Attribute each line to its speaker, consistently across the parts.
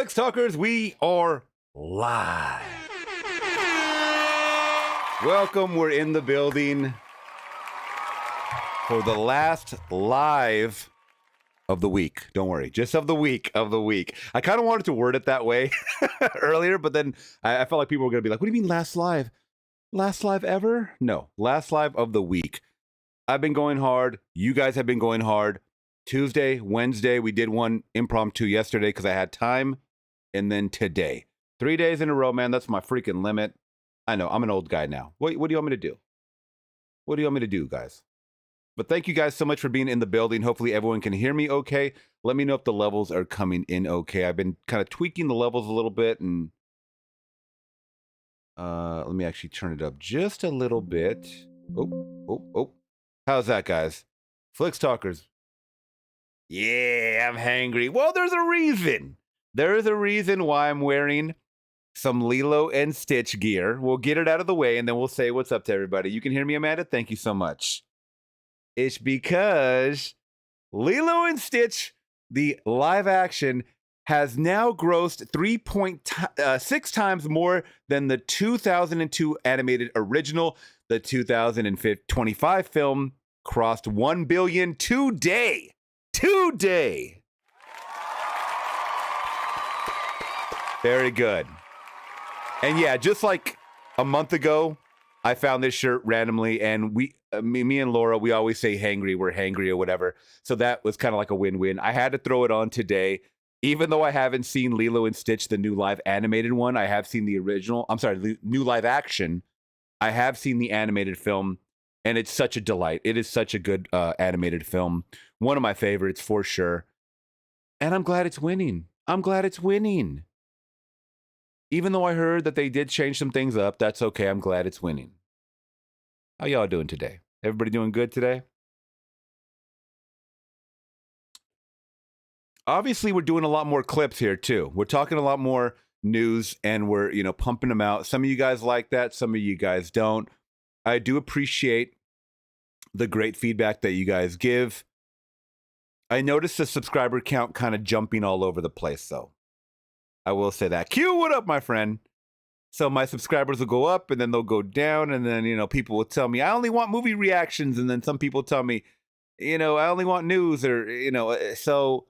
Speaker 1: Flex Talkers, we are live. Welcome, we're in the building for the last live of the week. Don't worry, just of the week. I kind of wanted to word it that way earlier, but then I felt like people were going to be like, what do you mean last live? Last live ever? No, last live of the week. I've been going hard. You guys have been going hard. Tuesday, Wednesday, we did one impromptu yesterday because I had time. And then today. 3 days in a row, man. That's my freaking limit. I know, I'm an old guy now. What do you want me to do? What do you want me to do, guys? But thank you guys so much for being in the building. Hopefully everyone can hear me okay. Let me know if the levels are coming in okay. I've been kind of tweaking the levels a little bit. And let me actually turn it up just a little bit. Oh. How's that, guys? Flex Talkers. Yeah, I'm hangry. Well, there's a reason. There is a reason why I'm wearing some Lilo and Stitch gear. We'll get it out of the way, and then we'll say what's up to everybody. You can hear me, Amanda? Thank you so much. It's because Lilo and Stitch, the live action, has now grossed 3.6 times more than the 2002 animated original. The 2025 film crossed 1 billion today. Very good. And yeah, just like a month ago, I found this shirt randomly, and me and Laura, we always say hangry, we're hangry or whatever. So that was kind of like a win-win. I had to throw it on today. Even though I haven't seen Lilo and Stitch, the new live animated one, I have seen the original. I'm sorry, the new live action. I have seen the animated film, and it's such a delight. It is such a good animated film. One of my favorites for sure. And I'm glad it's winning. Even though I heard that they did change some things up, that's okay. I'm glad it's winning. How y'all doing today? Everybody doing good today? Obviously, we're doing a lot more clips here, too. We're talking a lot more news, and we're, pumping them out. Some of you guys like that. Some of you guys don't. I do appreciate the great feedback that you guys give. I noticed the subscriber count kind of jumping all over the place, though. I will say that. Q, what up, my friend? So my subscribers will go up, and then they'll go down, and then, people will tell me, I only want movie reactions, and then some people tell me, I only want news, or, so,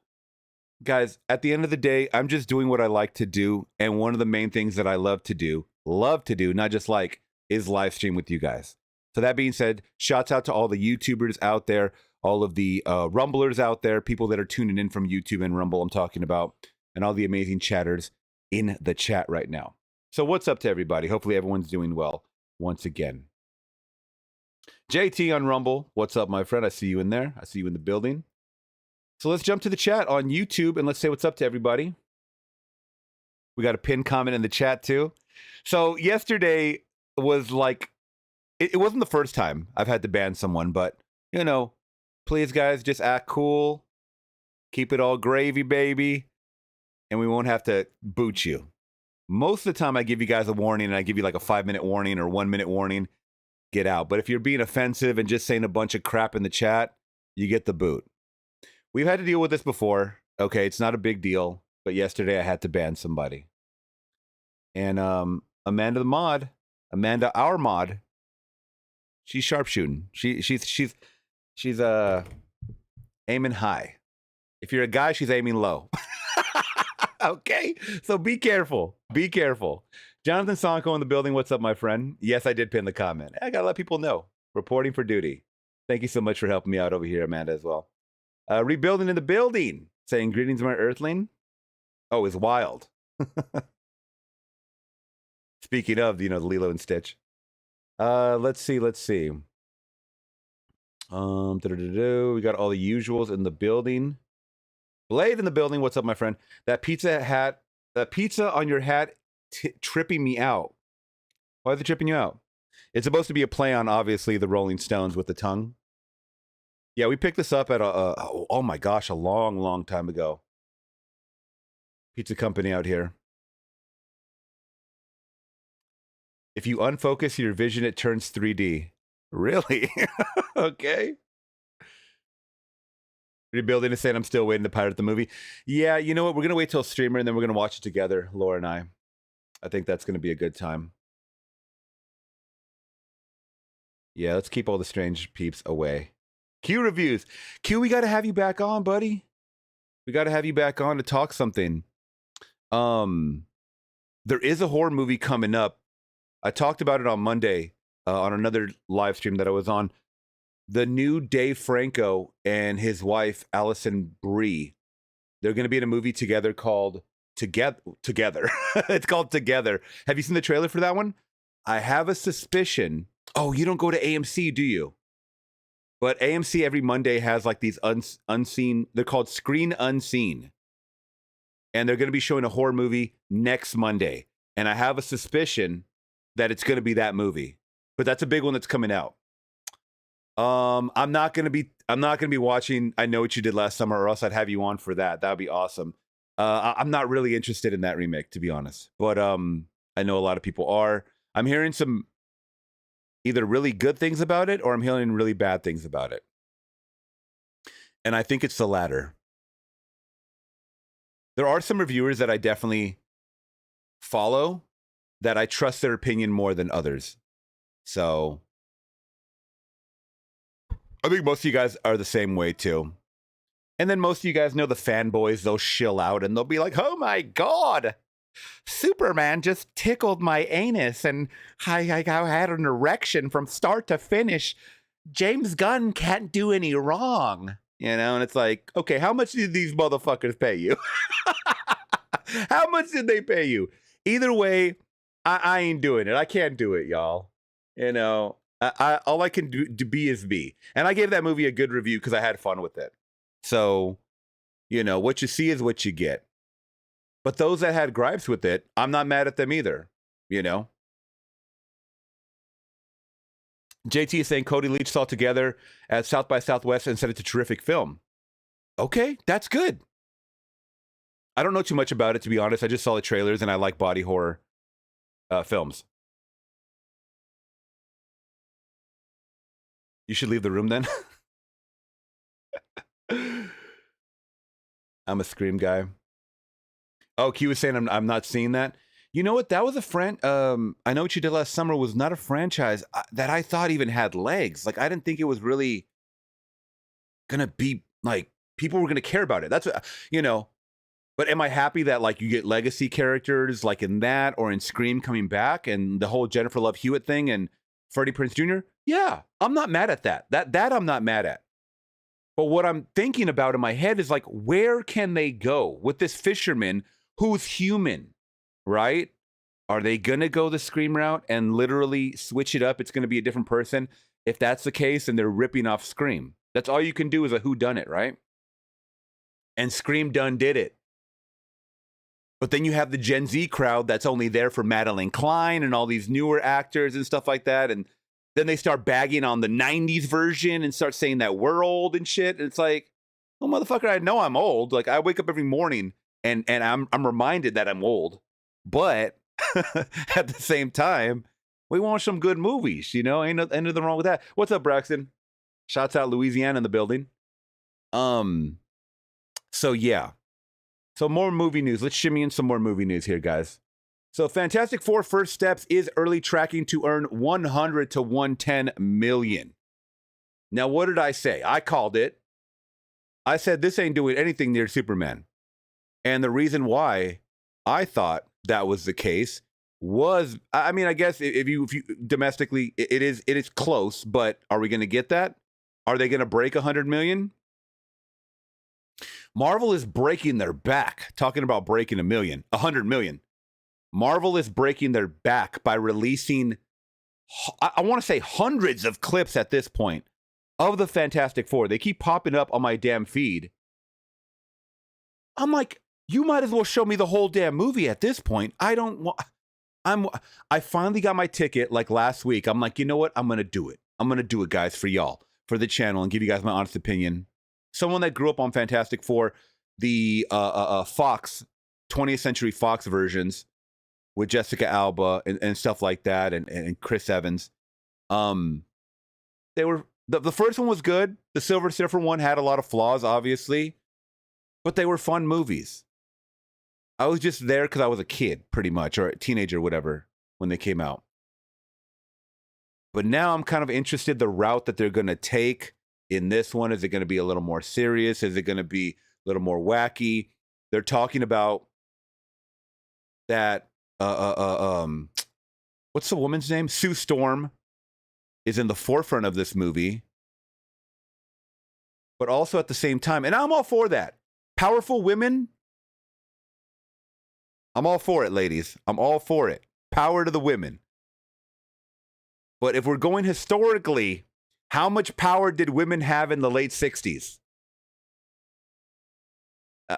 Speaker 1: guys, at the end of the day, I'm just doing what I like to do, and one of the main things that I love to do, not just like, is live stream with you guys. So that being said, shouts out to all the YouTubers out there, all of the Rumblers out there, people that are tuning in from YouTube and Rumble I'm talking about, and all the amazing chatters in the chat right now. So what's up to everybody? Hopefully everyone's doing well once again. JT on Rumble, what's up, my friend? I see you in there. I see you in the building. So let's jump to the chat on YouTube, and let's say what's up to everybody. We got a pinned comment in the chat, too. So yesterday was like, it wasn't the first time I've had to ban someone, but, please, guys, just act cool. Keep it all gravy, baby. And we won't have to boot you. Most of the time I give you guys a warning, and I give you like a 5-minute warning or 1-minute warning, get out. But if you're being offensive and just saying a bunch of crap in the chat, you get the boot. We've had to deal with this before. Okay, it's not a big deal. But yesterday I had to ban somebody. And Amanda our mod, she's sharpshooting. She's aiming high. If you're a guy, she's aiming low. Okay, so be careful. Jonathan Sonko in the building. What's up, my friend? Yes, I did pin the comment. I gotta let people know. Reporting for duty. Thank you so much for helping me out over here, Amanda, as well. Rebuilding in the building. Saying greetings, my earthling. Oh, it's wild. Speaking of, the Lilo and Stitch. Let's see. We got all the usuals in the building. Blade in the building. What's up, my friend? That pizza on your hat tripping me out. Why is it tripping you out? It's supposed to be a play on, obviously, the Rolling Stones with the tongue. Yeah, we picked this up at oh my gosh, a long time ago. Pizza company out here. If you unfocus your vision, it turns 3D. Really? Okay. Rebuilding is saying I'm still waiting to pirate the movie. Yeah, you know what? We're gonna wait till streamer and then we're gonna watch it together, Laura and I. I think that's gonna be a good time. Yeah, let's keep all the strange peeps away. Q reviews. Q, we gotta have you back on, buddy. We gotta have you back on to talk something. There is a horror movie coming up. I talked about it on Monday on another live stream that I was on. The new Dave Franco and his wife Allison Brie, they're going to be in a movie together called Together. It's called Together. Have you seen the trailer for that one? I have a suspicion. Oh, you don't go to AMC, do you? But AMC every Monday has like these unseen. They're called Screen Unseen, and they're going to be showing a horror movie next Monday. And I have a suspicion that it's going to be that movie. But that's a big one that's coming out. I'm not gonna be watching I Know What You Did Last Summer, or else I'd have you on for that. That would be awesome. I'm not really interested in that remake, to be honest. But I know a lot of people are. I'm hearing some either really good things about it, or I'm hearing really bad things about it. And I think it's the latter. There are some reviewers that I definitely follow that I trust their opinion more than others. So I think most of you guys are the same way too. And then most of you guys know the fanboys, they'll shill out and they'll be like, oh my God, Superman just tickled my anus and I had an erection from start to finish. James Gunn can't do any wrong. You know, and it's like, okay, how much did these motherfuckers pay you? How much did they pay you? Either way, I ain't doing it. I can't do it, y'all. You know, all I can do is be. And I gave that movie a good review because I had fun with it. So, you know, what you see is what you get. But those that had gripes with it, I'm not mad at them either, you know. JT is saying Cody Leach saw Together at South by Southwest and said it's a terrific film. Okay, that's good. I don't know too much about it, to be honest. I just saw the trailers and I like body horror films. You should leave the room then. I'm a Scream guy. Oh, Q was saying I'm not seeing that. You know what? That was a I Know What You Did Last Summer was not a franchise that I thought even had legs. Like, I didn't think it was really gonna be like people were gonna care about it. That's what, you know. But am I happy that like you get legacy characters like in that or in Scream coming back and the whole Jennifer Love Hewitt thing and Freddie Prinze Jr.? Yeah, I'm not mad at that. That I'm not mad at. But what I'm thinking about in my head is like, where can they go with this fisherman who's human, right? Are they going to go the Scream route and literally switch it up? It's going to be a different person. If that's the case, then they're ripping off Scream. That's all you can do is a whodunit, right? And Scream done did it. But then you have the Gen Z crowd that's only there for Madeline Klein and all these newer actors and stuff like that. And then they start bagging on the 90s version and start saying that we're old and shit. And it's like, oh, motherfucker, I know I'm old. Like, I wake up every morning and I'm reminded that I'm old. But at the same time, we want some good movies, you know? Ain't nothing wrong with that. What's up, Braxton? Shouts out Louisiana in the building. So, yeah. So more movie news. Let's shimmy in some more movie news here, guys. So Fantastic Four First Steps is early tracking to earn 100 to 110 million. Now, what did I say? I called it. I said this ain't doing anything near Superman. And the reason why I thought that was the case was, I mean, I guess if you domestically, it is close, but are we going to get that? Are they going to break 100 million? Marvel is breaking their back, talking about breaking 100 million. Marvel is breaking their back by releasing, I want to say hundreds of clips at this point of the Fantastic Four. They keep popping up on my damn feed. I'm like, you might as well show me the whole damn movie at this point. I finally got my ticket like last week. I'm like, you know what? I'm going to do it. I'm going to do it, guys, for y'all, for the channel, and give you guys my honest opinion. Someone that grew up on Fantastic Four, the Fox, 20th Century Fox versions with Jessica Alba and stuff like that, and Chris Evans. They were The first one was good. The Silver Surfer one had a lot of flaws, obviously, but they were fun movies. I was just there because I was a kid, pretty much, or a teenager, whatever, when they came out. But now I'm kind of interested the route that they're going to take in this one. Is it going to be a little more serious? Is it going to be a little more wacky? They're talking about that. What's the woman's name? Sue Storm is in the forefront of this movie. But also at the same time, and I'm all for that. Powerful women. I'm all for it, ladies. I'm all for it. Power to the women. But if we're going historically, how much power did women have in the late 60s?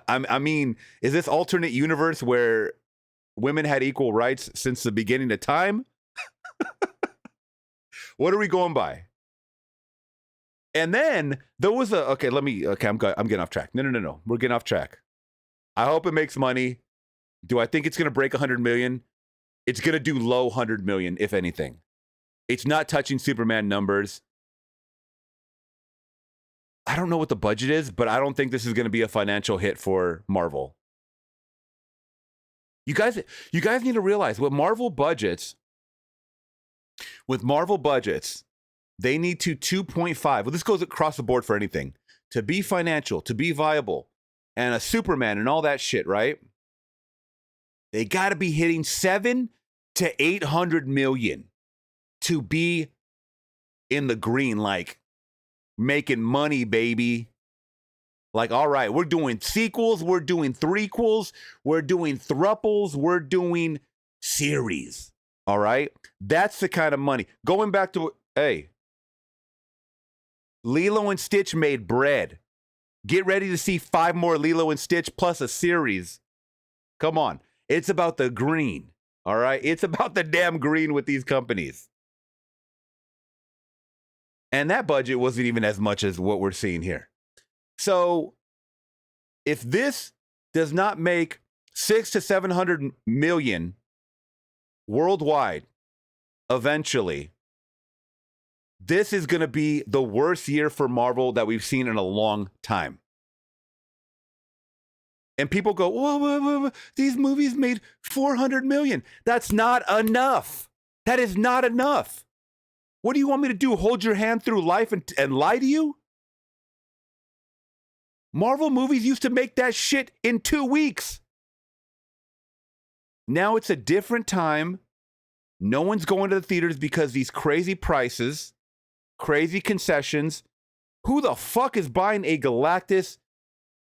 Speaker 1: I mean, is this alternate universe where women had equal rights since the beginning of time? What are we going by? And then there was I'm getting off track. No. We're getting off track. I hope it makes money. Do I think it's going to break 100 million? It's going to do low 100 million, if anything. It's not touching Superman numbers. I don't know what the budget is, but I don't think this is going to be a financial hit for Marvel. You guys need to realize with Marvel budgets, they need to 2.5. Well, this goes across the board for anything. To be financial, to be viable, and a Superman and all that shit, right? They got to be hitting 700 to 800 million to be in the green, like making money, baby. Like, all right, we're doing sequels, we're doing threequels, we're doing thruples, we're doing series. All right? That's the kind of money. Going back to, hey, Lilo and Stitch made bread. Get ready to see 5 more Lilo and Stitch plus a series. Come on. It's about the green. All right? It's about the damn green with these companies. And that budget wasn't even as much as what we're seeing here. So if this does not make 600 to 700 million worldwide, eventually, this is going to be the worst year for Marvel that we've seen in a long time. And people go, whoa, these movies made 400 million. That's not enough. That is not enough. What do you want me to do? Hold your hand through life and lie to you? Marvel movies used to make that shit in 2 weeks. Now it's a different time. No one's going to the theaters because these crazy prices, crazy concessions. Who the fuck is buying a Galactus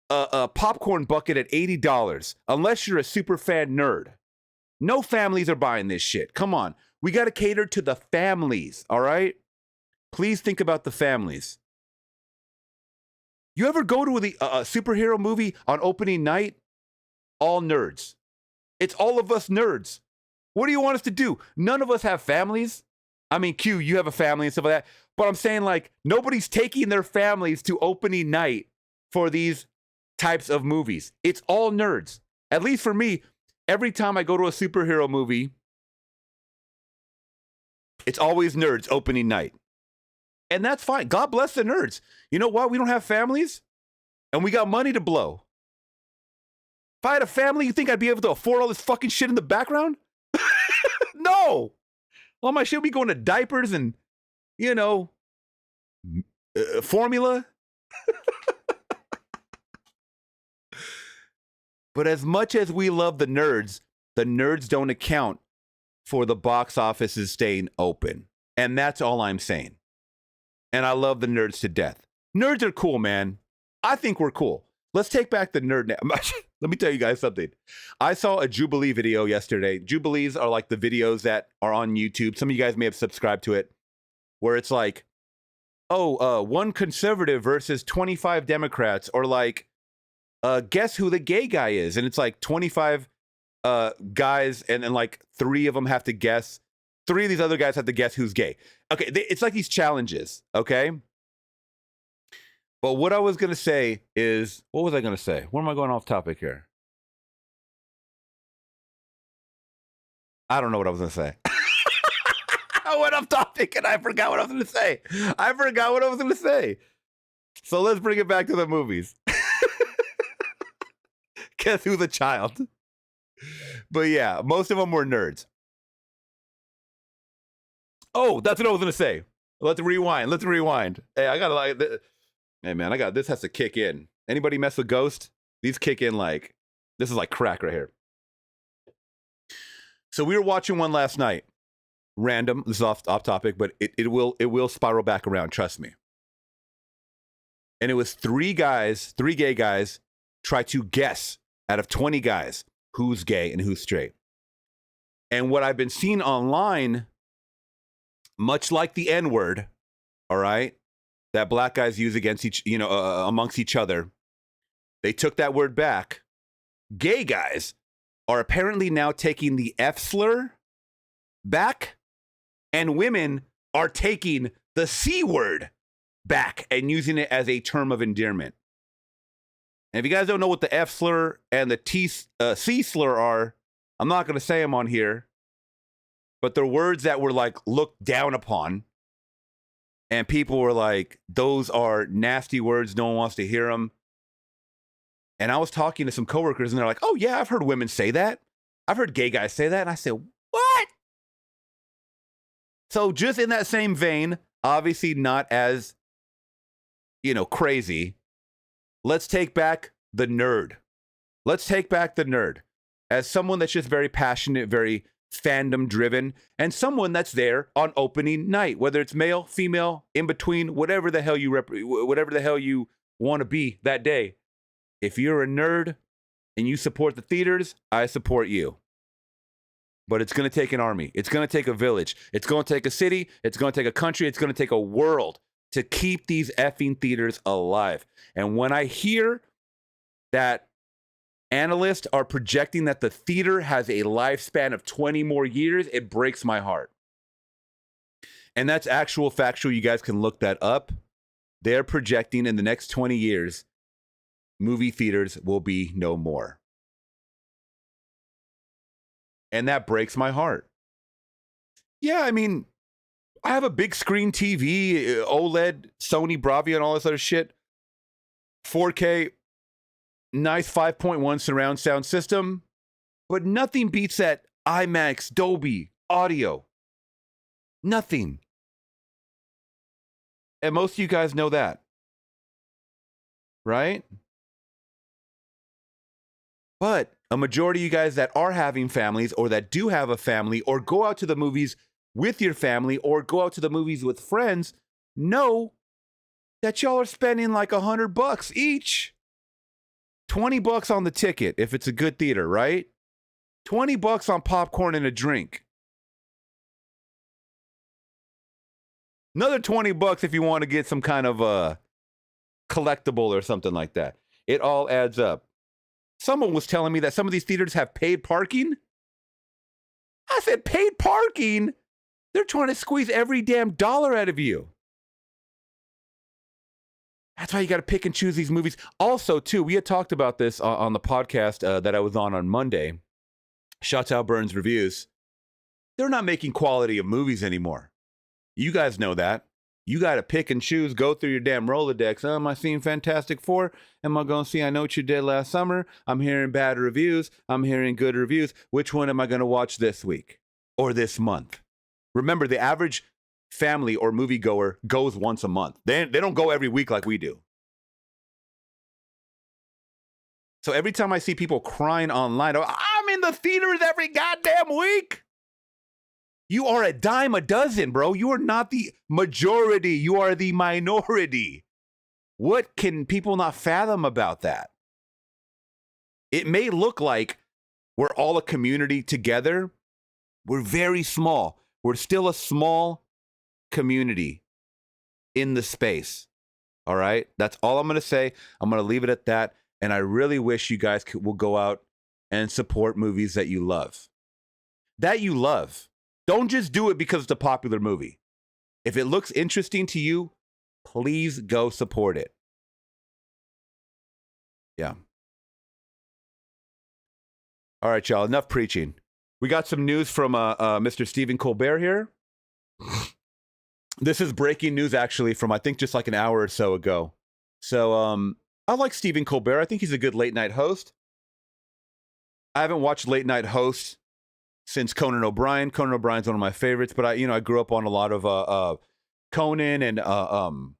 Speaker 1: popcorn bucket at $80? Unless you're a super fan nerd. No families are buying this shit. Come on. We got to cater to the families, all right? Please think about the families. You ever go to a superhero movie on opening night? All nerds. It's all of us nerds. What do you want us to do? None of us have families. I mean, Q, you have a family and stuff like that. But I'm saying, like, nobody's taking their families to opening night for these types of movies. It's all nerds. At least for me, every time I go to a superhero movie, it's always nerds opening night. And that's fine. God bless the nerds. You know what? We don't have families and we got money to blow. If I had a family, you think I'd be able to afford all this fucking shit in the background? No. All my shit would be going to diapers and, you know, formula. But as much as we love the nerds don't account for the box offices staying open. And that's all I'm saying. And I love the nerds to death. Nerds are cool, man. I think we're cool. Let's take back the nerd now. Let me tell you guys something. I saw a Jubilee video yesterday. Jubilees are like the videos that are on YouTube. Some of you guys may have subscribed to it, where it's like, one conservative versus 25 Democrats, or like, guess who the gay guy is? And it's like 25 guys, and like 3 of them have to guess. 3 of these other guys have to guess who's gay. Okay, it's like these challenges, okay? But what I was going to say is, what was I going to say? Where am I going off topic here? I don't know what I was going to say. went off topic and I forgot what I was going to say. So let's bring it back to the movies. Guess who's a child? But yeah, most of them were nerds. Oh, that's what I was going to say. Let's rewind. Hey, I got to like, hey man, this has to kick in. Anybody mess with Ghost? These kick in like, this is like crack right here. So we were watching one last night. Random. This is off topic, but it will spiral back around. Trust me. And it was three gay guys, try to guess out of 20 guys who's gay and who's straight. And what I've been seeing online, much like the N-word, all right, that black guys use against amongst each other, they took that word back. Gay guys are apparently now taking the F slur back, and women are taking the C word back and using it as a term of endearment. And if you guys don't know what the F slur and the C slur are, I'm not going to say them on here, but they're words that were like looked down upon. And people were like, those are nasty words. No one wants to hear them. And I was talking to some coworkers and they're like, oh yeah, I've heard women say that. I've heard gay guys say that. And I said, what? So just in that same vein, obviously not as, crazy. Let's take back the nerd. As someone that's just very passionate, very fandom driven, and someone that's there on opening night, whether it's male, female, in between, whatever the hell you want to be that day. If you're a nerd and you support the theaters, I support you. But it's going to take an army. It's going to take a village. It's going to take a city. It's going to take a country. It's going to take a world to keep these effing theaters alive. And when I hear that analysts are projecting that the theater has a lifespan of 20 more years, it breaks my heart. And that's factual. You guys can look that up. They're projecting in the next 20 years, movie theaters will be no more. And that breaks my heart. Yeah, I mean, I have a big screen TV, OLED, Sony Bravia, and all this other shit. 4K, nice 5.1 surround sound system. But nothing beats that IMAX, Dolby, audio. Nothing. And most of you guys know that. Right? But a majority of you guys that are having families or that do have a family or go out to the movies with your family or go out to the movies with friends know that y'all are spending like $100 each. $20 on the ticket if it's a good theater, right? $20 on popcorn and a drink. Another $20 if you want to get some kind of a collectible or something like that. It all adds up. Someone was telling me that some of these theaters have paid parking. I said, paid parking? They're trying to squeeze every damn dollar out of you. That's why you got to pick and choose these movies. Also, too, we had talked about this on the podcast that I was on Monday. Shouts out Burns Reviews. They're not making quality of movies anymore. You guys know that. You got to pick and choose, go through your damn Rolodex. Am I seeing Fantastic Four? Am I going to see I Know What You Did Last Summer? I'm hearing bad reviews. I'm hearing good reviews. Which one am I going to watch this week or this month? Remember, the average family or moviegoer goes once a month. They don't go every week like we do. So every time I see people crying online, I'm in the theaters every goddamn week. You are a dime a dozen, bro. You are not the majority. You are the minority. What can people not fathom about that? It may look like we're all a community together. We're very small. We're still a small community in the space. All right? That's all I'm going to say. I'm going to leave it at that. And I really wish you guys will go out and support movies that you love. That you love. Don't just do it because it's a popular movie. If it looks interesting to you, please go support it. Yeah. All right, y'all. Enough preaching. We got some news from Mr. Stephen Colbert here. This is breaking news, actually, from I think just like an hour or so ago. So I like Stephen Colbert. I think he's a good late night host. I haven't watched late night hosts since Conan O'Brien. Conan O'Brien's one of my favorites, but I grew up on a lot of Conan and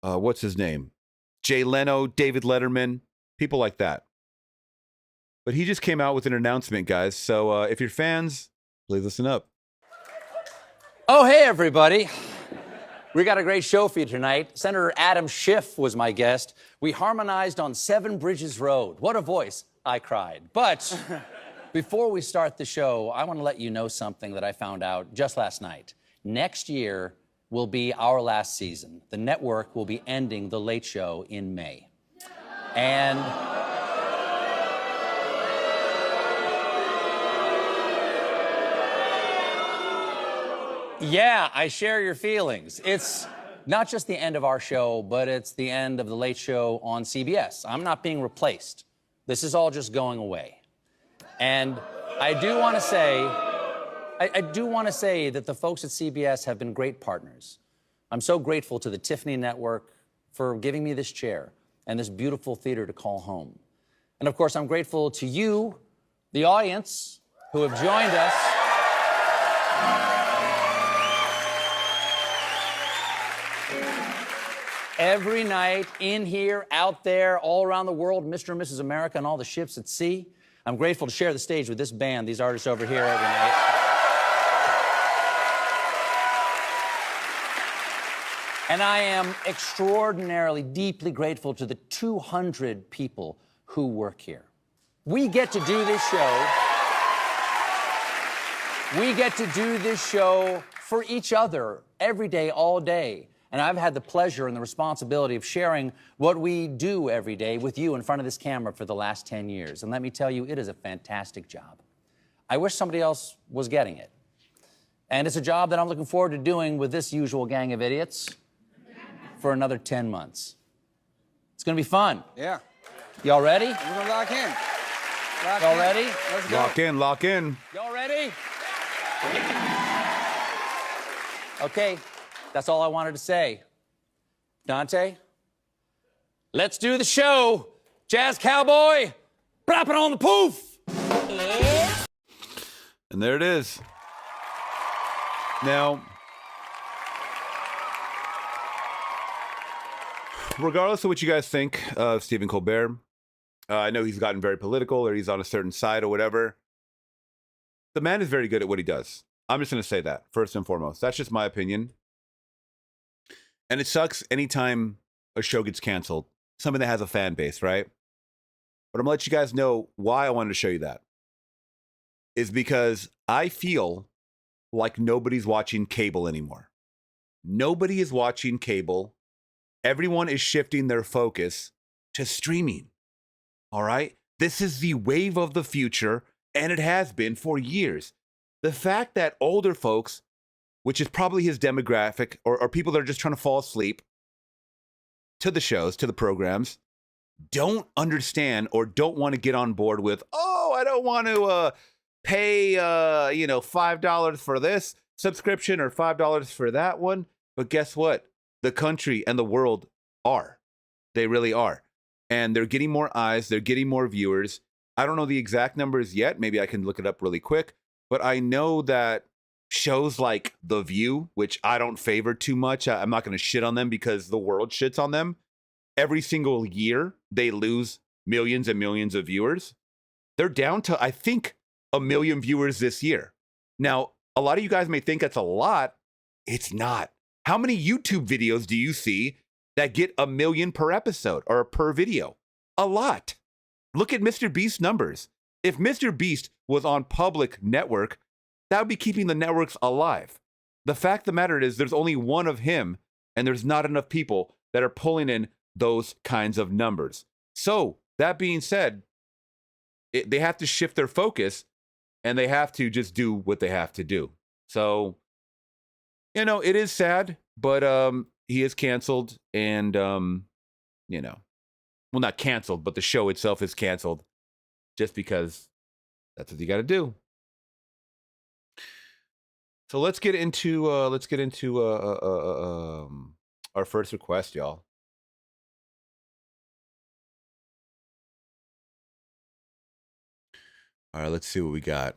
Speaker 1: what's his name? Jay Leno, David Letterman, people like that. But he just came out with an announcement, guys. So if you're fans, please listen up.
Speaker 2: Oh, hey, everybody. We got a great show for you tonight. Senator Adam Schiff was my guest. We harmonized on Seven Bridges Road. What a voice. I cried. But before we start the show, I want to let you know something that I found out just last night. Next year will be our last season. The network will be ending The Late Show in May. And yeah, I share your feelings. It's not just the end of our show, but it's the end of The Late Show on CBS. I'm not being replaced. This is all just going away. And I do want to say, that the folks at CBS have been great partners. I'm so grateful to the Tiffany Network for giving me this chair and this beautiful theater to call home. And of course, I'm grateful to you, the audience, who have joined us. Every night, in here, out there, all around the world, Mr. and Mrs. America and all the ships at sea. I'm grateful to share the stage with this band, these artists over here every night. And I am extraordinarily, deeply grateful to the 200 people who work here. We get to do this show. We get to do this show for each other every day, all day. And I've had the pleasure and the responsibility of sharing what we do every day with you in front of this camera for the last 10 years. And let me tell you, it is a fantastic job. I wish somebody else was getting it. And it's a job that I'm looking forward to doing with this usual gang of idiots for another 10 months. It's going to be fun.
Speaker 3: Yeah.
Speaker 2: Y'all ready?
Speaker 3: We're going to lock in.
Speaker 2: Y'all ready?
Speaker 3: Let's go.
Speaker 1: Lock in.
Speaker 2: Y'all ready? Okay. That's all I wanted to say. Dante, let's do the show. Jazz Cowboy, drop it on the poof.
Speaker 1: And there it is. Now, regardless of what you guys think of Stephen Colbert, I know he's gotten very political or he's on a certain side or whatever. The man is very good at what he does. I'm just going to say that, first and foremost. That's just my opinion. And it sucks anytime a show gets canceled, something that has a fan base, right? But I'm going to let you guys know why I wanted to show you that. Is because I feel like nobody's watching cable anymore. Nobody is watching cable. Everyone is shifting their focus to streaming. All right? This is the wave of the future, and it has been for years. The fact that older folks, which is probably his demographic, or people that are just trying to fall asleep to the shows, to the programs, don't understand or don't want to get on board with, oh, I don't want to pay, $5 for this subscription or $5 for that one. But guess what? The country and the world are. They really are. And they're getting more eyes. They're getting more viewers. I don't know the exact numbers yet. Maybe I can look it up really quick. But I know that shows like The View, which I don't favor too much. I'm not going to shit on them because the world shits on them. Every single year, they lose millions and millions of viewers. They're down to, I think, 1 million viewers this year. Now, a lot of you guys may think that's a lot. It's not. How many YouTube videos do you see that get 1 million per episode or per video? A lot. Look at Mr. Beast's numbers. If Mr. Beast was on public network, that would be keeping the networks alive. The fact of the matter is there's only one of him, and there's not enough people that are pulling in those kinds of numbers. So that being said, they have to shift their focus, and they have to just do what they have to do. So, it is sad, but he is canceled, and, well, not canceled, but the show itself is canceled just because that's what you got to do. So let's get into our first request, y'all. All right, let's see what we got.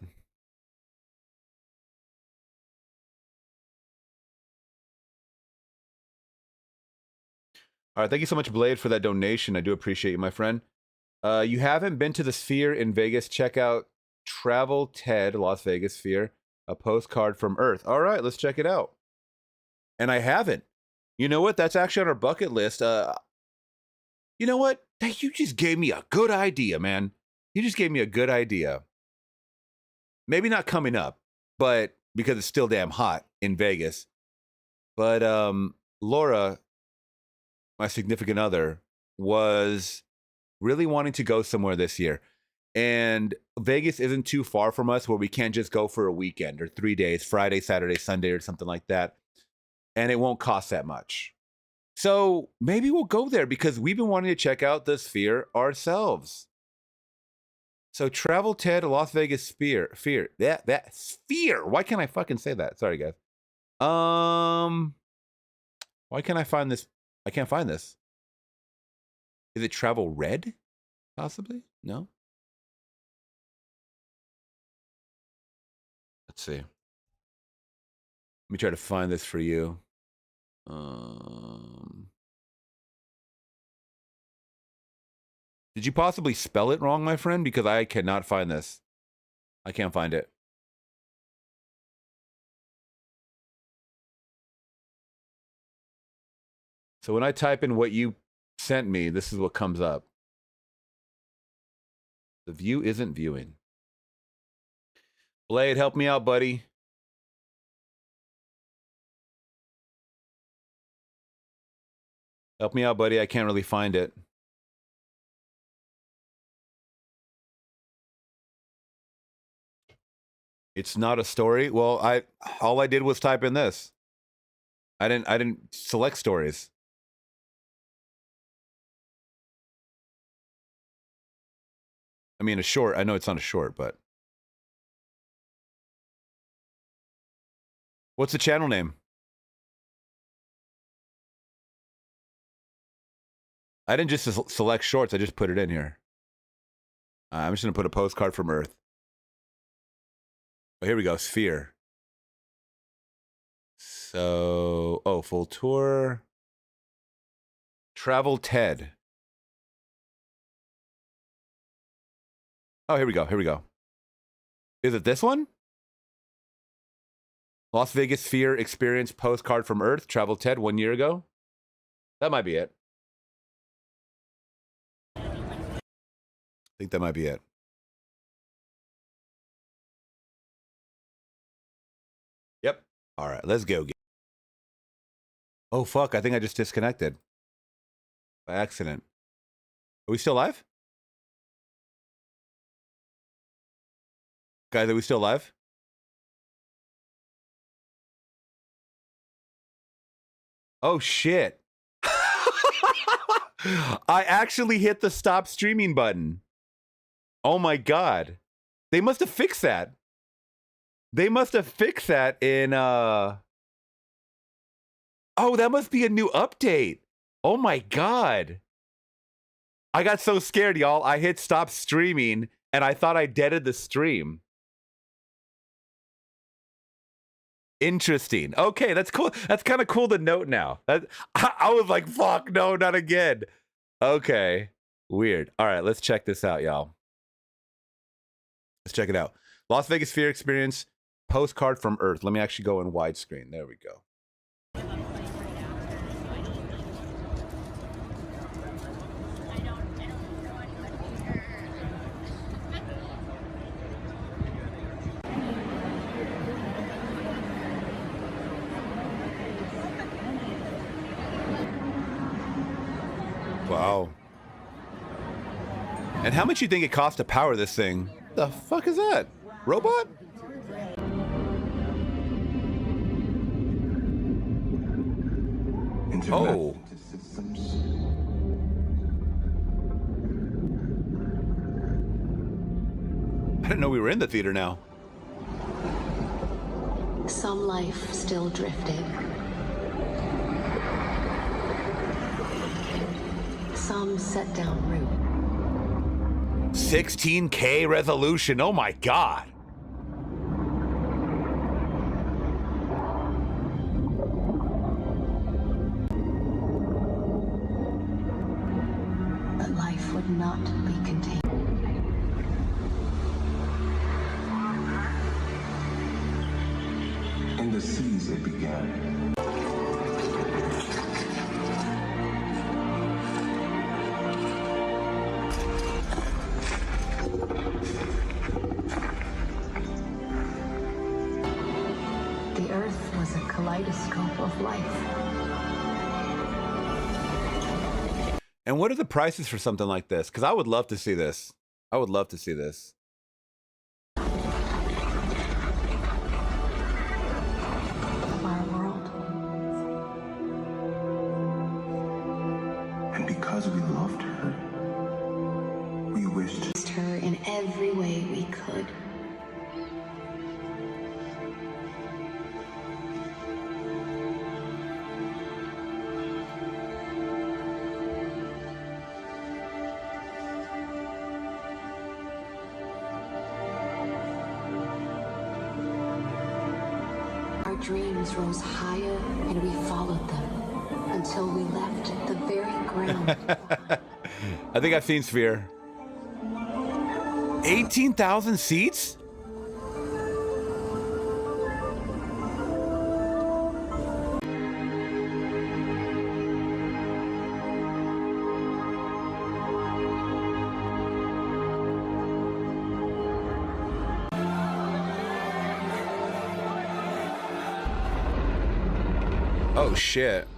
Speaker 1: All right, thank you so much, Blade, for that donation. I do appreciate you, my friend. You haven't been to the Sphere in Vegas? Check out Travel TED Las Vegas Sphere, a postcard from Earth. All right, let's check it out. And I haven't. You know what? That's actually on our bucket list. You know what? You just gave me a good idea, man. You just gave me a good idea. Maybe not coming up, but because it's still damn hot in Vegas. But Laura, my significant other, was really wanting to go somewhere this year. And Vegas isn't too far from us where we can't just go for a weekend or 3 days, Friday, Saturday, Sunday, or something like that. And it won't cost that much. So maybe we'll go there because we've been wanting to check out the Sphere ourselves. So Travel TED Las Vegas Sphere. That Sphere. Why can't I fucking say that? Sorry, guys. Why can't I find this? I can't find this. Is it Travel Red? Possibly? No? Let's see. Let me try to find this for you. Did you possibly spell it wrong, my friend? Because I cannot find this. I can't find it. So when I type in what you sent me, this is what comes up. The view isn't viewing. Blade, help me out, buddy. Help me out, buddy. I can't really find it. It's not a story. Well, all I did was type in this. I didn't select stories. I mean, a short. I know it's not a short, but what's the channel name? I didn't just select shorts. I just put it in here. I'm just going to put a postcard from Earth. Oh, here we go. Sphere. So, oh, full tour. Travel TED. Oh, here we go. Here we go. Is it this one? Las Vegas Sphere Experience Postcard from Earth. Travel TED 1 year ago. That might be it. I think that might be it. Yep. All right, let's go. Oh, fuck. I think I just disconnected by accident. Are we still live? Guys, are we still live? Oh, shit. I actually hit the stop streaming button. Oh, my God. They must have fixed that. They must have fixed that in... Oh, that must be a new update. Oh, my God. I got so scared, y'all. I hit stop streaming, and I thought I deaded the stream. Interesting. Okay, that's cool. That's kind of cool to note now. I was like, fuck, no, not again. Okay, weird. All right, let's check this out, y'all. Let's check it out. Las Vegas Sphere Experience, postcard from Earth. Let me actually go in widescreen. There we go. Wow. And how much you think it costs to power this thing? The fuck is that? Robot? Oh. I didn't know we were in the theater now.
Speaker 3: Some life still drifted. Some set down root.
Speaker 1: 16K resolution. Oh my God.
Speaker 3: But life would not be contained.
Speaker 4: In the seas it began.
Speaker 3: The earth was a kaleidoscope of life.
Speaker 1: And what are the prices for something like this? Because I would love to see this. I would love to see this.
Speaker 3: Our world.
Speaker 4: And because we loved her, we wished
Speaker 3: Her in every way we could. Our dreams rose higher and we followed them until we left the very ground behind.
Speaker 1: I think I've seen Sphere. 18,000 seats? Oh shit.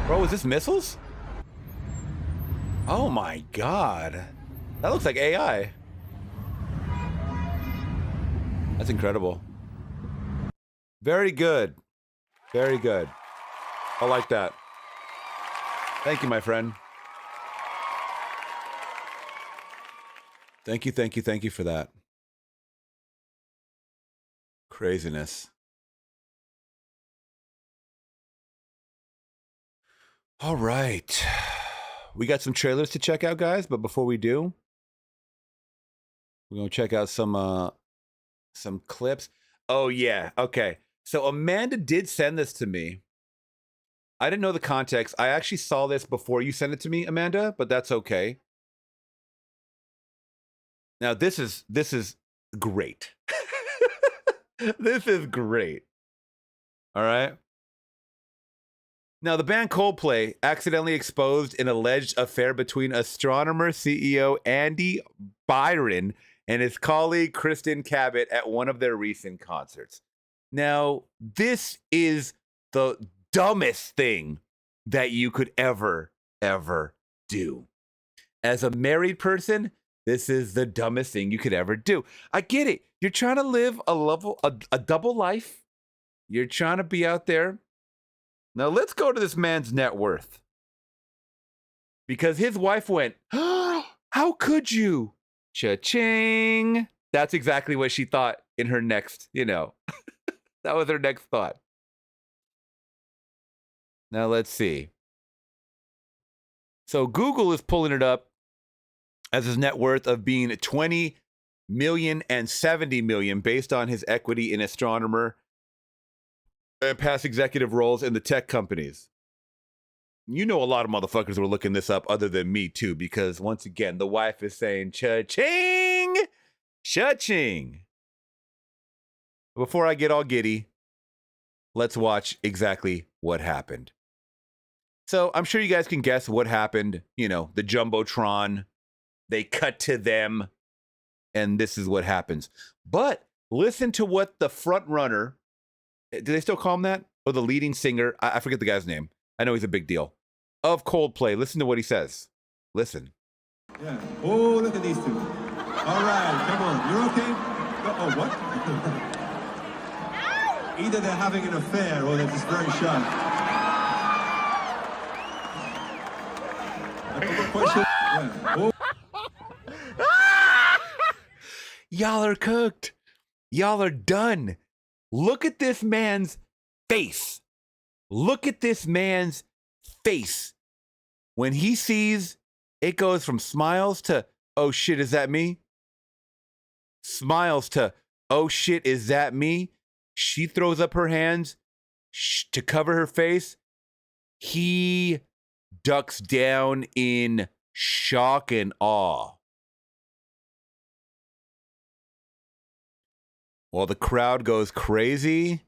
Speaker 1: Bro, is this missiles? Oh my God. That looks like AI. That's incredible. Very good. Very good. I like that. Thank you, my friend. Thank you, thank you, thank you for that. Craziness. All right. We got some trailers to check out, guys, but before we do, we're going to check out some clips. Oh yeah. Okay. So Amanda did send this to me. I didn't know the context. I actually saw this before you sent it to me, Amanda, but that's okay. Now this is great. This is great. All right. Now, the band Coldplay accidentally exposed an alleged affair between astronomer CEO Andy Byron and his colleague Kristen Cabot at one of their recent concerts. Now, this is the dumbest thing that you could ever do. As a married person, this is the dumbest thing you could ever do. I get it. You're trying to live a double life. You're trying to be out there. Now let's go to this man's net worth. Because his wife went, oh, how could you? Cha-ching. That's exactly what she thought in her next, that was her next thought. Now let's see. So Google is pulling it up as his net worth of being 20 million and 70 million based on his equity in astronomer and past executive roles in the tech companies. You know, a lot of motherfuckers were looking this up other than me too, because once again, the wife is saying cha-ching, cha-ching. Before I get all giddy, let's watch exactly what happened. So I'm sure you guys can guess what happened. The Jumbotron, they cut to them, and this is what happens. But listen to what the front runner, do they still call him that? Or the leading singer, I forget the guy's name. I know he's a big deal. Of Coldplay. Listen to what he says. Listen.
Speaker 5: Yeah. Oh, look at these two. All right, come on. You're okay? Oh, what? Either they're having an affair or they're just very shy. I'm not quite sure. Yeah. Oh.
Speaker 1: Y'all are cooked. Y'all are done. Look at this man's face. Look at this man's face. When he sees, it goes from smiles to, oh shit, is that me? Smiles to, oh shit, is that me? She throws up her hands to cover her face. He ducks down in shock and awe. While the crowd goes crazy,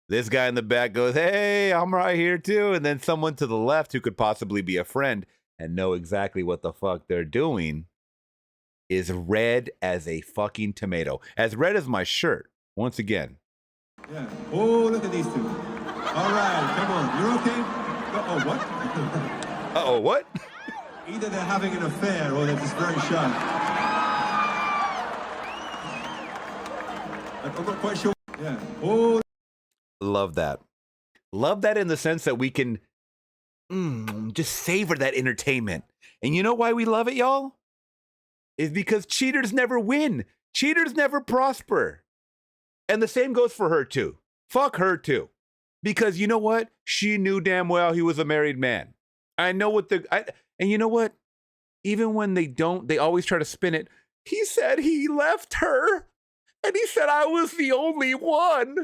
Speaker 1: this guy in the back goes, hey, I'm right here too. And then someone to the left who could possibly be a friend and know exactly what the fuck they're doing is red as a fucking tomato. As red as my shirt, once again.
Speaker 5: Yeah. Oh, look at these two. All right, come on. You're okay? Uh-oh, what?
Speaker 1: Uh-oh, what?
Speaker 5: Either they're having an affair or they're just very shy. I'm not quite sure. Yeah. Oh.
Speaker 1: Love that. Love that in the sense that we can just savor that entertainment. And you know why we love it, y'all? Is because cheaters never win. Cheaters never prosper. And the same goes for her too. Fuck her too. Because you know what? She knew damn well he was a married man. I know what and you know what? Even when they don't, they always try to spin it. He said he left her. And he said I was the only one.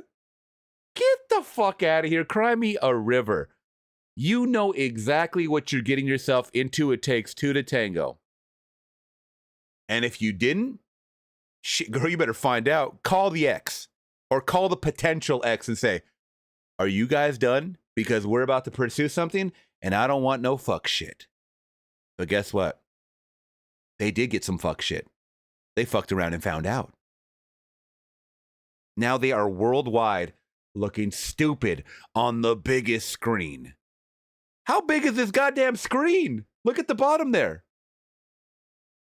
Speaker 1: Get the fuck out of here. Cry me a river. You know exactly what you're getting yourself into. It takes two to tango. And if you didn't, shit, girl, you better find out. Call the ex or call the potential ex and say, are you guys done? Because we're about to pursue something and I don't want no fuck shit. But guess what? They did get some fuck shit. They fucked around and found out. Now they are worldwide looking stupid on the biggest screen. How big is this goddamn screen? Look at the bottom there.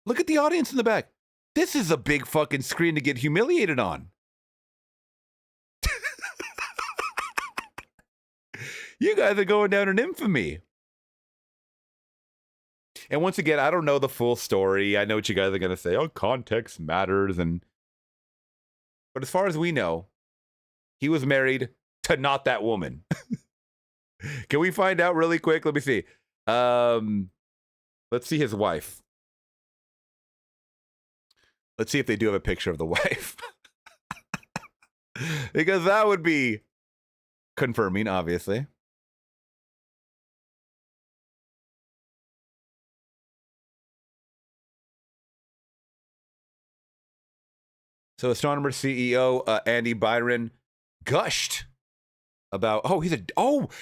Speaker 1: Look at the audience in the back. This is a big fucking screen to get humiliated on. You guys are going down in infamy. And once again, I don't know the full story. I know what you guys are going to say. Oh, context matters. But as far as we know, he was married to not that woman. Can we find out really quick? Let me see. Let's see his wife. Let's see if they do have a picture of the wife. Because that would be confirming, obviously. So astronomer CEO Andy Byron gushed about,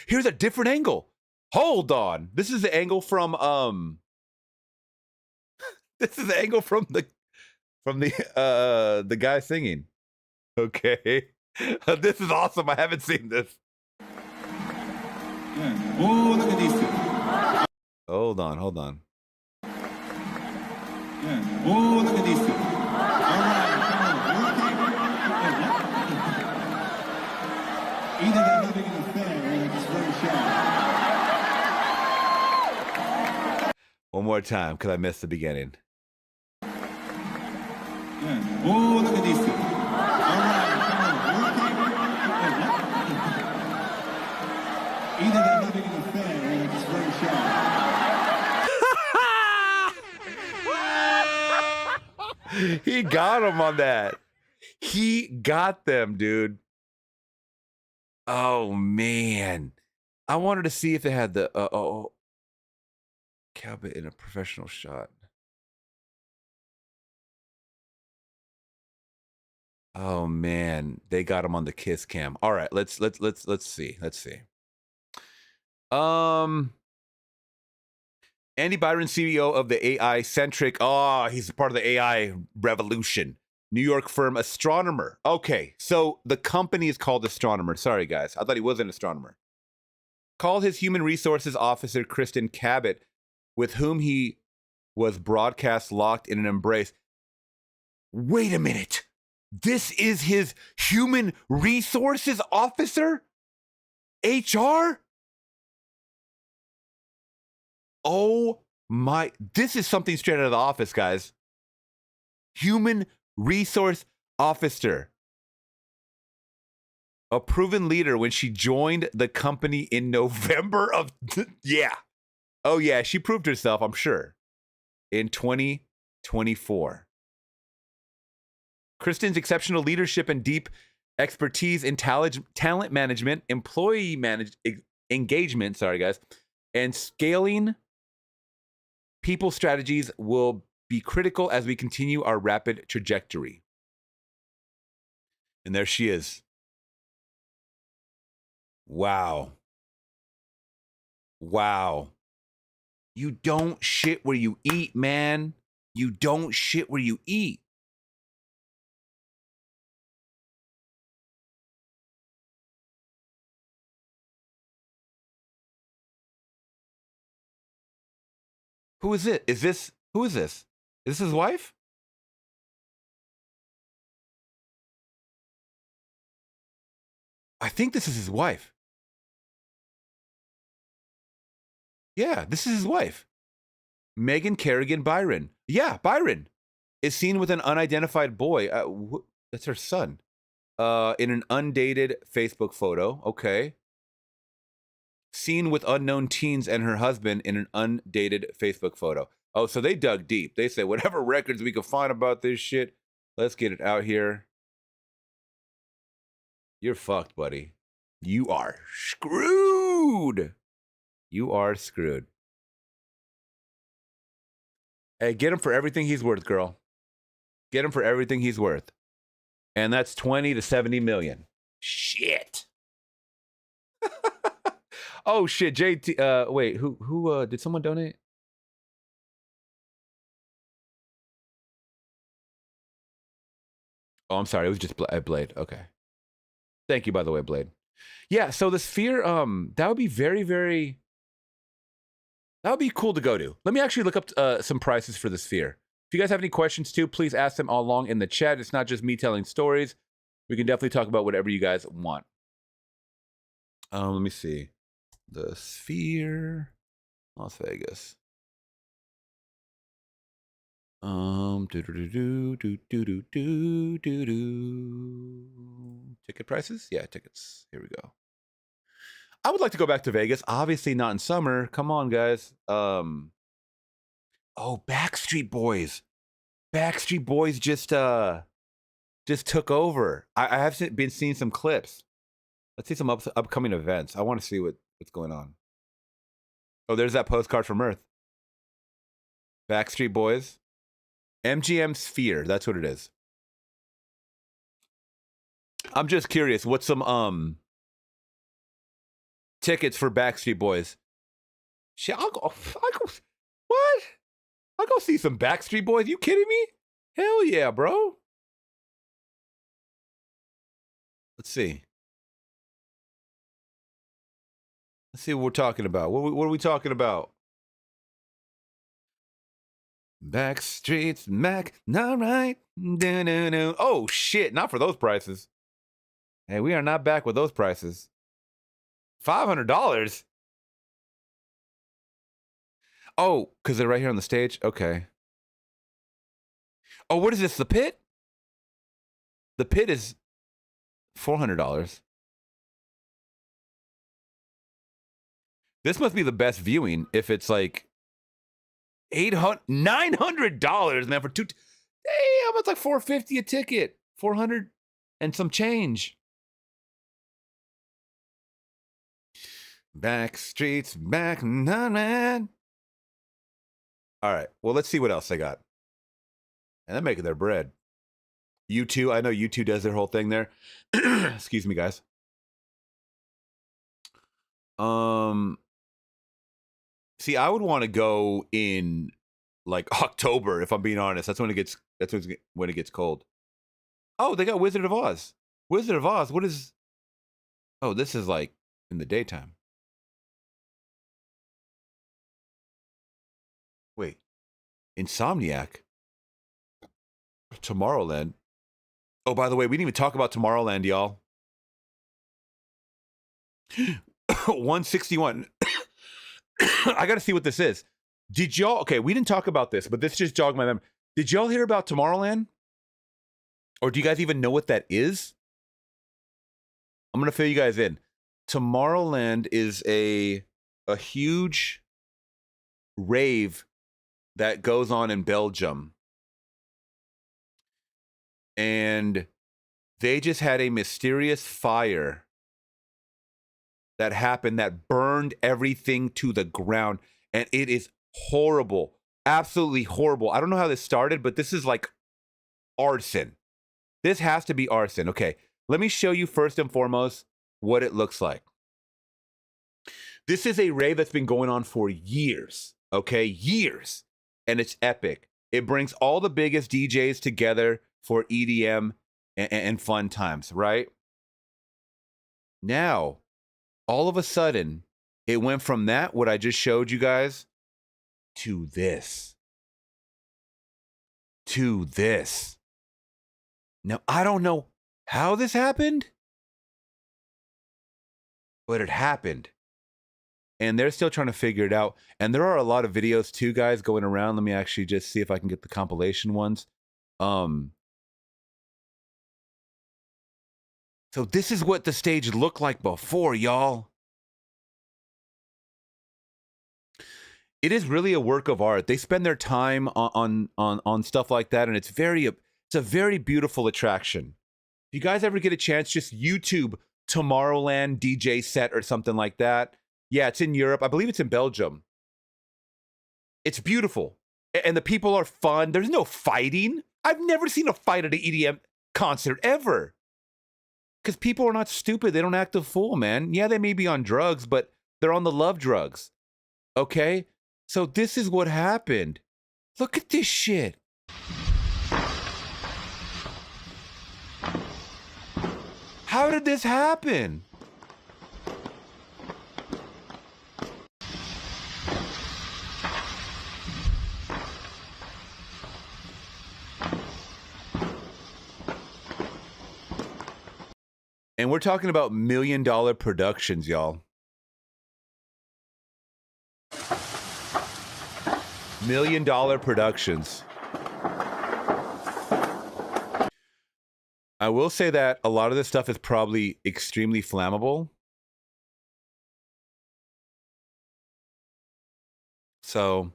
Speaker 1: here's a different angle. Hold on. This is the angle from this is the angle from the guy singing. Okay. This is awesome. I haven't seen this.
Speaker 5: Yeah. Oh, look at these two.
Speaker 1: Hold on.
Speaker 5: Yeah. Oh, look at these two. All right. Either they're having an affair or they're just very shy.
Speaker 1: One more time, because I missed the beginning.
Speaker 5: Yeah. Oh, look at these two. All right, come on. Either they're having an affair or they're just very shy.
Speaker 1: He got him on that. He got them, dude. Oh, man. I wanted to see if they had the Cabot in a professional shot. Oh, man. They got him on the kiss cam. All right, let's see. Andy Byron, CEO of the AI-centric, he's part of the AI revolution. New York firm Astronomer. Okay, so the company is called Astronomer. Sorry, guys. I thought he was an astronomer. Called his human resources officer, Kristen Cabot, with whom he was broadcast locked in an embrace. Wait a minute. This is his human resources officer? HR? Oh my. This is something straight out of The Office, guys. Human resource officer. A proven leader when she joined the company in November of yeah. Oh yeah, she proved herself, I'm sure. In 2024. Kristen's exceptional leadership and deep expertise in talent management, engagement, sorry guys, and scaling people strategies will be critical as we continue our rapid trajectory. And there she is. Wow. Wow. You don't shit where you eat, man. You don't shit where you eat. Who is it? Who is this? Is this his wife? I think this is his wife. Yeah, this is his wife. Megan Kerrigan Byron. Yeah, Byron is seen with an unidentified boy. That's her son. In an undated Facebook photo. Okay. Seen with unknown teens and her husband in an undated Facebook photo. Oh, so they dug deep. They said, whatever records we could find about this shit, let's get it out here. You're fucked, buddy. You are screwed. You are screwed. Hey, get him for everything he's worth, girl. Get him for everything he's worth. And that's 20 to 70 million. Shit. Oh shit, JT. Wait, who did someone donate? Oh, I'm sorry. It was just Blade. Okay. Thank you, by the way, Blade. Yeah. So the Sphere, that would be very, very. That would be cool to go to. Let me actually look up some prices for the Sphere. If you guys have any questions too, please ask them all along in the chat. It's not just me telling stories. We can definitely talk about whatever you guys want. Let me see. The Sphere, Las Vegas. Ticket prices? Yeah, tickets. Here we go. I would like to go back to Vegas. Obviously not in summer. Come on, guys. Oh, Backstreet Boys. Backstreet Boys just took over. I have been seeing some clips. Let's see some upcoming events. I want to see what's going on. Oh, there's that postcard from Earth. Backstreet Boys. MGM Sphere. That's what it is. I'm just curious. What's some tickets for Backstreet Boys? Shit, I'll go. What? I'll go see some Backstreet Boys. You kidding me? Hell yeah, bro. Let's see. Let's see what we're talking about. What are we talking about? Backstreet's Mac, not right. Oh shit! Not for those prices. Hey, we are not back with those prices. $500. Oh, because they're right here on the stage? Okay. Oh, what is this? The Pit? The Pit is $400. This must be the best viewing if it's like $900, man, for two. Damn, it's like $450 a ticket. 400 and some change. Backstreet's back, man. All right. Well, let's see what else they got. And they're making their bread. U2, I know U2 does their whole thing there. Excuse me, guys. See, I would want to go in like October, if I'm being honest. That's when it gets cold. Oh, they got Wizard of Oz. Wizard of Oz, what is? Oh, this is like in the daytime. Wait. Insomniac. Tomorrowland. Oh, by the way, we didn't even talk about Tomorrowland, y'all. 161. I got to see what this is. Did y'all? Okay, we didn't talk about this, but this just jogged my memory. Did y'all hear about Tomorrowland? Or do you guys even know what that is? I'm gonna fill you guys in. Tomorrowland is a huge rave that goes on in Belgium. And they just had a mysterious fire that happened that burned everything to the ground. And it is horrible. Absolutely horrible. I don't know how this started, but this is like arson. This has to be arson. Okay, let me show you first and foremost what it looks like. This is a rave that's been going on for years. Okay, years. And it's epic. It brings all the biggest DJs together for EDM and fun times, right? Now, all of a sudden, it went from that, what I just showed you guys, to this. To this. Now, I don't know how this happened, but it happened. And they're still trying to figure it out. And there are a lot of videos too, guys, going around. Let me actually just see if I can get the compilation ones. So this is what the stage looked like before, y'all. It is really a work of art. They spend their time on stuff like that, and it's a very beautiful attraction. If you guys ever get a chance, just YouTube Tomorrowland DJ set or something like that. Yeah, it's in Europe. I believe it's in Belgium. It's beautiful. And the people are fun. There's no fighting. I've never seen a fight at an EDM concert ever. Because people are not stupid. They don't act a fool, man. Yeah, they may be on drugs, but they're on the love drugs. Okay? So this is what happened. Look at this shit. How did this happen? And we're talking about $1 million productions, y'all. $1 million productions. I will say that a lot of this stuff is probably extremely flammable. So,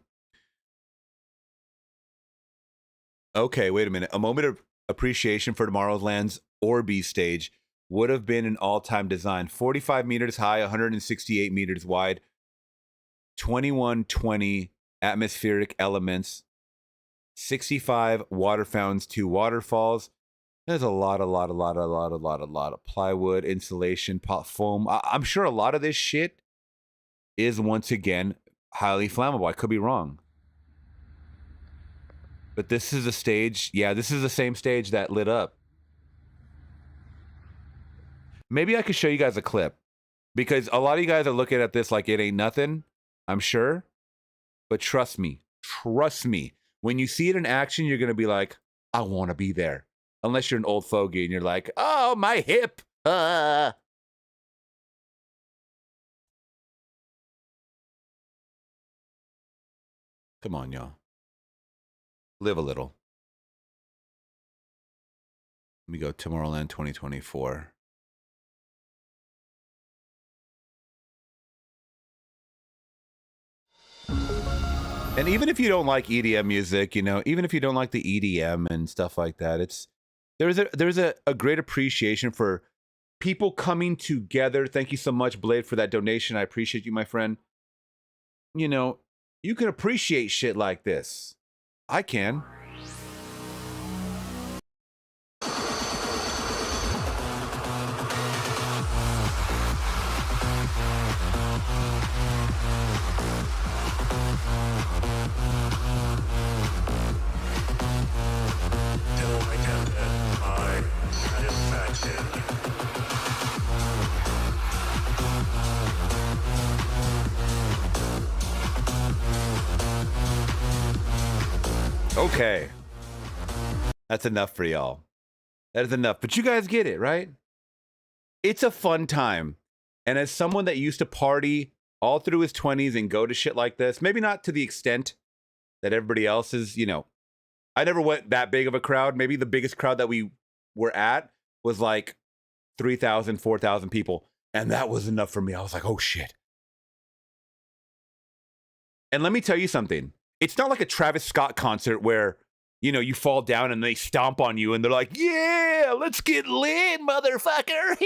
Speaker 1: okay, wait a minute. A moment of appreciation for Tomorrowland's Orby stage would have been an all-time design. 45 meters high, 168 meters wide, 2120 atmospheric elements, 65 water fountains, 2 waterfalls. There's a lot of plywood, insulation, foam. I'm sure a lot of this shit is, once again, highly flammable. I could be wrong. But this is a stage. Yeah, this is the same stage that lit up. Maybe I could show you guys a clip, because a lot of you guys are looking at this like it ain't nothing, I'm sure. But trust me, when you see it in action, you're going to be like, I want to be there. Unless you're an old fogey and you're like, oh, my hip. Come on, y'all. Live a little. Let me go Tomorrowland 2024. And even if you don't like EDM music, you know, even if you don't like the EDM and stuff like that, there's a great appreciation for people coming together. Thank you so much, Blade, for that donation. I appreciate you, my friend. You know, you can appreciate shit like this. I can. Okay. That's enough for y'all. That is enough. But you guys get it, right? It's a fun time. And as someone that used to party all through his 20s and go to shit like this, maybe not to the extent that everybody else is, you know, I never went that big of a crowd. Maybe the biggest crowd that we were at was like 3,000, 4,000 people. And that was enough for me. I was like, oh shit. And let me tell you something. It's not like a Travis Scott concert where, you know, you fall down and they stomp on you and they're like, yeah, let's get lit, motherfucker.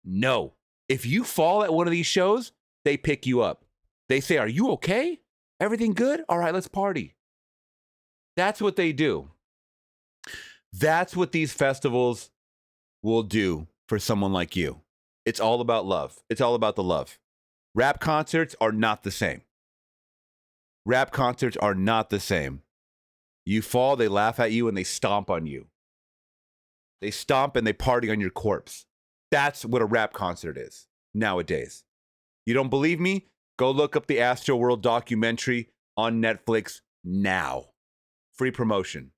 Speaker 1: No. If you fall at one of these shows, they pick you up. They say, are you okay? Everything good? All right, let's party. That's what they do. That's what these festivals will do for someone like you. It's all about love. It's all about the love. Rap concerts are not the same. Rap concerts are not the same. You fall, they laugh at you, and they stomp on you. They stomp and they party on your corpse. That's what a rap concert is nowadays. You don't believe me? Go look up the Astroworld documentary on Netflix now. Free promotion.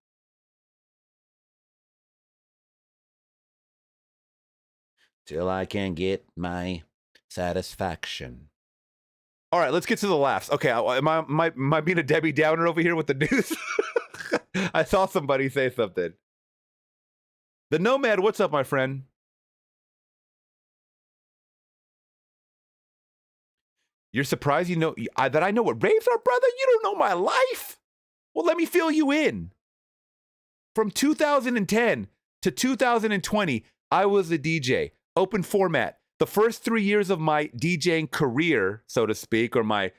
Speaker 1: Till I can get my satisfaction. All right, let's get to the laughs. Okay, am I being a Debbie Downer over here with the news? I saw somebody say something. The Nomad, what's up, my friend? You're surprised you know that I know what raves are, brother? You don't know my life. Well, let me fill you in. From 2010 to 2020, I was a DJ, open format. The first 3 years of my DJing career, so to speak, or my,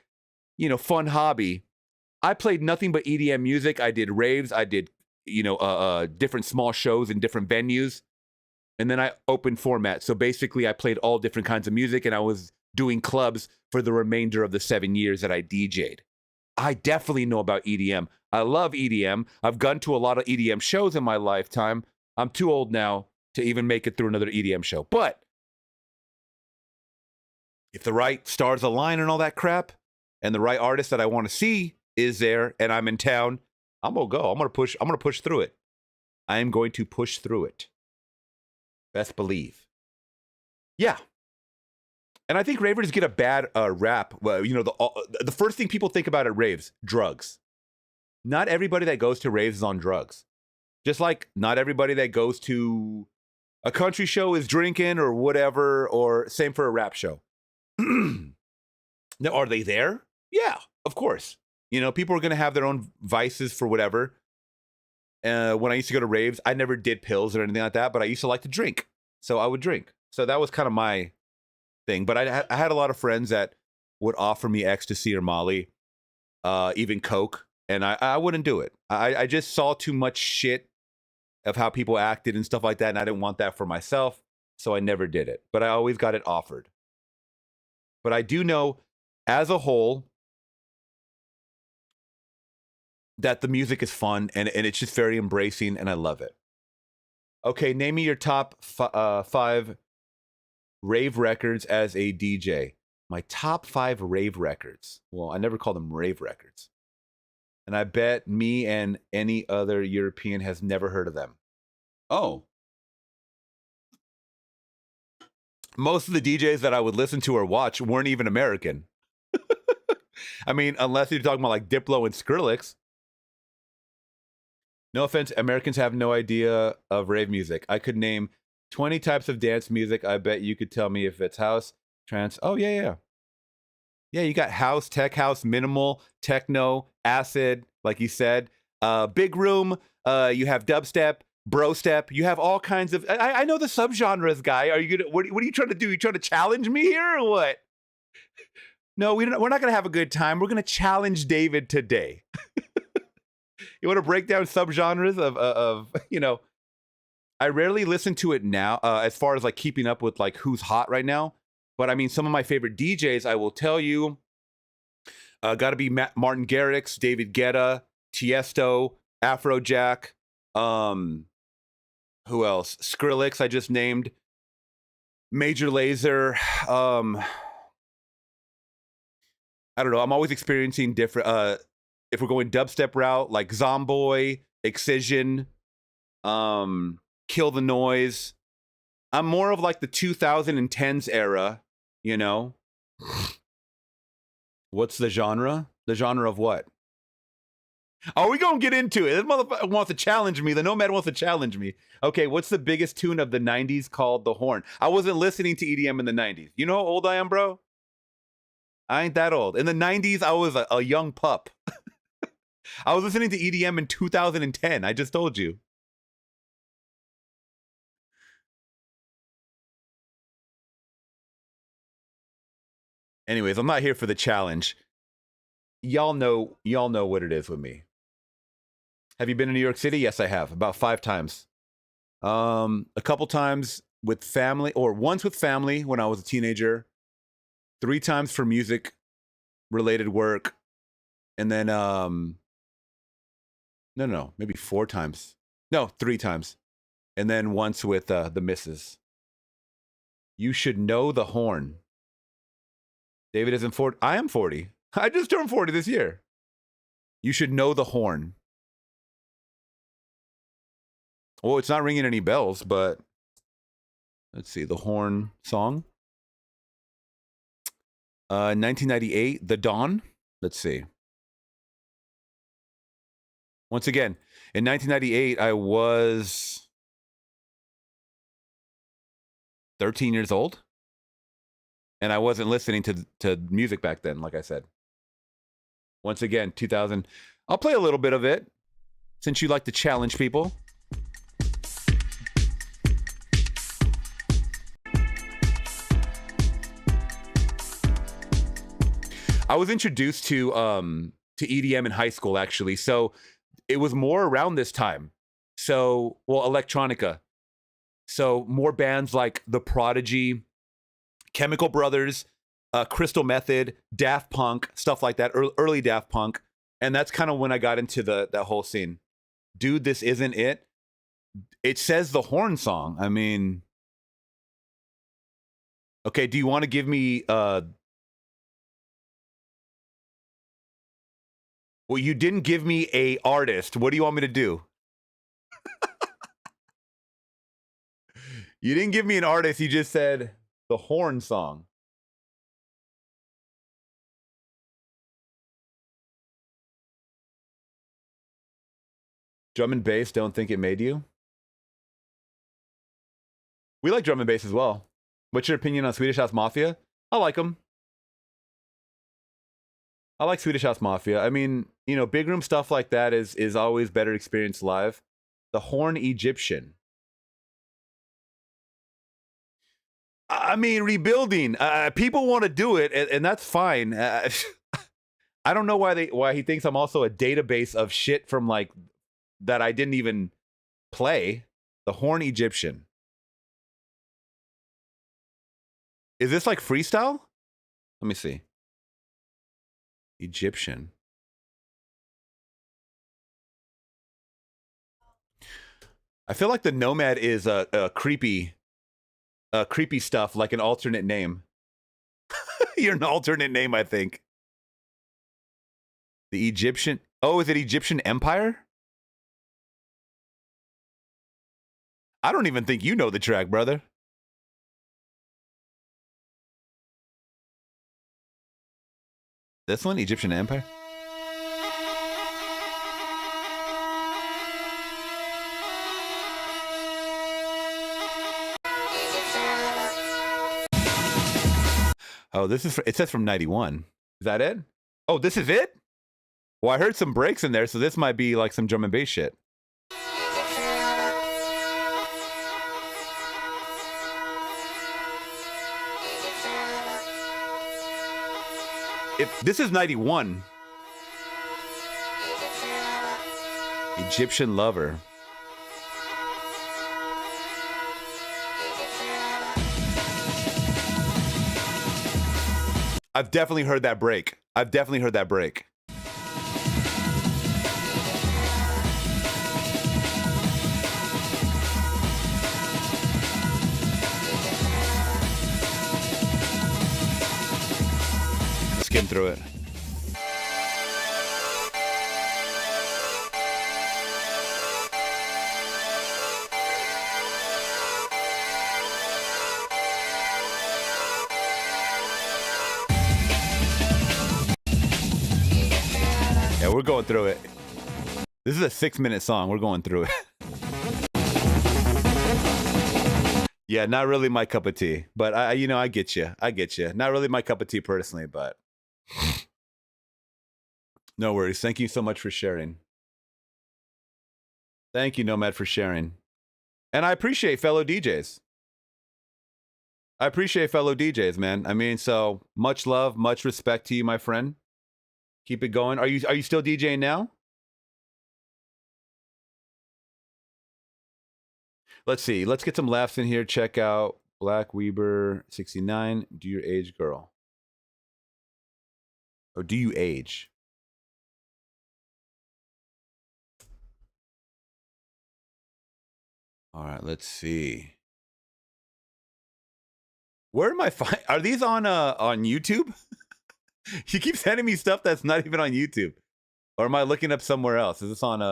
Speaker 1: you know, fun hobby, I played nothing but EDM music. I did raves. I did, you know, different small shows in different venues. And then I opened format. So basically, I played all different kinds of music, and I was doing clubs for the remainder of the 7 years that I DJ'd. I definitely know about EDM. I love EDM. I've gone to a lot of EDM shows in my lifetime. I'm too old now to even make it through another EDM show. But if the right stars align and all that crap, and the right artist that I want to see is there, and I'm in town, I'm gonna go. I'm gonna push through it. I am going to push through it. Best believe. Yeah. And I think ravers get a bad rap. Well, you know, the first thing people think about at raves, drugs. Not everybody that goes to raves is on drugs. Just like not everybody that goes to a country show is drinking or whatever, or same for a rap show. Now, are they there? Yeah, of course. You know, people are going to have their own vices for whatever. When I used to go to raves, I never did pills or anything like that, but I used to like to drink. So I would drink. So that was kind of my thing. But I had a lot of friends that would offer me ecstasy or Molly, even Coke, and I wouldn't do it. I just saw too much shit of how people acted and stuff like that, and I didn't want that for myself, so I never did it. But I always got it offered. But I do know, as a whole, that the music is fun, and it's just very embracing, and I love it. Okay, name me your top 5 rave records as a DJ. My top 5 rave records. Well, I never call them rave records. And I bet me and any other European has never heard of them. Oh. Most of the DJs that I would listen to or watch weren't even American. I mean, unless you're talking about like Diplo and Skrillex. No offense, Americans have no idea of rave music. I could name 20 types of dance music. I bet you could tell me if it's house, trance. Oh, yeah. Yeah, you got house, tech house, minimal, techno, acid, like you said. Big room, you have dubstep, bro step. You have all kinds of... I know the subgenres, guy. Are you gonna? What are you trying to do? You trying to challenge me here or what? No, we're not going to have a good time. We're going to challenge David today. You want to break down subgenres of you know... I rarely listen to it now, as far as like keeping up with like who's hot right now. But I mean, some of my favorite DJs, I will tell you, got to be Martin Garrix, David Guetta, Tiesto, Afrojack. Who else? Skrillex, I just named. Major Lazer. I don't know. I'm always experiencing different. If we're going dubstep route, like Zomboy, Excision, Kill the Noise. I'm more of like the 2010s era, you know. What's the genre? The genre of what? Are we gonna get into it? This motherfucker wants to challenge me. The Nomad wants to challenge me. Okay, what's the biggest tune of the 90s called The Horn? I wasn't listening to EDM in the 90s. You know how old I am, bro? I ain't that old. In the 90s, I was a young pup. I was listening to EDM in 2010. I just told you. Anyways, I'm not here for the challenge. Y'all know what it is with me. Have you been to New York City? Yes, I have. About 5 times. A couple times with family, or once with family when I was a teenager. 3 times for music related work. And then no, maybe 4 times. No, 3 times. And then once with the missus. You should know The Horn. David isn't 40. I am 40. I just turned 40 this year. You should know The Horn. Well, it's not ringing any bells, but let's see. The Horn song. 1998, The Dawn. Let's see. Once again, in 1998, I was 13 years old. And I wasn't listening to music back then, like I said. Once again, 2000. I'll play a little bit of it, since you like to challenge people. I was introduced to EDM in high school, actually. So it was more around this time. So, well, electronica. So more bands like The Prodigy, Chemical Brothers, Crystal Method, Daft Punk, stuff like that, early Daft Punk. And that's kind of when I got into that whole scene. Dude, This Isn't It. It says The Horn song. I mean, okay, do you want to give me well, you didn't give me a artist. What do you want me to do? You didn't give me an artist. You just said The Horn song. Drum and bass, Don't Think It Made You. We like drum and bass as well. What's your opinion on Swedish House Mafia? I like them. I like Swedish House Mafia. I mean, you know, big room stuff like that is always better experienced live. The Horn Egyptian. I mean, rebuilding. People want to do it, and that's fine. I don't know why he thinks I'm also a database of shit from like that I didn't even play. The Horn Egyptian. Is this like freestyle? Let me see. Egyptian. I feel like the Nomad is a creepy stuff, like an alternate name. You're an alternate name, I think. The Egyptian. Oh, is it Egyptian Empire? I don't even think you know the track, brother. This one, Egyptian Empire? Oh, this is, it says from 91. Is that it? Oh, this is it? Well, I heard some breaks in there, so this might be like some drum and bass shit. If this is 91. Egyptian Lover. I've definitely heard that break. I've definitely heard that break. Skim through it. Yeah, we're going through it. This is a 6-minute song. We're going through it. Yeah, not really my cup of tea, but I get you. I get you. Not really my cup of tea personally, but no worries. Thank you so much for sharing. Thank you, Nomad, for sharing. And I appreciate fellow DJs. I appreciate fellow DJs, man. I mean, so much love, much respect to you, my friend. Keep it going. Are you still DJing now? Let's see. Let's get some laughs in here. Check out Black Weber 69. Do you age, girl? Or do you age? All right, let's see. Where am I are these on YouTube? You keep sending me stuff that's not even on YouTube. Or am I looking up somewhere else? Is this on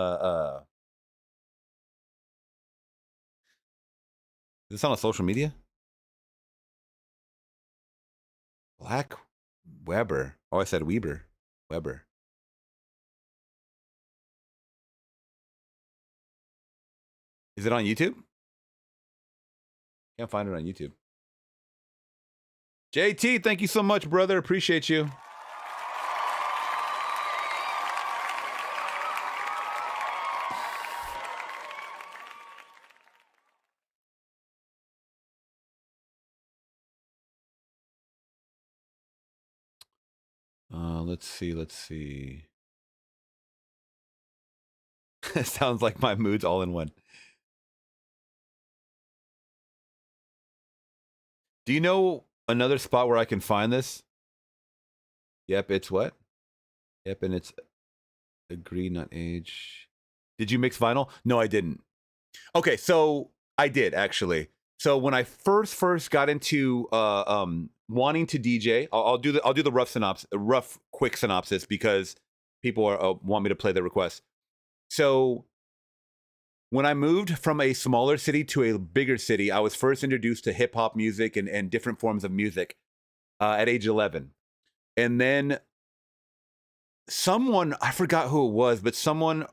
Speaker 1: is this on a social media? Black Weber. Oh, I said Weber. Weber. Is it on YouTube? Can't find it on YouTube. JT, thank you so much, brother. Appreciate you. Let's see. Let's see. It sounds like my mood's all in one. Do you know another spot where I can find this? Yep, it's what? Yep, and it's agree, not age. Did you mix vinyl? No, I didn't. Okay, so I did actually. So when I first got into wanting to DJ, I'll do the rough quick synopsis because people want me to play the request. So when I moved from a smaller city to a bigger city, I was first introduced to hip hop music and different forms of music at age 11. And then someone, I forgot who it was, but someone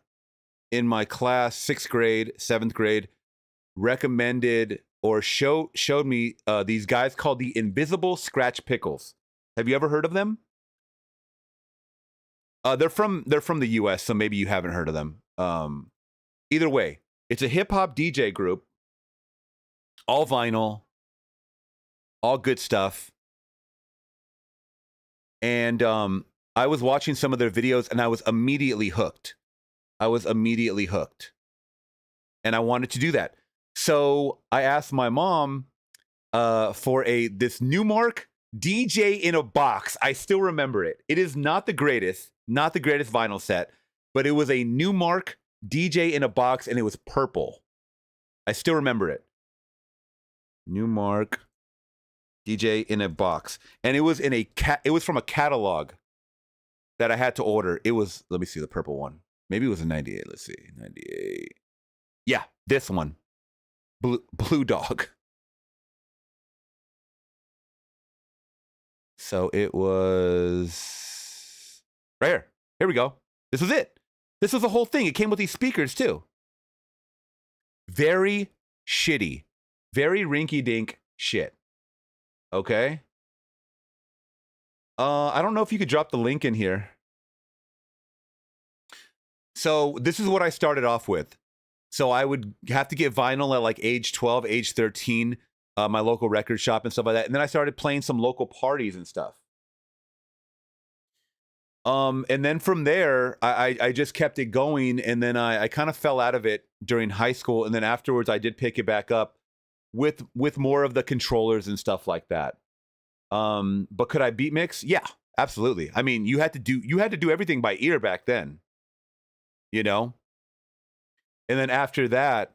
Speaker 1: in my class, 6th grade, 7th grade, recommended or showed me these guys called the Invisible Scratch Pickles. Have you ever heard of them? They're from the US, so maybe you haven't heard of them. Either way, it's a hip hop DJ group, all vinyl, all good stuff. And I was watching some of their videos and I was immediately hooked. And I wanted to do that. So I asked my mom for this Newmark DJ in a box. I still remember it. It is not the greatest vinyl set, but it was a Newmark DJ in a box and it was purple. I still remember it. Newmark DJ in a box. And it was it was from a catalog that I had to order. It was, let me see the purple one. Maybe it was a 98. Let's see. 98. Yeah, this one. Blue Dog. So it was right here. Here we go. This was it. This was the whole thing. It came with these speakers too. Very shitty. Very rinky-dink shit. Okay. I don't know if you could drop the link in here. So this is what I started off with. So I would have to get vinyl at like age 12, age 13, my local record shop and stuff like that. And then I started playing some local parties and stuff. And then from there, I just kept it going. And then I kind of fell out of it during high school. And then afterwards, I did pick it back up with more of the controllers and stuff like that. But could I beat mix? Yeah, absolutely. I mean, you had to do everything by ear back then, you know? And then after that,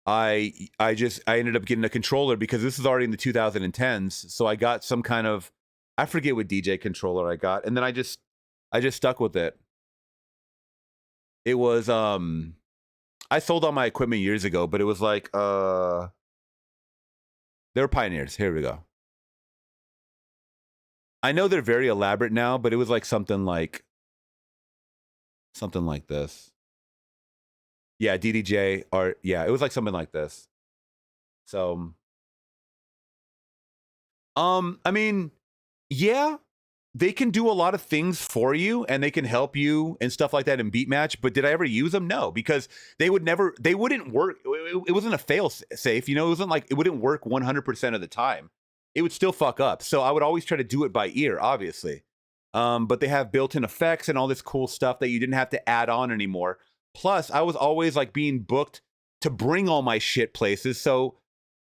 Speaker 1: I ended up getting a controller because this is already in the 2010s. So I got some kind of, I forget what DJ controller I got. And then I just stuck with it. It was, I sold all my equipment years ago, but it was like, they were Pioneers. Here we go. I know they're very elaborate now, but it was like something like this. Yeah, DDJ or yeah, it was like something like this. So I mean, yeah, they can do a lot of things for you and they can help you and stuff like that in beat match, but did I ever use them? No, because they wouldn't work. It wasn't a fail safe, you know, it wasn't like it wouldn't work 100% of the time. It would still fuck up. So I would always try to do it by ear, obviously. But they have built-in effects and all this cool stuff that you didn't have to add on anymore. Plus, I was always like being booked to bring all my shit places. So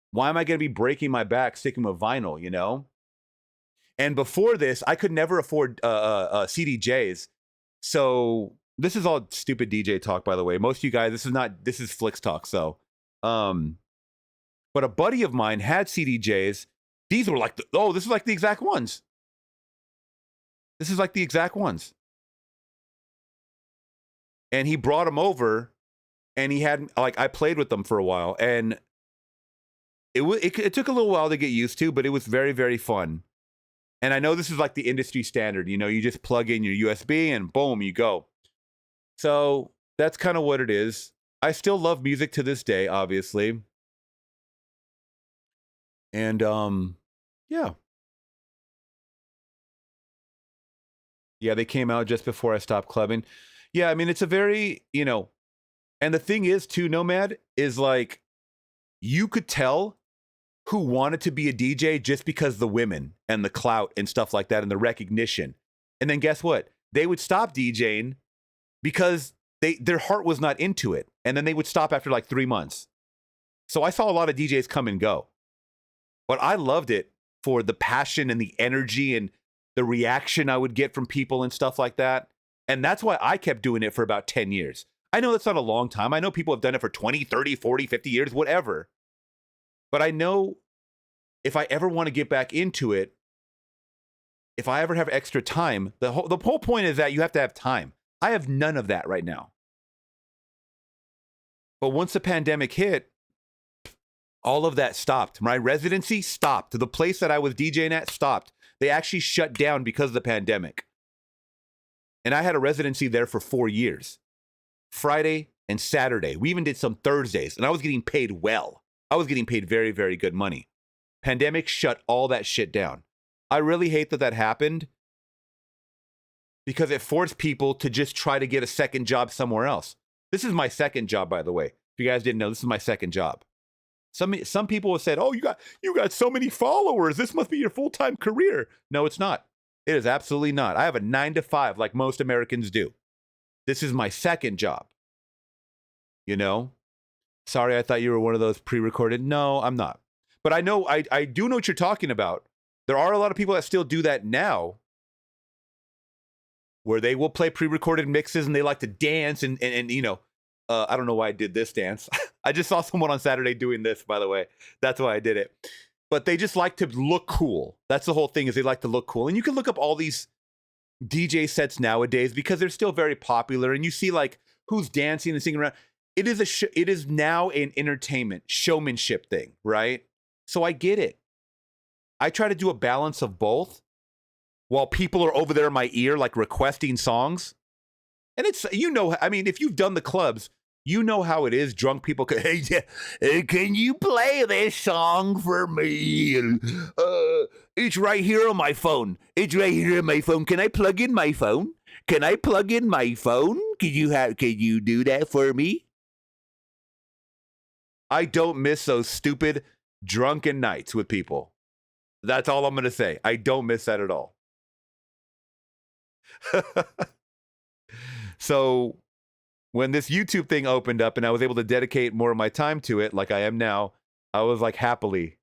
Speaker 1: why am I going to be breaking my back sticking with vinyl, you know? And before this, I could never afford CDJs. So this is all stupid DJ talk, by the way. Most of you guys, this is Flicks talk. So, but a buddy of mine had CDJs. These were like, this is like the exact ones. This is like the exact ones. And he brought them over and he had, like, I played with them for a while and it took a little while to get used to, but it was very, very fun. And I know this is like the industry standard, you know, you just plug in your USB and boom, you go. So that's kind of what it is. I still love music to this day, obviously. And yeah. Yeah, they came out just before I stopped clubbing. Yeah, I mean, it's a very, you know, and the thing is too, Nomad, is like, you could tell who wanted to be a DJ just because the women and the clout and stuff like that and the recognition. And then guess what? They would stop DJing because their heart was not into it. And then they would stop after like 3 months. So I saw a lot of DJs come and go. But I loved it for the passion and the energy and the reaction I would get from people and stuff like that. And that's why I kept doing it for about 10 years. I know that's not a long time. I know people have done it for 20, 30, 40, 50 years, whatever. But I know if I ever want to get back into it, if I ever have extra time, the whole point is that you have to have time. I have none of that right now. But once the pandemic hit, all of that stopped. My residency stopped. The place that I was DJing at stopped. They actually shut down because of the pandemic. And I had a residency there for 4 years. Friday and Saturday. We even did some Thursdays, and I was getting paid well. I was getting paid very, very good money. Pandemic shut all that shit down. I really hate that that happened because it forced people to just try to get a second job somewhere else. This is my second job, by the way. If you guys didn't know, this is my second job. Some people have said, "Oh, you got so many followers. This must be your full-time career." No, it's not. It is absolutely not. I have a 9 to 5 like most Americans do. This is my second job. You know? Sorry, I thought you were one of those pre-recorded. No, I'm not. But I know I do know what you're talking about. There are a lot of people that still do that now, where they will play pre-recorded mixes and they like to dance and you know, I don't know why I did this dance. I just saw someone on Saturday doing this, by the way. That's why I did it. But they just like to look cool. That's the whole thing, is they like to look cool. And you can look up all these DJ sets nowadays because they're still very popular. And you see like who's dancing and singing around. It is now an entertainment showmanship thing, right? So I get it. I try to do a balance of both while people are over there in my ear, like requesting songs. And it's, you know, I mean, if you've done the clubs, you know how it is. Drunk people can, hey, can you play this song for me? It's right here on my phone. It's right here on my phone. Can I plug in my phone? Can I plug in my phone? Can you do that for me? I don't miss those stupid drunken nights with people. That's all I'm going to say. I don't miss that at all. So when this YouTube thing opened up and I was able to dedicate more of my time to it, like I am now, I was like happily,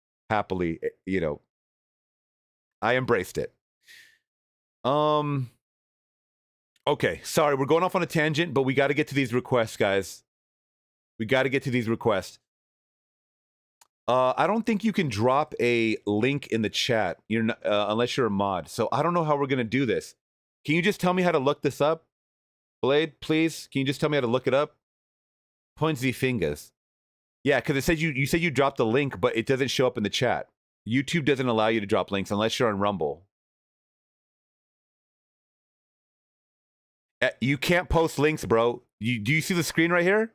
Speaker 1: you know, I embraced it. Okay, sorry, we're going off on a tangent, but we got to get to these requests, guys. We got to get to these requests. I don't think you can drop a link in the chat unless you're a mod. So I don't know how we're going to do this. Can you just tell me how to look this up? Blade, please. Can you just tell me how to look it up? Point the fingers. Yeah, because it said you said you dropped the link, but it doesn't show up in the chat. YouTube doesn't allow you to drop links unless you're on Rumble. You can't post links, bro. Do you see the screen right here?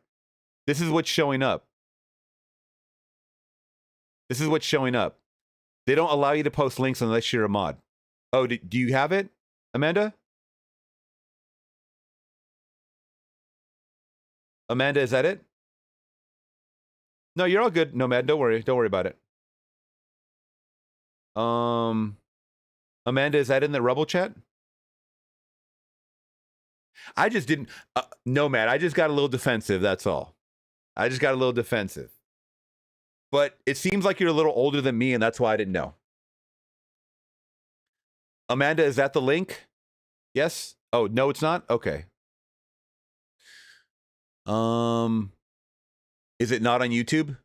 Speaker 1: This is what's showing up. This is what's showing up. They don't allow you to post links unless you're a mod. Oh, do you have it, Amanda? Amanda, is that it? No, you're all good, Nomad. Don't worry. Don't worry about it. Amanda, is that in the Rebel chat? I just didn't. Nomad, I just got a little defensive. That's all. I just got a little defensive. But it seems like you're a little older than me, and that's why I didn't know. Amanda, is that the link? Yes? Oh, no, it's not? Okay. Is it not on YouTube?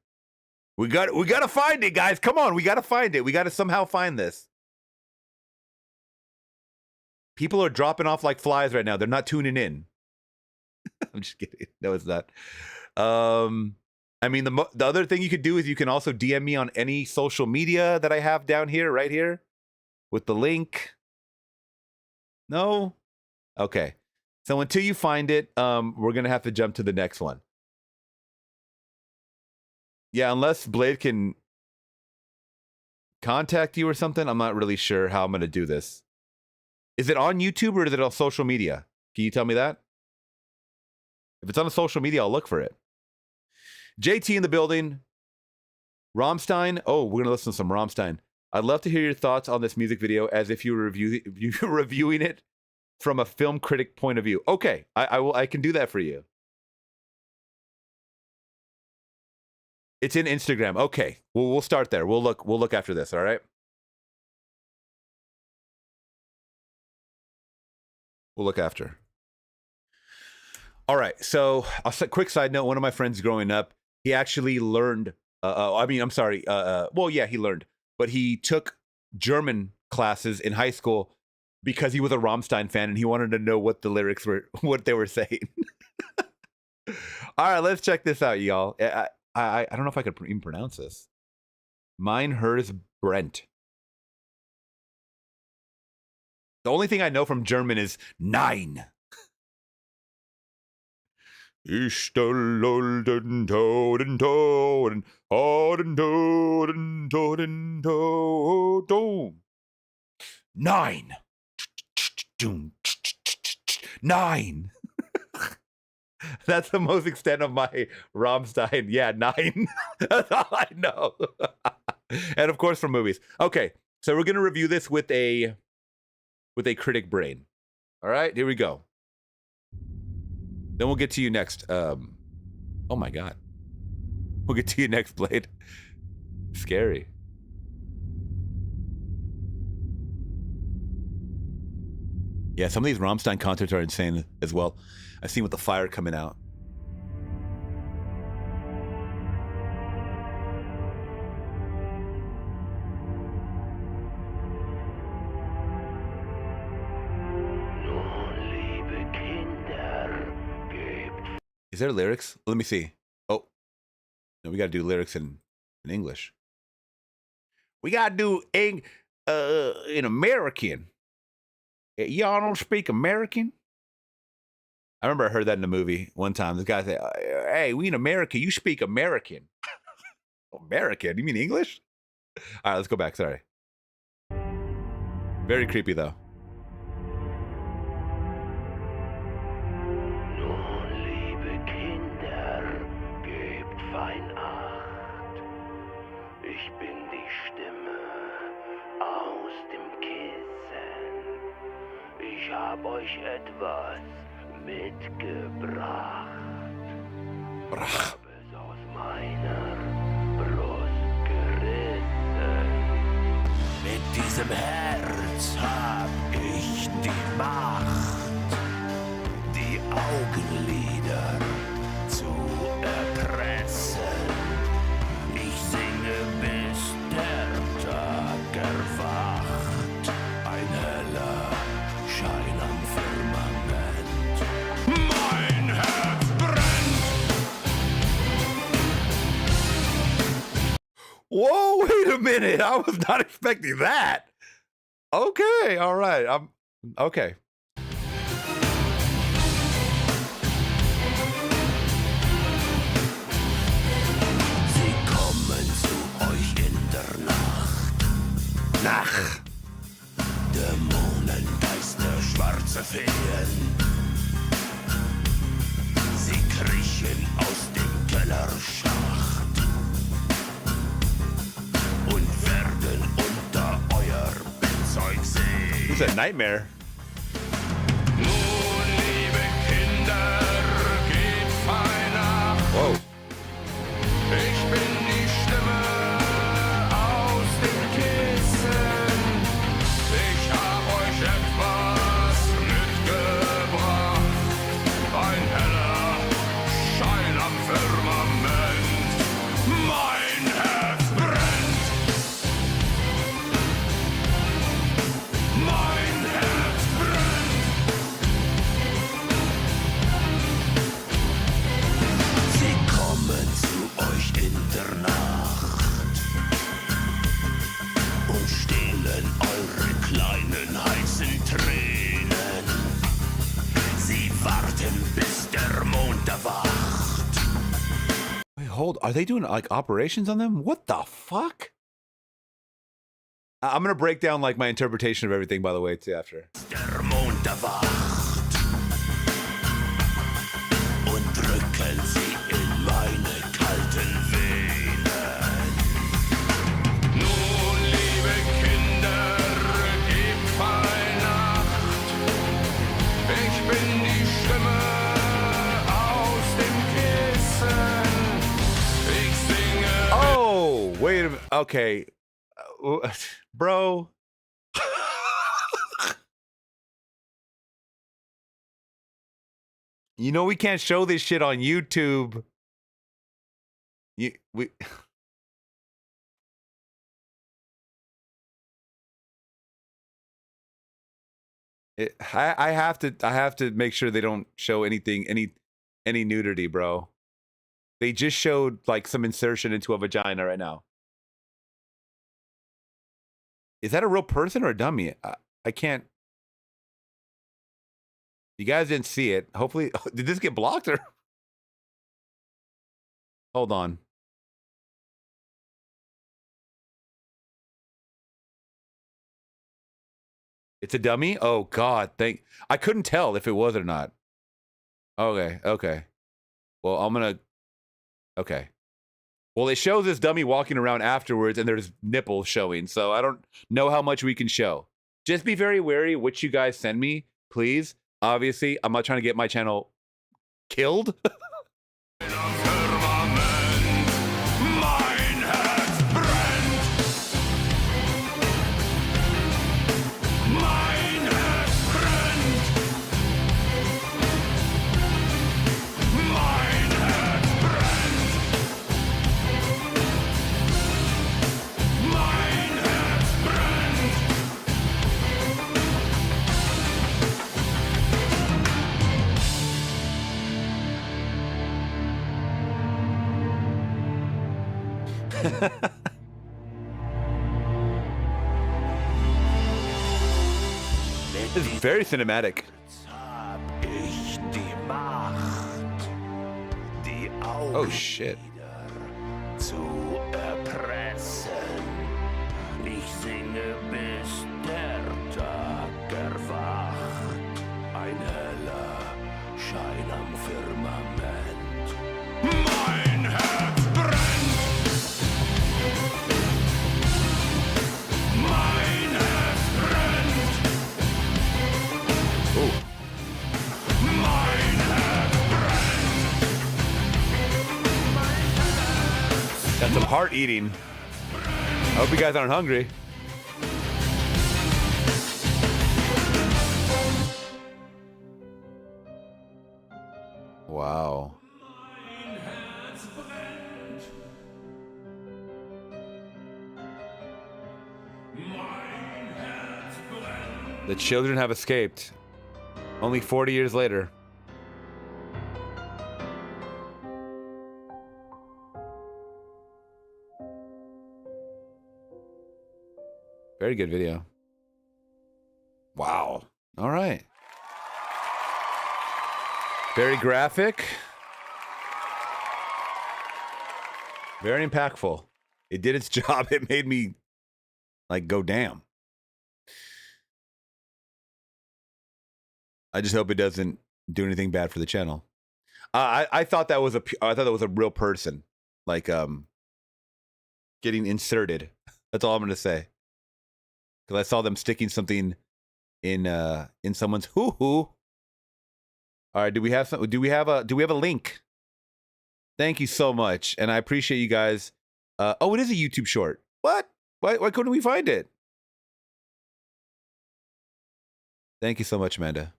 Speaker 1: We got to find it, guys. Come on, we got to find it. We got to somehow find this. People are dropping off like flies right now. They're not tuning in. I'm just kidding. No, it's not. I mean, the other thing you could do is you can also DM me on any social media that I have down here, right here, with the link. No? Okay. So until you find it, we're going to have to jump to the next one. Yeah, unless Blade can contact you or something, I'm not really sure how I'm going to do this. Is it on YouTube or is it on social media? Can you tell me that? If it's on a social media, I'll look for it. JT in the building. Rammstein. Oh, we're going to listen to some Rammstein. I'd love to hear your thoughts on this music video as if you were reviewing it from a film critic point of view. Okay, I can do that for you. It's in Instagram. Okay, we'll start there. We'll look after this. All right. We'll look after. All right. So, quick side note: one of my friends growing up, he actually learned. Well, yeah, he learned, but he took German classes in high school because he was a Rammstein fan and he wanted to know what the lyrics were, what they were saying. All right, let's check this out, y'all. I don't know if I could even pronounce this. Mine, hers, Brent. The only thing I know from German is nine. Ich den Toten Toten, Toten Toten Toten Toten. Nine. Nine. That's the most extent of my Rammstein. Yeah, 9. That's all I know. And of course from movies. Okay, so we're gonna review this with a critic brain. All right, here we go. Then we'll get to you next. Oh my God. We'll get to you next, Blade. Scary. Yeah, some of these Rammstein concerts are insane as well. I've seen with the fire coming out. Is there lyrics? Let me see. Oh, no, we got to do lyrics in English. We got to do in American. Y'all don't speak American? I remember I heard that in a movie one time. This guy said, hey, we in America, you speak American. American? You mean English? All right, let's go back. Sorry. Very creepy, though.
Speaker 6: Ich bin die Stimme aus dem Kissen. Ich hab euch etwas mitgebracht. Hab es aus meiner Brust gerissen. Mit diesem Herz hab ich die Macht, die Augenlider zu erpressen. Ich singe, bis der Tag erwacht. Ein heller Schein am Firmament. Mein Herz brennt!
Speaker 1: Whoa, wait a minute. I was not expecting that. Okay, all right. Okay. Ach.
Speaker 6: Dämonen, Geister, schwarze Feen. Sie kriechen aus dem Kellerschacht und werden unter euer Bettzeug sehen.
Speaker 1: This is a nightmare.
Speaker 6: Nun, liebe Kinder, geht feiner.
Speaker 1: Whoa.
Speaker 6: Ich bin die Stimme aus dem Kissen. Ich hab euch etwas mitgebracht. Ein heller Schein am Firmament. Mein Herz brennt. Mein Herz brennt. Sie kommen zu euch in der Nacht und stehlen eure kleinen heißen Tränen. Sie warten, bis der Mond erwacht.
Speaker 1: Wait, hold. Are they doing like operations on them? What the fuck? I'm gonna break down like my interpretation of everything, by the way, too, after.
Speaker 6: Der Mond erwacht und drücken sie in meine kalten Venen. Nun, liebe Kinder, gebt Weihnacht. Ich bin die Stimme aus dem Kissen. Ich singe.
Speaker 1: Oh, wait a minute. Okay. Bro. You know we can't show this shit on YouTube. We I have to make sure they don't show anything any nudity, bro. They just showed like some insertion into a vagina right now. Is that a real person or a dummy? I can't. You guys didn't see it. Hopefully, did this get blocked or? Hold on. It's a dummy? Oh God, I couldn't tell if it was or not. Okay, okay. Well, okay. Well, it shows this dummy walking around afterwards and there's nipples showing, so I don't know how much we can show. Just be very wary what you guys send me, please. Obviously, I'm not trying to get my channel killed.
Speaker 6: Mein Herz brennt. Mein Herz brennt. Mein Herz brennt. Mein Herz brennt.
Speaker 1: It's very cinematic.
Speaker 6: Hab ich die Macht, die
Speaker 1: Oh shit.
Speaker 6: Augenlider zu erpressen. Ich singe, bis der Tag erwacht. Ein heller Schein am Firmament. Mein Herz brennt. Mein Herz brennt.
Speaker 1: Oh.
Speaker 6: Mein Herz brennt.
Speaker 1: Got some heart eating. I hope you guys aren't hungry. Wow. The children have escaped. Only 40 years later. Very good video. Wow. All right. Very graphic. Very impactful. It did its job. It made me Like, go damn. I just hope it doesn't do anything bad for the channel. I thought that was a real person, like getting inserted. That's all I'm gonna say. Because I saw them sticking something in someone's hoo hoo. All right, do we have a link? Thank you so much, and I appreciate you guys. Oh, it is a YouTube short. What? Why couldn't we find it? Thank you so much, Amanda.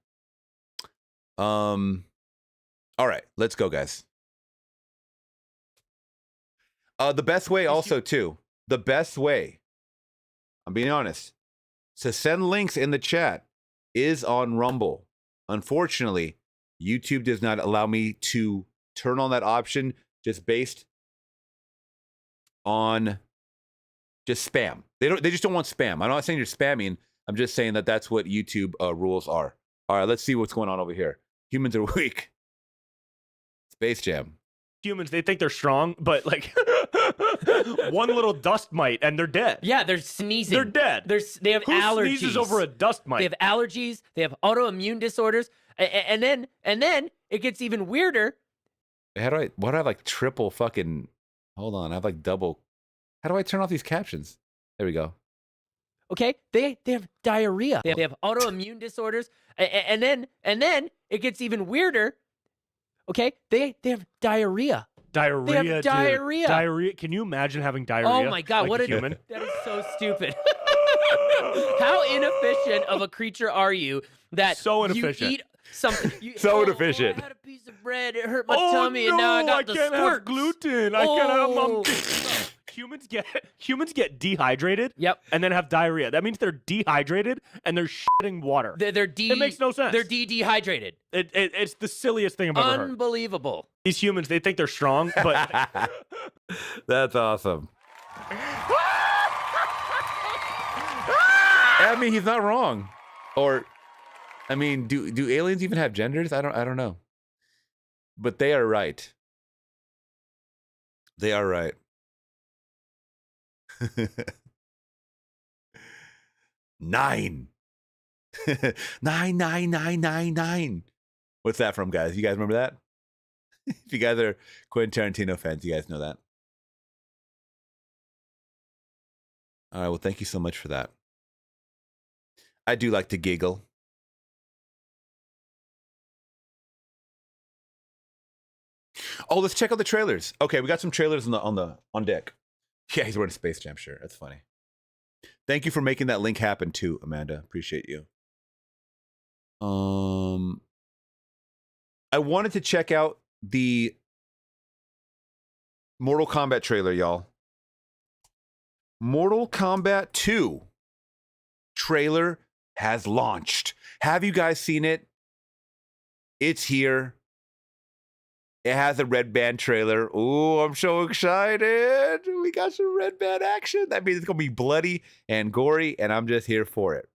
Speaker 1: All right, let's go, guys. The best way also, too. The best way, I'm being honest, to send links in the chat is on Rumble. Unfortunately, YouTube does not allow me to turn on that option just based on just spam. They just don't want spam. I'm not saying you're spamming. I'm just saying that that's what YouTube rules are. All right, let's see what's going on over here. Humans are weak. Space Jam.
Speaker 7: Humans, they think they're strong, but like one little dust mite and they're dead.
Speaker 8: Yeah, they're sneezing.
Speaker 7: They're dead.
Speaker 8: They have
Speaker 7: Who
Speaker 8: allergies.
Speaker 7: sneezes over a dust mite?
Speaker 8: They have allergies. They have autoimmune disorders, and then it gets even weirder.
Speaker 1: Why do I have like triple fucking? Hold on, I have like double. How do I turn off these captions? There we go.
Speaker 8: Okay, they have diarrhea. They have autoimmune disorders, and then it gets even weirder. Okay, they have diarrhea.
Speaker 7: Diarrhea.
Speaker 8: They have
Speaker 7: dude.
Speaker 8: diarrhea.
Speaker 7: Diarrhea. Can you imagine having diarrhea?
Speaker 8: Oh my god,
Speaker 7: like
Speaker 8: what
Speaker 7: a
Speaker 8: a
Speaker 7: human?
Speaker 8: That is so stupid. How inefficient of a creature are you that
Speaker 7: So inefficient.
Speaker 8: you eat something?
Speaker 1: So inefficient.
Speaker 8: I had a piece of bread. It hurt my
Speaker 7: Oh
Speaker 8: tummy,
Speaker 7: no!
Speaker 8: and now I got the
Speaker 7: can't
Speaker 8: squirts.
Speaker 7: have gluten. I can't have.
Speaker 8: Oh.
Speaker 7: Humans get dehydrated.
Speaker 8: Yep.
Speaker 7: And then have diarrhea. That means they're dehydrated and they're shitting water.
Speaker 8: It
Speaker 7: makes no sense.
Speaker 8: They're dehydrated.
Speaker 7: It's the silliest thing I've ever heard.
Speaker 8: Unbelievable.
Speaker 7: These humans, they think they're strong, but
Speaker 1: That's awesome. I mean, he's not wrong. Or, I mean, do aliens even have genders? I don't know. But they are right. They are right. Nine. 99999. What's that from, guys? You guys remember that? If you guys are Quentin Tarantino fans, you guys know that. All right, well, thank you so much for that. I do like to giggle. Oh, let's check out the trailers. Okay, we got some trailers on deck. Yeah, he's wearing a Space Jam shirt. That's funny. Thank you for making that link happen too, Amanda. Appreciate you. I wanted to check out the Mortal Kombat trailer, y'all. Mortal Kombat 2 trailer has launched. Have you guys seen it? It's here. It has a red band trailer. Ooh, I'm so excited. We got some red band action. That means it's going to be bloody and gory, and I'm just here for it.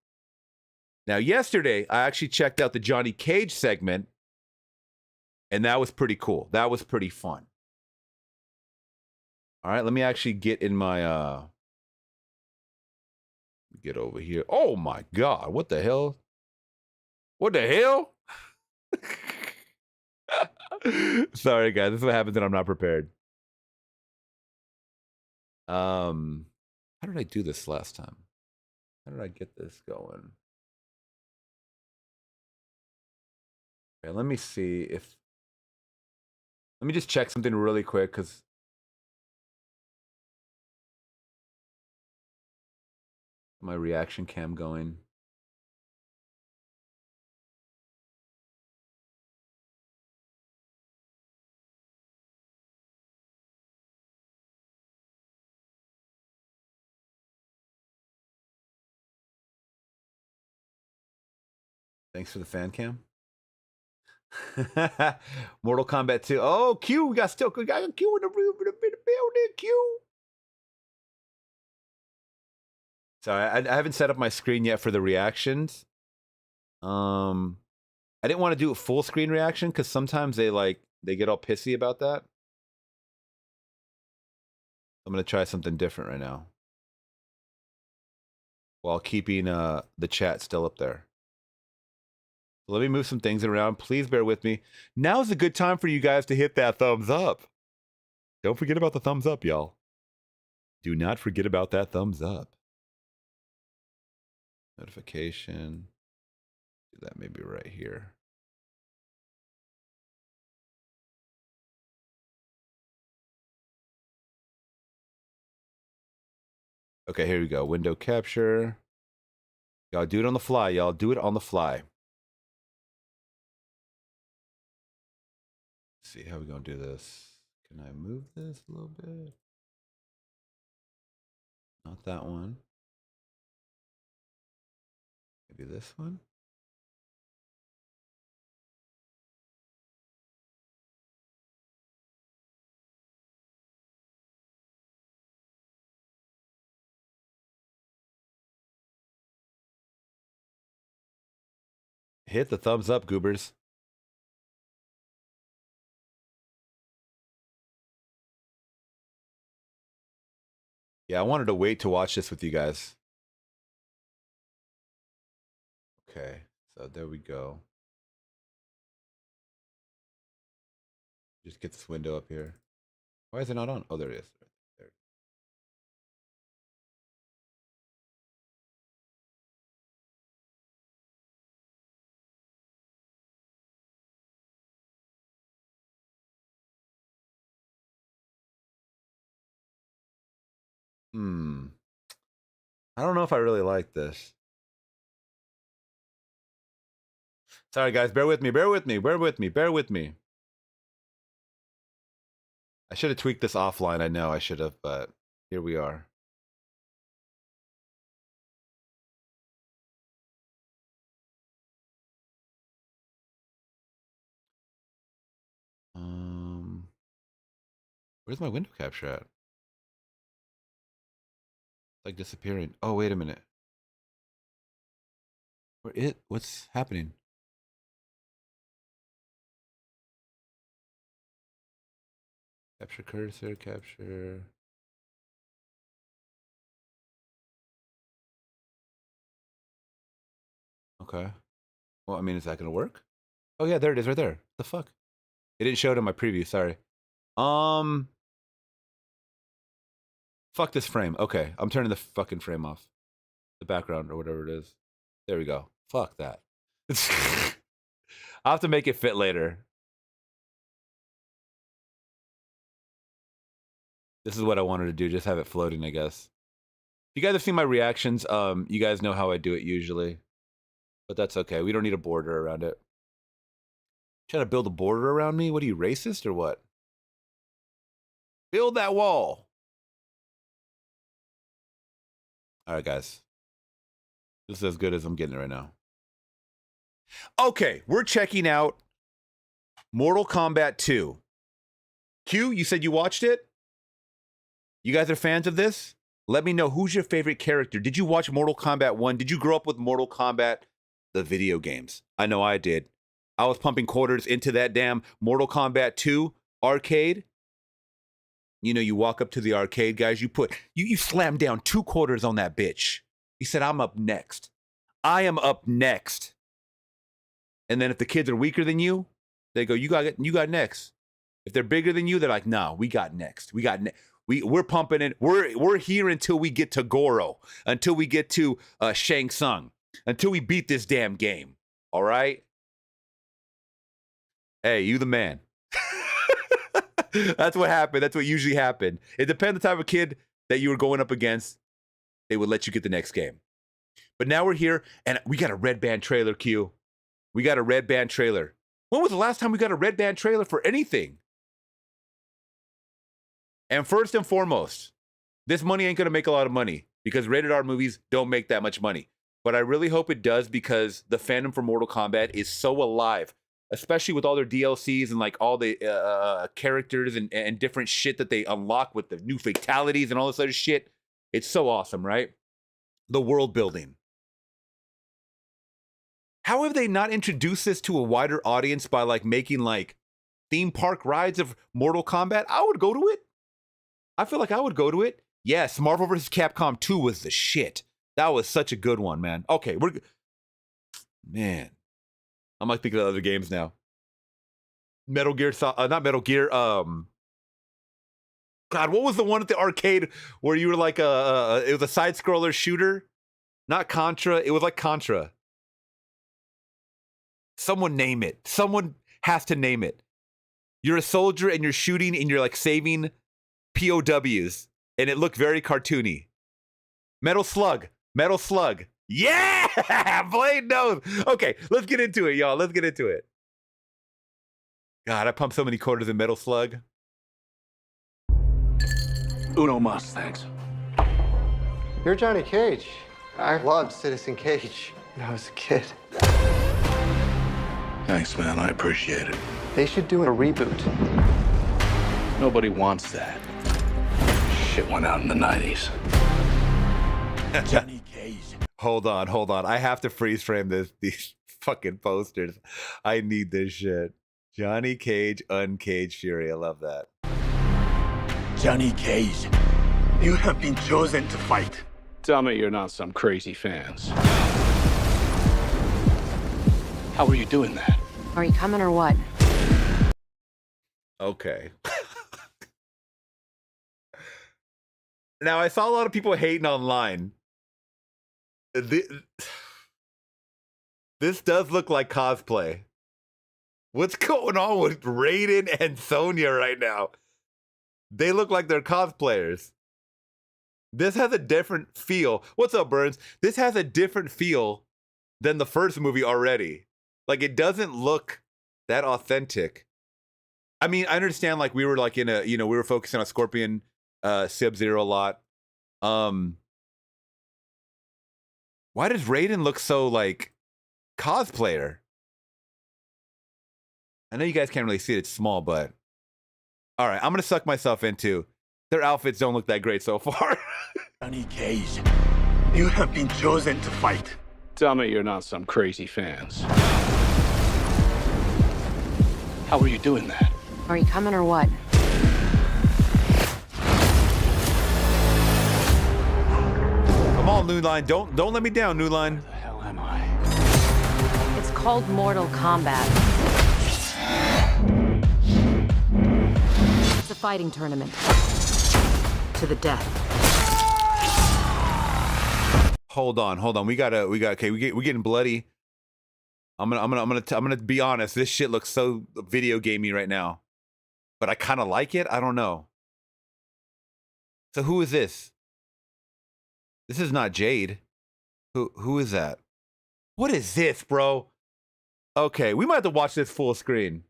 Speaker 1: Now, yesterday, I actually checked out the Johnny Cage segment, and that was pretty cool. That was pretty fun. All right, let me actually get in my... get over here. Oh, my God. What the hell? What the hell? Sorry, guys. This is what happens when I'm not prepared. How did I do this last time? How did I get this going? Okay, let me see if... Let me just check something really quick, because... my reaction cam going. Thanks for the fan cam. Mortal Kombat 2. Oh, Q. We got Q in the building. Q. Sorry, I haven't set up my screen yet for the reactions. I didn't want to do a full screen reaction because sometimes they get all pissy about that. I'm gonna try something different right now. while keeping the chat still up there. Let me move some things around. Please bear with me. Now's a good time for you guys to hit that thumbs up. Don't forget about the thumbs up, y'all. Do not forget about that thumbs up. Notification. Do that maybe right here. Okay, here we go. Window capture. Y'all do it on the fly, y'all. Do it on the fly. Let's see how we gonna do this. Can I move this a little bit? Not that one. Maybe this one. Hit the thumbs up, goobers. Yeah, I wanted to wait to watch this with you guys. Okay, so there we go. Just get this window up here. Why is it not on? Oh, there it is. There. I don't know if I really like this. Sorry, guys. Bear with me. Bear with me. Bear with me. Bear with me. I should have tweaked this offline. I know I should have, but here we are. Where's my window capture at? It's like disappearing. Oh, wait a minute. What's happening? Capture cursor, capture. Okay. Well, I mean, is that gonna work? Oh yeah, there it is right there. The fuck? It didn't show it in my preview, sorry. Fuck this frame. Okay, I'm turning the fucking frame off. The background or whatever it is. There we go. Fuck that. I'll have to make it fit later. This is what I wanted to do, just have it floating, I guess. You guys have seen my reactions. You guys know how I do it usually. But that's okay. We don't need a border around it. Trying to build a border around me? What are you, racist or what? Build that wall. All right, guys. This is as good as I'm getting it right now. Okay, we're checking out Mortal Kombat 2. Q, you said you watched it? You guys are fans of this? Let me know, who's your favorite character? Did you watch Mortal Kombat 1? Did you grow up with Mortal Kombat, the video games? I know I did. I was pumping quarters into that damn Mortal Kombat 2 arcade. You know, you walk up to the arcade, guys, you slam down 2 quarters on that bitch. He said, I'm up next. I am up next. And then if the kids are weaker than you, they go, you got next. If they're bigger than you, they're like, no, we got next. We're pumping it. We're here until we get to Goro, until we get to Shang Tsung, until we beat this damn game. All right? Hey, you the man. That's what happened. That's what usually happened. It depends the type of kid that you were going up against. They would let you get the next game. But now we're here, and we got a Red Band trailer, Q. We got a Red Band trailer. When was the last time we got a Red Band trailer for anything? And first and foremost, this money ain't going to make a lot of money because rated R movies don't make that much money. But I really hope it does because the fandom for Mortal Kombat is so alive, especially with all their DLCs and like all the characters and different shit that they unlock with the new fatalities and all this other shit. It's so awesome, right? The world building. How have they not introduced this to a wider audience by like making like theme park rides of Mortal Kombat? I would go to it. I feel like I would go to it. Yes, Marvel vs. Capcom 2 was the shit. That was such a good one, man. Okay, man. I'm like thinking of other games now. Metal Gear, not Metal Gear. God, what was the one at the arcade where you were like it was a side scroller shooter? Not Contra. It was like Contra. Someone name it. Someone has to name it. You're a soldier and you're shooting and you're like saving POWs, and it looked very cartoony. Metal Slug. Metal Slug. Yeah! Blade knows. Okay, let's get into it, y'all. Let's get into it. God, I pumped so many quarters in Metal Slug.
Speaker 6: Uno mas, thanks.
Speaker 9: You're Johnny Cage. I loved Citizen Cage when I was a kid.
Speaker 6: Thanks, man. I appreciate it.
Speaker 9: They should do a reboot.
Speaker 6: Nobody wants that. Shit went out in the 90s. Johnny Cage.
Speaker 1: Hold on. I have to freeze frame these fucking posters. I need this shit. Johnny Cage, Uncaged Fury. I love that.
Speaker 6: Johnny Cage. You have been chosen to fight. Tell me you're not some crazy fans. How are you doing that?
Speaker 3: Are you coming or what?
Speaker 1: Okay. Now, I saw a lot of people hating online. This does look like cosplay. What's going on with Raiden and Sonya right now? They look like they're cosplayers. This has a different feel. What's up, Burns? This has a different feel than the first movie already. Like, it doesn't look that authentic. I mean, I understand, like, we were like in a, we were focusing on Scorpion, Sub-Zero a lot. Why does Raiden look so, like, cosplayer? I know you guys can't really see it, it's small, but all right, I'm gonna suck myself into their outfits don't look that great so far.
Speaker 6: Johnny Cage, you have been chosen to fight. Tell me you're not some crazy fans. How are you doing that?
Speaker 3: Are you coming or what?
Speaker 1: Come on, New Line, don't let me down, New Line.
Speaker 6: Where the hell am I?
Speaker 3: It's called Mortal Kombat. It's a fighting tournament. To the death.
Speaker 1: Hold on. We gotta. Okay, we're getting bloody. I'm gonna be honest. This shit looks so video gamey right now, but I kind of like it. I don't know. So who is this? This is not Jade. Who is that? What is this, bro? Okay, we might have to watch this full screen.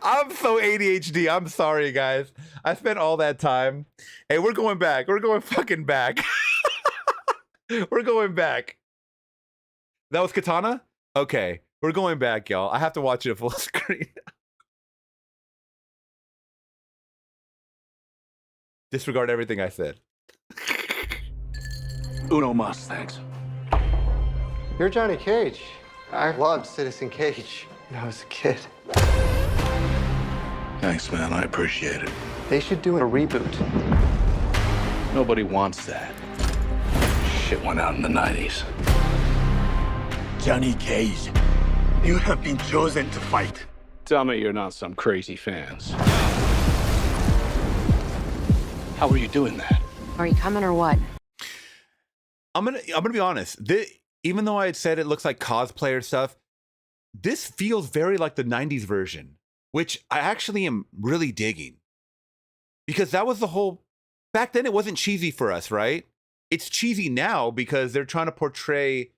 Speaker 1: I'm so ADHD. I'm sorry, guys. I spent all that time. Hey, we're going back. We're going fucking back. We're going back. That was Katana? Okay. We're going back, y'all. I have to watch it at full screen. Disregard everything I said.
Speaker 6: Uno mas, thanks.
Speaker 9: You're Johnny Cage. I loved Citizen Cage when I was a kid.
Speaker 6: Thanks, man. I appreciate it.
Speaker 9: They should do a reboot.
Speaker 6: Nobody wants that. Shit went out in the 90s. Johnny Cage, you have been chosen to fight. Tell me you're not some crazy fans. How are you doing that?
Speaker 3: Are you coming or what?
Speaker 1: I'm gonna be honest. Even though I had said it looks like cosplayer stuff, this feels very like the 90s version, which I actually am really digging. Because that was the whole... Back then, it wasn't cheesy for us, right? It's cheesy now because they're trying to portray,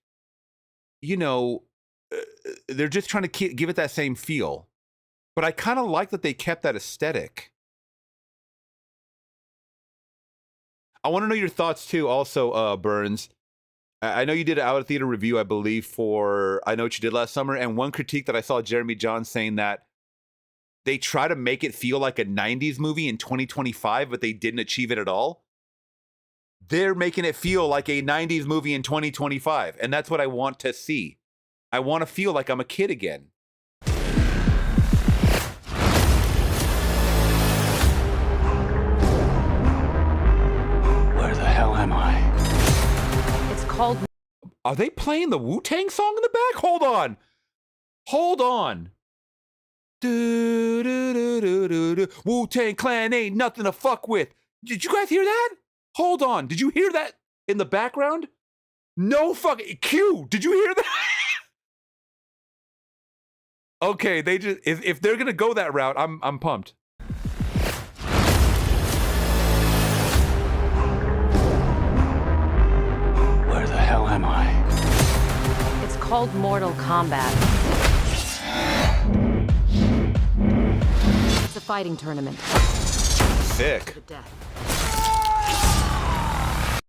Speaker 1: they're just trying to give it that same feel. But I kind of like that they kept that aesthetic. I want to know your thoughts too, also, Burns. I know you did an out-of-theater review, I believe, for I Know What You Did Last Summer, and one critique that I saw Jeremy John saying that they try to make it feel like a 90s movie in 2025, but they didn't achieve it at all. They're making it feel like a 90s movie in 2025, and that's what I want to see. I want to feel like I'm a kid again.
Speaker 6: am I?
Speaker 3: It's called
Speaker 1: Are they playing the Wu-Tang song in the back? Hold on. Hold on. Do, do, do, do, do, do. Wu-Tang Clan ain't nothing to fuck with. Did you guys hear that? Hold on. Did you hear that in the background? No fucking Q. Did you hear that? Okay, they just if they're gonna go that route, I'm pumped.
Speaker 6: Where the hell am I?
Speaker 3: It's called Mortal Kombat. It's a fighting tournament.
Speaker 1: Sick.
Speaker 3: The death.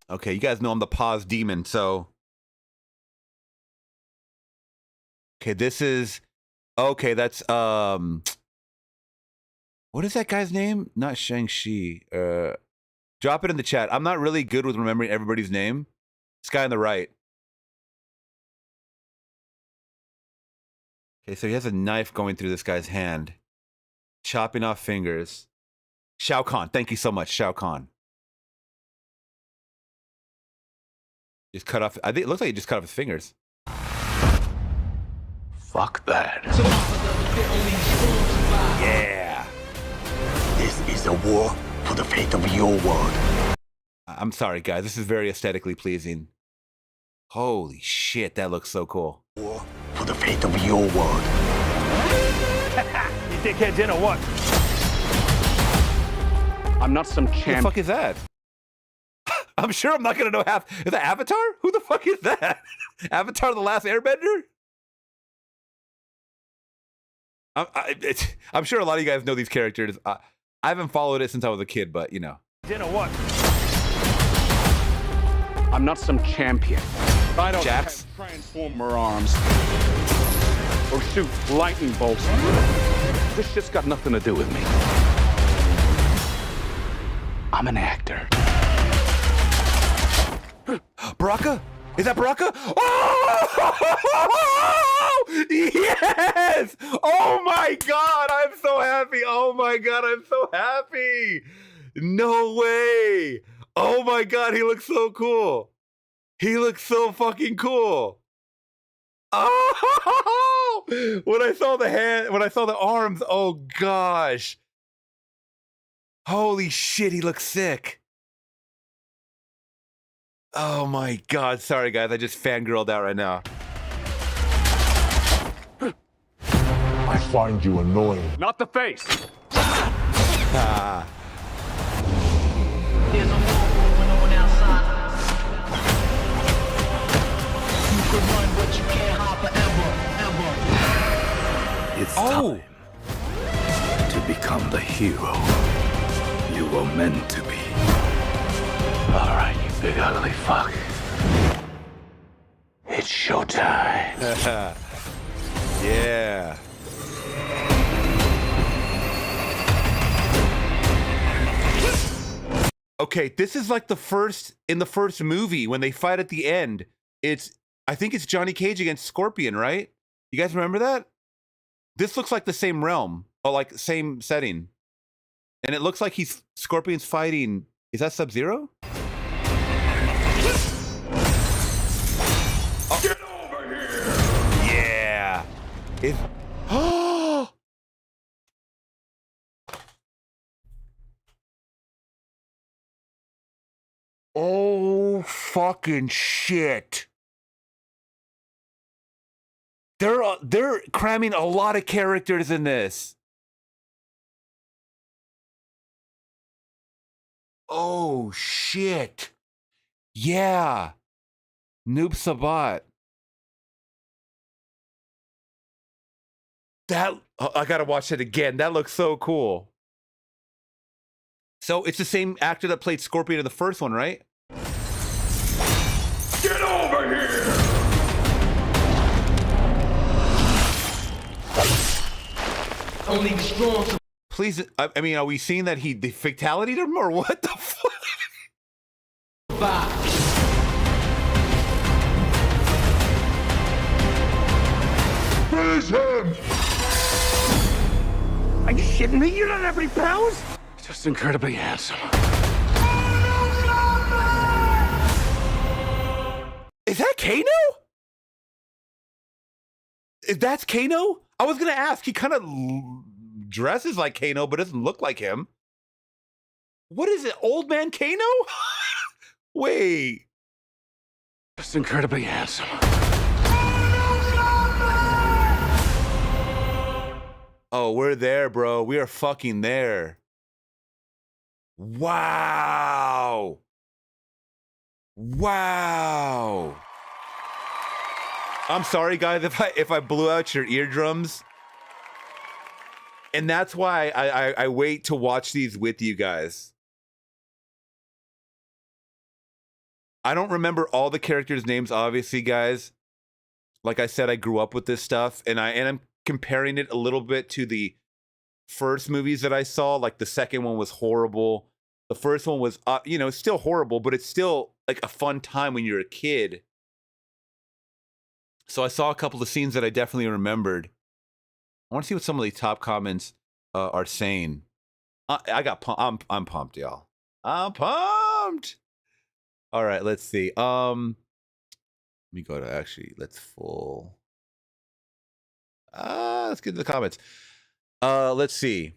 Speaker 1: Okay, you guys know I'm the pause demon, so. Okay, this is. Okay, that's what is that guy's name? Not Shang-Chi. Drop it in the chat. I'm not really good with remembering everybody's name. This guy on the right. Okay, so he has a knife going through this guy's hand, chopping off fingers. Shao Kahn. Thank you so much, Shao Kahn. Just cut off. I think it looks like he just cut off his fingers.
Speaker 6: Fuck that.
Speaker 1: Yeah.
Speaker 6: This is a war for the fate of your world.
Speaker 1: I'm sorry, guys. This is very aesthetically pleasing. Holy shit, that looks so cool.
Speaker 6: War for the fate of your world.
Speaker 7: You dickheads in or what?
Speaker 6: I'm not some
Speaker 1: Who the
Speaker 6: champ.
Speaker 1: fuck is that? I'm sure I'm not gonna know half. Is that Avatar? Who the fuck is that? Avatar: The Last Airbender? I'm sure a lot of you guys know these characters. I haven't followed it since I was a kid, but you know.
Speaker 7: In or what?
Speaker 6: I'm not some champion. I don't
Speaker 1: Jax?
Speaker 6: have transformer arms or shoot lightning bolts. This shit's got nothing to do with me. I'm an actor.
Speaker 1: Baraka? Is that Baraka? Oh! Yes! Oh my god, I'm so happy. Oh my god, I'm so happy. No way. Oh my god, he looks so cool. He looks so fucking cool. Oh! When I saw the hand, when I saw the arms, oh gosh. Holy shit, he looks sick. Oh my god, sorry guys, I just fangirled out right now.
Speaker 4: I find you annoying.
Speaker 6: Not the face.
Speaker 1: Ah.
Speaker 10: There's a war going on outside. You can run, but you can't hide forever, ever.
Speaker 6: It's
Speaker 1: Oh!
Speaker 6: time to become the hero you were meant to be. All right, you big ugly fuck. It's showtime.
Speaker 1: Yeah. Okay, this is like the first movie when they fight at the end. I think it's Johnny Cage against Scorpion, right? You guys remember that? This looks like the same realm, or like same setting. And it looks like Scorpion's fighting, is that Sub-Zero? Oh. Get over here! Yeah. Oh, fucking shit. They're cramming a lot of characters in this. Oh, shit. Yeah. Noob Sabat. I gotta watch it again. That looks so cool. So it's the same actor that played Scorpion in the first one, right?
Speaker 6: Get over here!
Speaker 10: Only the strong.
Speaker 1: Please, I mean, are we seeing that the fatality'd him or what the fuck?
Speaker 4: Finish him!
Speaker 6: Are you shitting me? You don't have any powers? Just incredibly handsome.
Speaker 1: That's Kano? I was gonna ask. He kind of dresses like Kano, but doesn't look like him. What is it, old man Kano? Wait.
Speaker 6: Just incredibly handsome.
Speaker 1: Oh, we're there, bro. We are fucking there. Wow. Wow. I'm sorry, guys, if I blew out your eardrums. And that's why I wait to watch these with you guys. I don't remember all the characters' names, obviously, guys. Like I said, I grew up with this stuff, and I'm comparing it a little bit to the first movies that I saw. Like the second one was horrible. The first one was, still horrible, but it's still like a fun time when you're a kid. So I saw a couple of scenes that I definitely remembered. I want to see what some of the top comments are saying. I got pumped. I'm pumped, y'all. I'm pumped. All right, let's see. Let me go to let's full. Let's get to the comments. Let's see.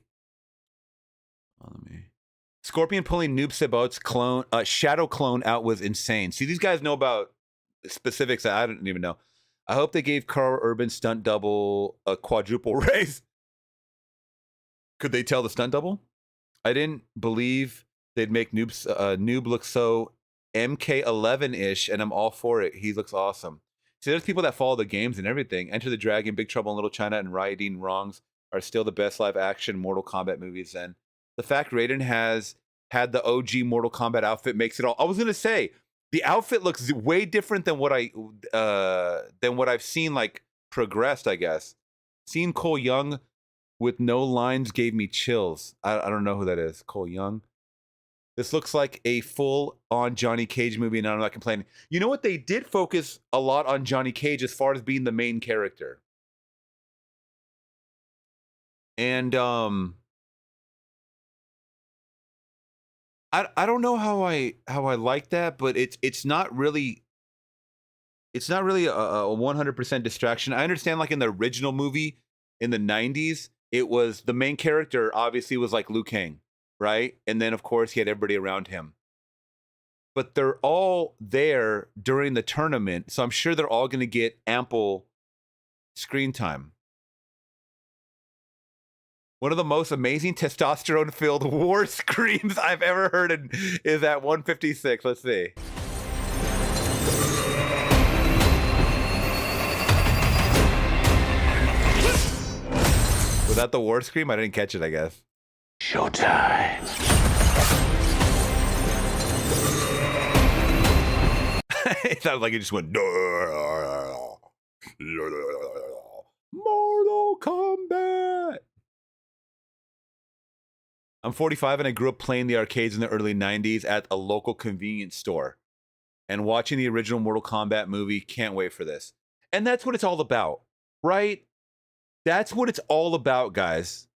Speaker 1: Scorpion pulling Noob Saibot's clone, shadow clone out was insane. See, these guys know about specifics that I didn't even know. I hope they gave Carl Urban stunt double a quadruple raise. Could they tell the stunt double? I didn't believe they'd make Noob look so MK11-ish, and I'm all for it. He looks awesome. See, there's people that follow the games and everything. Enter the Dragon, Big Trouble in Little China, and Righting Wrongs are still the best live-action Mortal Kombat movies. And the fact Raiden has had the OG Mortal Kombat outfit makes it all. I was gonna say the outfit looks way different than what I've seen like progressed. I guess seeing Cole Young with no lines gave me chills. I don't know who that is. Cole Young. This looks like a full-on Johnny Cage movie, and I'm not complaining. You know what? They did focus a lot on Johnny Cage as far as being the main character. And I don't know how I like that, but it's not really a 100% distraction. I understand, like in the original movie in the 90s, it was the main character obviously was like Liu Kang, right? And then of course he had everybody around him. But they're all there during the tournament, so I'm sure they're all going to get ample screen time. One of the most amazing testosterone-filled war screams I've ever heard is at 156. Let's see. Was that the war scream? I didn't catch it, I guess.
Speaker 6: Showtime.
Speaker 1: It sounds like it just went. Mortal Kombat. I'm 45 and I grew up playing the arcades in the early 90s at a local convenience store and watching the original Mortal Kombat movie. Can't wait for this. And that's what it's all about, right? That's what it's all about, guys.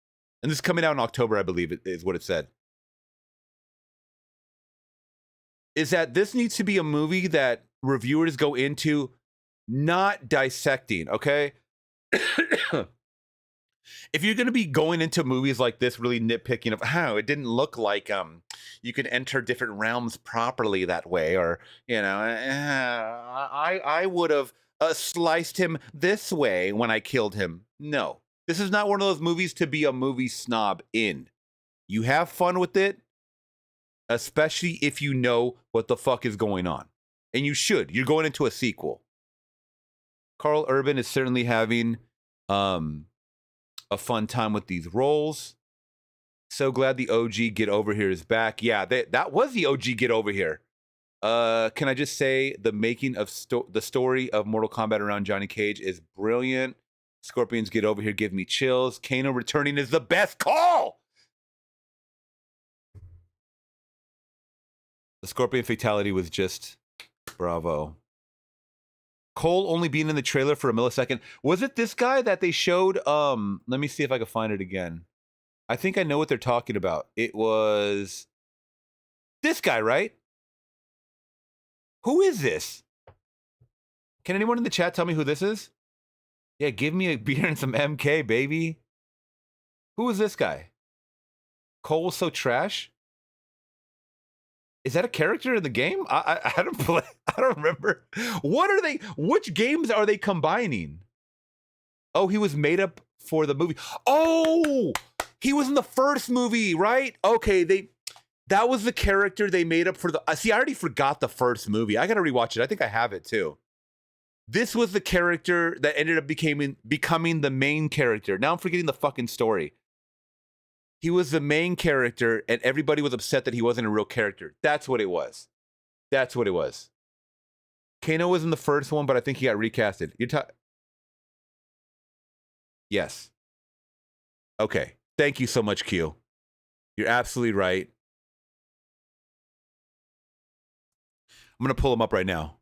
Speaker 1: And this is coming out in October, I believe, is what it said. Is that this needs to be a movie that reviewers go into not dissecting, okay? If you're going to be going into movies like this really nitpicking of how it didn't look like you could enter different realms properly that way, or I would have sliced him this way when I killed him. No, this is not one of those movies to be a movie snob in. You have fun with it, especially if you know what the fuck is going on, and you should. You're going into a sequel. Carl Urban is certainly having a fun time with these roles. So glad the OG Get Over Here is back. Yeah, that was the OG Get Over Here. Can I just say the making of the story of Mortal Kombat around Johnny Cage is brilliant. Scorpions Get Over Here give me chills. Kano returning is the best call. The Scorpion fatality was just bravo. Cole only being in the trailer for a millisecond. Was it this guy that they showed? Let me see if I can find it again. I think I know what they're talking about. It was this guy, right? Who is this? Can anyone in the chat tell me who this is? Yeah, give me a beer and some MK, baby. Who is this guy? Cole was so trash. Is that a character in the game? I don't play. I don't remember. What are they? Which games are they combining? Oh, he was made up for the movie. Oh, he was in the first movie, right? Okay, that was the character they made up for the. See, I already forgot the first movie. I gotta rewatch it. I think I have it too. This was the character that ended up becoming the main character. Now I'm forgetting the fucking story. He was the main character, and everybody was upset that he wasn't a real character. That's what it was. That's what it was. Kano was in the first one, but I think he got recasted. Yes. Okay. Thank you so much, Q. You're absolutely right. I'm going to pull him up right now.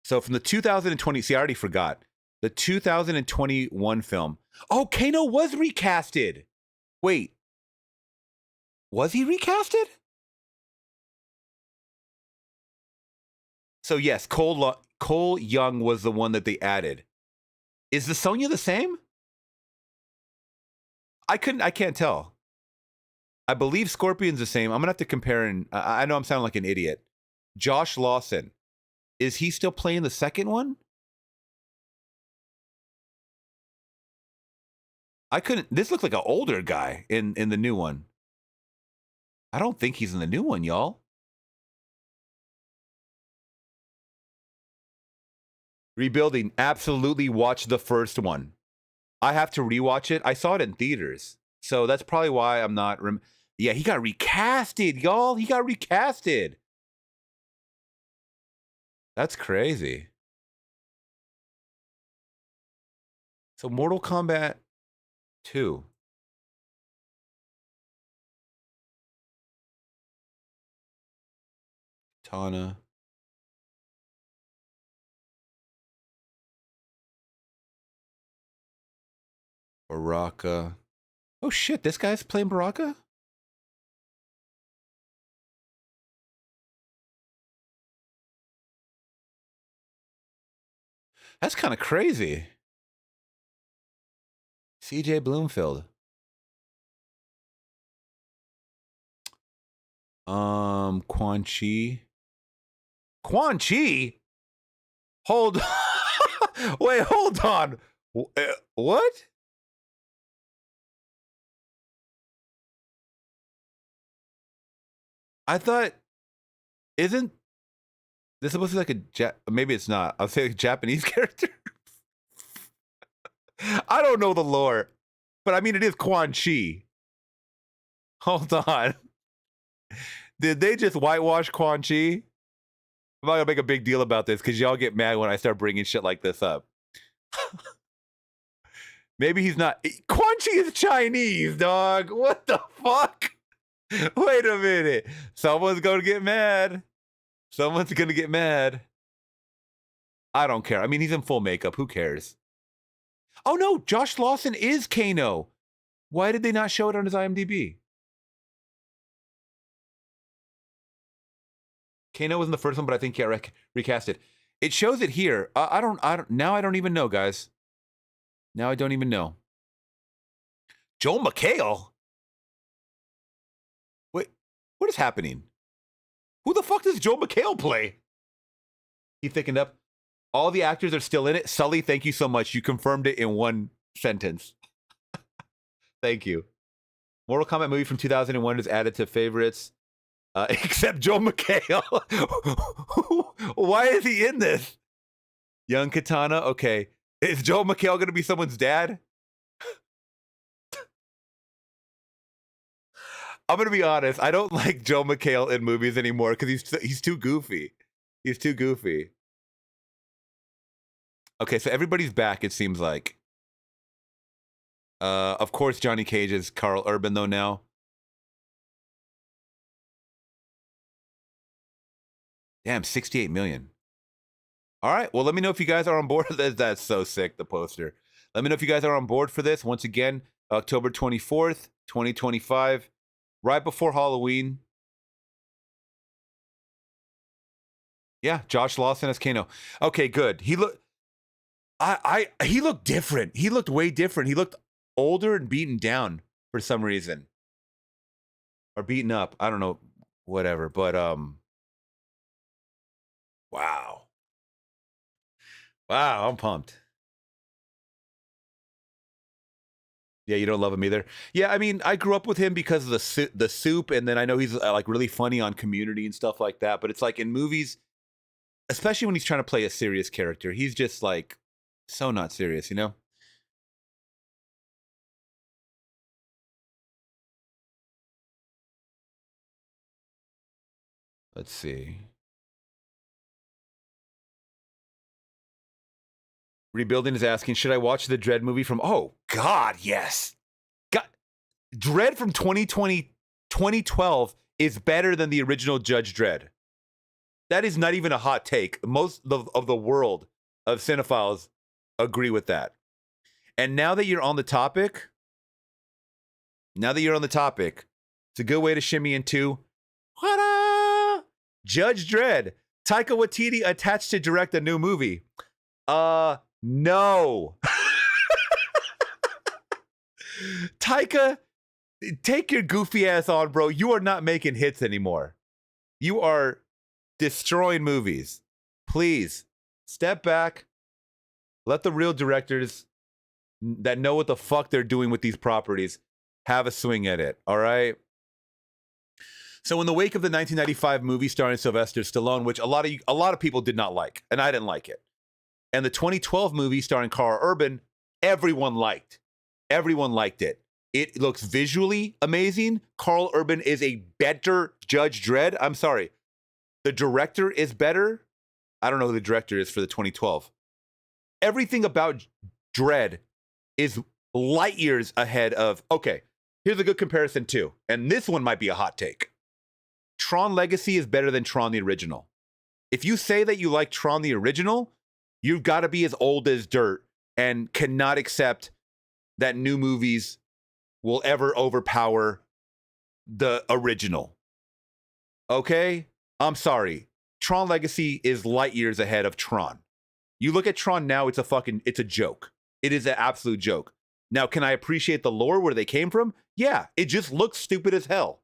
Speaker 1: So from the 2020, see, I already forgot. The 2021 film. Oh, Kano was recasted. Wait. Was he recasted? So yes, Cole Young was the one that they added. Is the Sonya the same? I can't tell. I believe Scorpion's the same. I'm gonna have to compare, and I know I'm sounding like an idiot. Josh Lawson, is he still playing the second one? This looks like an older guy in the new one. I don't think he's in the new one, y'all. Rebuilding, absolutely watch the first one. I have to rewatch it. I saw it in theaters. So that's probably why I'm not... Yeah, he got recasted, y'all. He got recasted. That's crazy. So Mortal Kombat 2. Katana. Baraka. Oh shit, this guy's playing Baraka? That's kind of crazy. CJ Bloomfield. Quan Chi. Quan Chi? Hold Wait, hold on. What? I thought, isn't this supposed to be like maybe it's not. I'll say a Japanese character. I don't know the lore, but I mean, it is Quan Chi. Hold on. Did they just whitewash Quan Chi? I'm not gonna make a big deal about this because y'all get mad when I start bringing shit like this up. Maybe he's not. Quan Chi is Chinese, dog. What the fuck? Wait a minute. Someone's gonna get mad. Someone's gonna get mad. I don't care. I mean, he's in full makeup. Who cares? Oh no, Josh Lawson is Kano. Why did they not show it on his IMDb? Kano was in the first one, but I think he got recasted. It shows it here. I don't even know, guys. Now I don't even know. Joel McHale? Wait, what is happening? Who the fuck does Joel McHale play? He thickened up. All the actors are still in it. Sully, thank you so much. You confirmed it in one sentence. Thank you. Mortal Kombat movie from 2001 is added to favorites. Except Joel McHale. Why is he in this? Young Katana. Okay. Is Joel McHale going to be someone's dad? I'm going to be honest. I don't like Joel McHale in movies anymore because he's too goofy. He's too goofy. Okay, so everybody's back, it seems like. Of course, Johnny Cage is Carl Urban, though, now. Damn, 68 million. All right, well, let me know if you guys are on board. That's so sick, the poster. Let me know if you guys are on board for this. Once again, October 24th, 2025, right before Halloween. Yeah, Josh Lawson as Kano. Okay, good. He looked different. He looked way different. He looked older and beaten down for some reason. Or beaten up. I don't know. Whatever. But wow. Wow, I'm pumped. Yeah, you don't love him either. Yeah, I mean, I grew up with him because of the soup, and then I know he's like really funny on Community and stuff like that. But it's like in movies, especially when he's trying to play a serious character, he's just like so not serious, you know? Let's see. Rebuilding is asking, should I watch the Dredd movie from... Oh, God, yes. God, Dredd from 2012 is better than the original Judge Dredd. That is not even a hot take. Most of the world of cinephiles agree with that. And now that you're on the topic, it's a good way to shimmy into... Ta-da! Judge Dredd. Taika Waititi attached to direct a new movie. No. Taika, take your goofy ass on, bro. You are not making hits anymore. You are destroying movies. Please, step back. Let the real directors that know what the fuck they're doing with these properties have a swing at it, all right? So in the wake of the 1995 movie starring Sylvester Stallone, which a lot of people did not like, and I didn't like it, and the 2012 movie starring Carl Urban, everyone liked. Everyone liked it. It looks visually amazing. Carl Urban is a better Judge Dredd. I'm sorry. The director is better. I don't know who the director is for the 2012. Everything about Dredd is light years ahead of... Okay, here's a good comparison too. And this one might be a hot take. Tron Legacy is better than Tron the original. If you say that you like Tron the original... You've got to be as old as dirt and cannot accept that new movies will ever overpower the original. Okay? I'm sorry. Tron Legacy is light years ahead of Tron. You look at Tron now, it's a joke. It is an absolute joke. Now, can I appreciate the lore where they came from? Yeah, it just looks stupid as hell.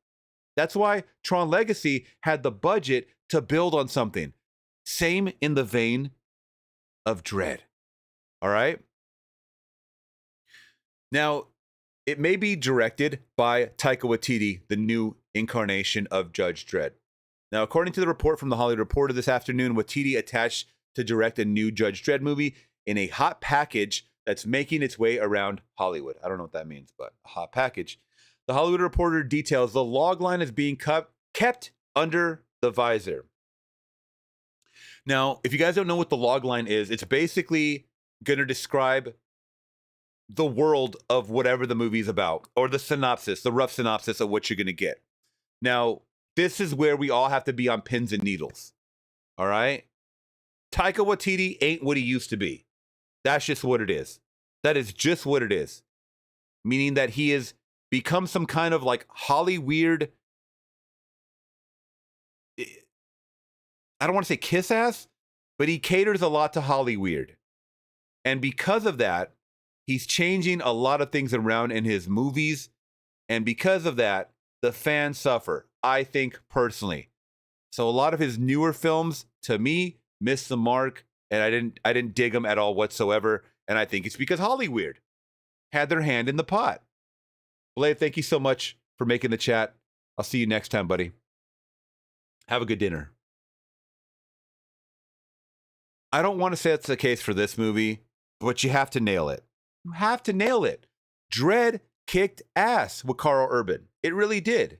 Speaker 1: That's why Tron Legacy had the budget to build on something. Same in the vein of Dredd. All right? Now, it may be directed by Taika Waititi, the new incarnation of Judge Dredd. Now, according to the report from the Hollywood Reporter this afternoon, Waititi attached to direct a new Judge Dredd movie in a hot package that's making its way around Hollywood. I don't know what that means, but a hot package. The Hollywood Reporter details the logline is being kept under the visor. Now, if you guys don't know what the logline is, it's basically going to describe the world of whatever the movie's about, or the synopsis, the rough synopsis of what you're going to get. Now, this is where we all have to be on pins and needles. All right? Taika Waititi ain't what he used to be. That's just what it is. That is just what it is. Meaning that he has become some kind of like Hollyweird... I don't want to say kiss ass, but he caters a lot to Hollyweird. And because of that, he's changing a lot of things around in his movies. And because of that, the fans suffer, I think, personally. So a lot of his newer films, to me, missed the mark. And I didn't dig them at all whatsoever. And I think it's because Hollyweird had their hand in the pot. Blade, thank you so much for making the chat. I'll see you next time, buddy. Have a good dinner. I don't want to say that's the case for this movie, but you have to nail it. You have to nail it. Dredd kicked ass with Carl Urban. It really did.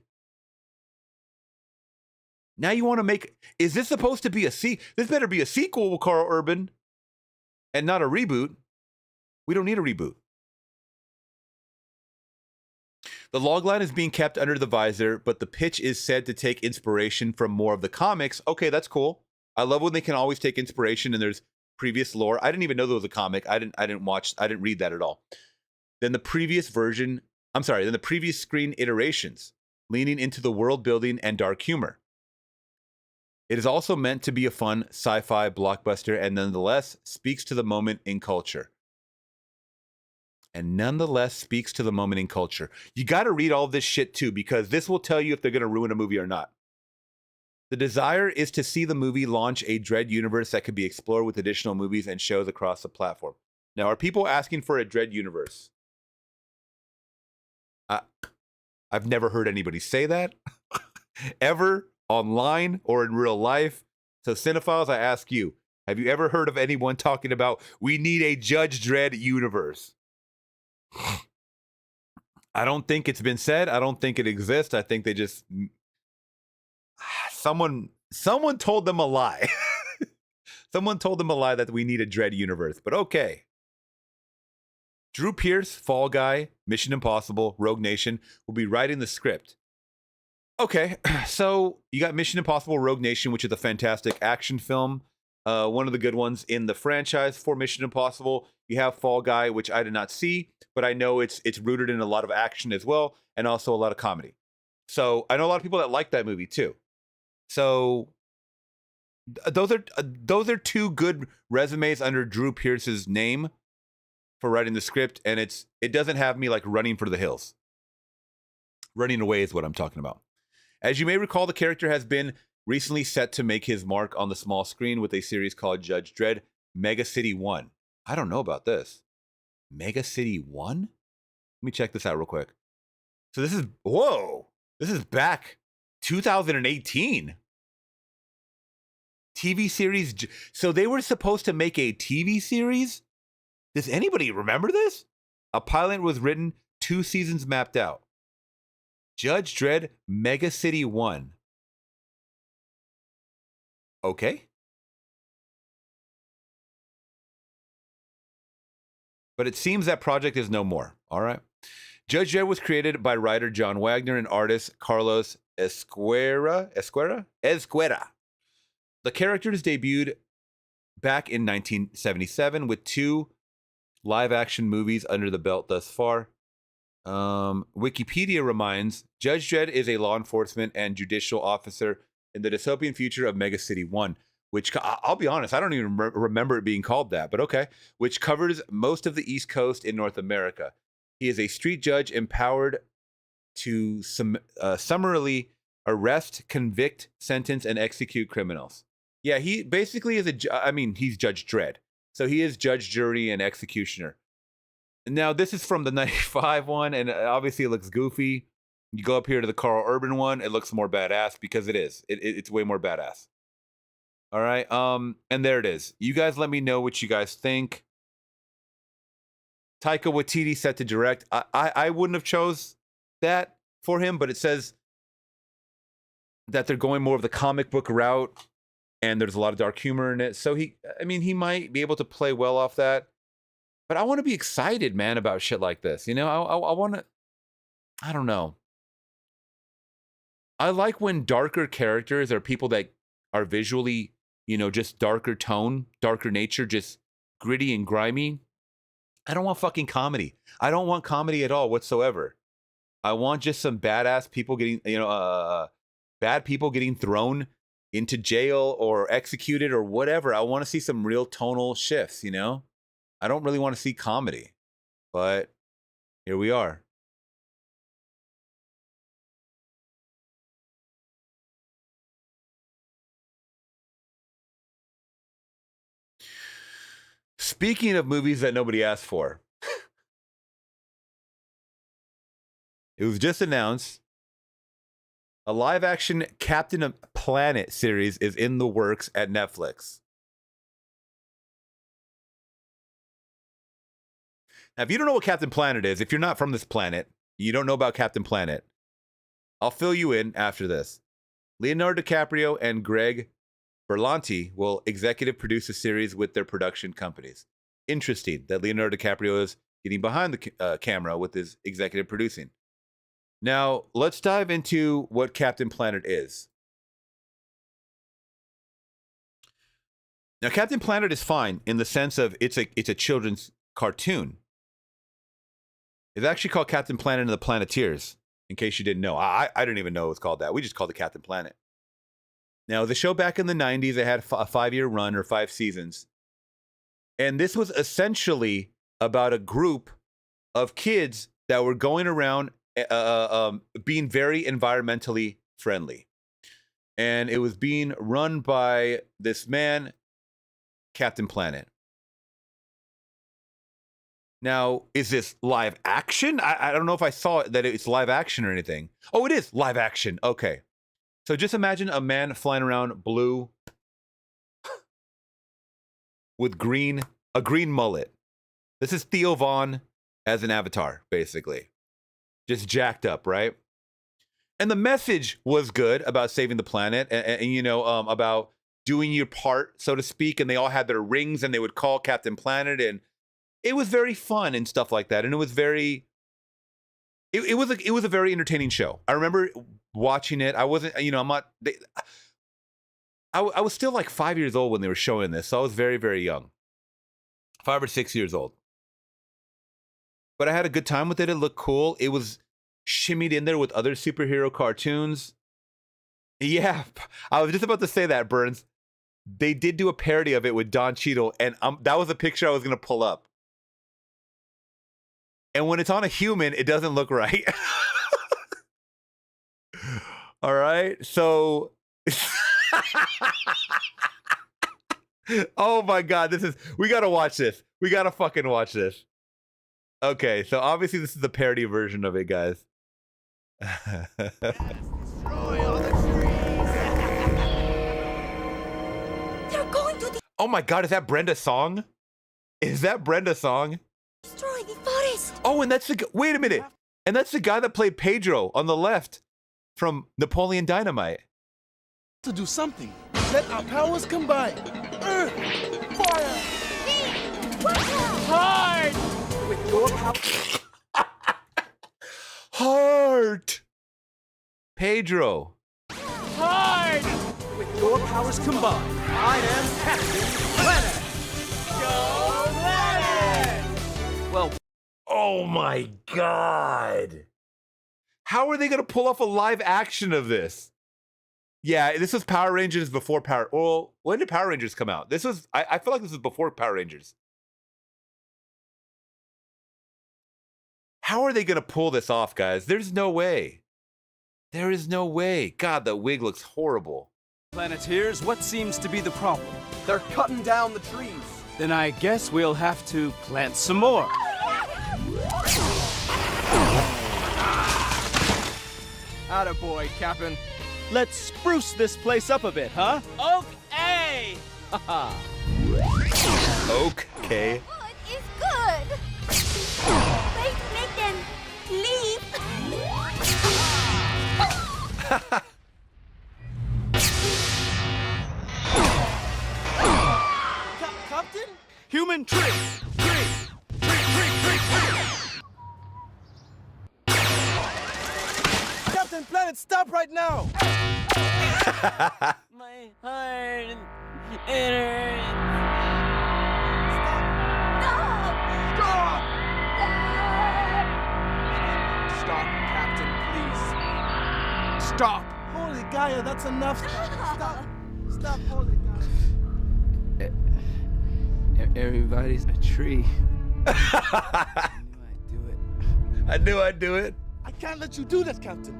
Speaker 1: Now you want to make... Is this supposed to be a This better be a sequel with Carl Urban and not a reboot. We don't need a reboot. The logline is being kept under the visor, but the pitch is said to take inspiration from more of the comics. Okay, that's cool. I love when they can always take inspiration and there's previous lore. I didn't even know there was a comic. I didn't read that at all. Then the previous screen iterations, leaning into the world building and dark humor. It is also meant to be a fun sci-fi blockbuster and nonetheless speaks to the moment in culture. You got to read all this shit too, because this will tell you if they're going to ruin a movie or not. The desire is to see the movie launch a Dredd universe that could be explored with additional movies and shows across the platform. Now, are people asking for a Dredd universe? I've never heard anybody say that ever online or in real life. So cinephiles, I ask you, have you ever heard of anyone talking about we need a Judge Dredd universe? I don't think it's been said. I don't think it exists. I think they just someone told them a lie. Someone told them a lie that we need a Dredd universe. But okay. Drew Pearce, Fall Guy, Mission Impossible, Rogue Nation will be writing the script. Okay, so you got Mission Impossible, Rogue Nation, which is a fantastic action film. One of the good ones in the franchise for Mission Impossible. You have Fall Guy, which I did not see, but I know it's rooted in a lot of action as well, and also a lot of comedy. So I know a lot of people that like that movie too. So those are two good resumes under Drew Pearce's name for writing the script, and it doesn't have me like running for the hills. Running away is what I'm talking about. As you may recall, the character has been recently set to make his mark on the small screen with a series called Judge Dredd Mega City 1. I don't know about this. Mega City 1? Let me check this out real quick. So this is back 2018. TV series. So they were supposed to make a TV series? Does anybody remember this? A pilot was written, 2 seasons mapped out. Judge Dredd Mega City 1. Okay. But it seems that project is no more. All right. Judge Dredd was created by writer John Wagner and artist Carlos Ezquerra. The characters debuted back in 1977 with 2 live-action movies under the belt thus far. Wikipedia reminds, Judge Dredd is a law enforcement and judicial officer in the dystopian future of Mega City 1, which, I'll be honest, I don't even remember it being called that, but okay, which covers most of the East Coast in North America. He is a street judge empowered to summarily arrest, convict, sentence, and execute criminals. Yeah, he basically is he's Judge Dredd. So he is judge, jury, and executioner. Now, this is from the 95 one, and obviously it looks goofy. You go up here to the Carl Urban one, it looks more badass because it is. It's way more badass. All right, and there it is. You guys let me know what you guys think. Taika Waititi set to direct. I wouldn't have chose that for him, but it says that they're going more of the comic book route, and there's a lot of dark humor in it. So he might be able to play well off that. But I want to be excited, man, about shit like this. You know, I want to, I don't know. I like when darker characters are people that are visually, just darker tone, darker nature, just gritty and grimy. I don't want fucking comedy. I don't want comedy at all whatsoever. I want just some badass people getting, bad people getting thrown into jail or executed or whatever. I want to see some real tonal shifts, I don't really want to see comedy, but here we are. Speaking of movies that nobody asked for, it was just announced a live-action Captain Planet series is in the works at Netflix. Now, if you don't know what Captain Planet is, if you're not from this planet, you don't know about Captain Planet, I'll fill you in after this. Leonardo DiCaprio and Greg Berlanti will executive produce a series with their production companies. Interesting that Leonardo DiCaprio is getting behind the camera with his executive producing. Now, let's dive into what Captain Planet is. Now, Captain Planet is fine in the sense of it's a children's cartoon. It's actually called Captain Planet and the Planeteers, in case you didn't know. I didn't even know it was called that. We just called it Captain Planet. Now, the show back in the 90s, it had a 5-year run or 5 seasons. And this was essentially about a group of kids that were going around being very environmentally friendly. And it was being run by this man, Captain Planet. Now, is this live action? I don't know if I saw it, that it's live action or anything. Oh, it is live action. Okay. So just imagine a man flying around blue with a green mullet. This is Theo Vaughn as an avatar, basically. Just jacked up, right? And the message was good about saving the planet and you know, about doing your part, so to speak. And they all had their rings and they would call Captain Planet, and it was very fun and stuff like that. And it was very, it was a very entertaining show. I remember watching it. I wasn't, you know, I was still like 5 years old when they were showing this. So I was very, very young. 5 or 6 years old. But I had a good time with it. It looked cool. It was shimmied in there with other superhero cartoons. Yeah, I was just about to say that, Burns. They did do a parody of it with Don Cheadle, and that was a picture I was going to pull up. And when it's on a human, it doesn't look right. All right, so... Oh my God, we got to watch this. We got to fucking watch this. Okay, so obviously this is the parody version of it, guys. Oh my God, is that Brenda's song? Is that Brenda's song?
Speaker 11: Destroy the forest.
Speaker 1: Oh, and that's wait a minute. And that's the guy that played Pedro on the left from Napoleon Dynamite.
Speaker 12: To do something. Let our powers combine. Earth, fire,
Speaker 8: Hard!
Speaker 12: with your power.
Speaker 1: Heart. Pedro.
Speaker 8: Hard!
Speaker 12: With your powers combined, I am Captain Planet.
Speaker 8: Go Planet!
Speaker 12: Well,
Speaker 1: Oh my God. How are they going to pull off a live action of this? Yeah, this was Power Rangers before Power... Well, when did Power Rangers come out? This was... I feel like this was before Power Rangers. How are they going to pull this off, guys? There's no way. There is no way. God, the wig looks horrible.
Speaker 12: Planeteers, what seems to be the problem? They're cutting down the trees. Then I guess we'll have to plant some more. Attaboy, Captain. Let's spruce this place up a bit, huh?
Speaker 8: Okay!
Speaker 1: Okay.
Speaker 11: Wood is good. Wait, make them leave.
Speaker 12: Captain? Human tree! Captain Planet, stop right now!
Speaker 8: My heart, it hurts.
Speaker 12: Stop, Captain, please. Stop! Holy Gaia, that's enough. Stop! Stop, Holy Gaia. Everybody's a tree.
Speaker 1: I knew I'd do it.
Speaker 12: I can't let you do that, Captain.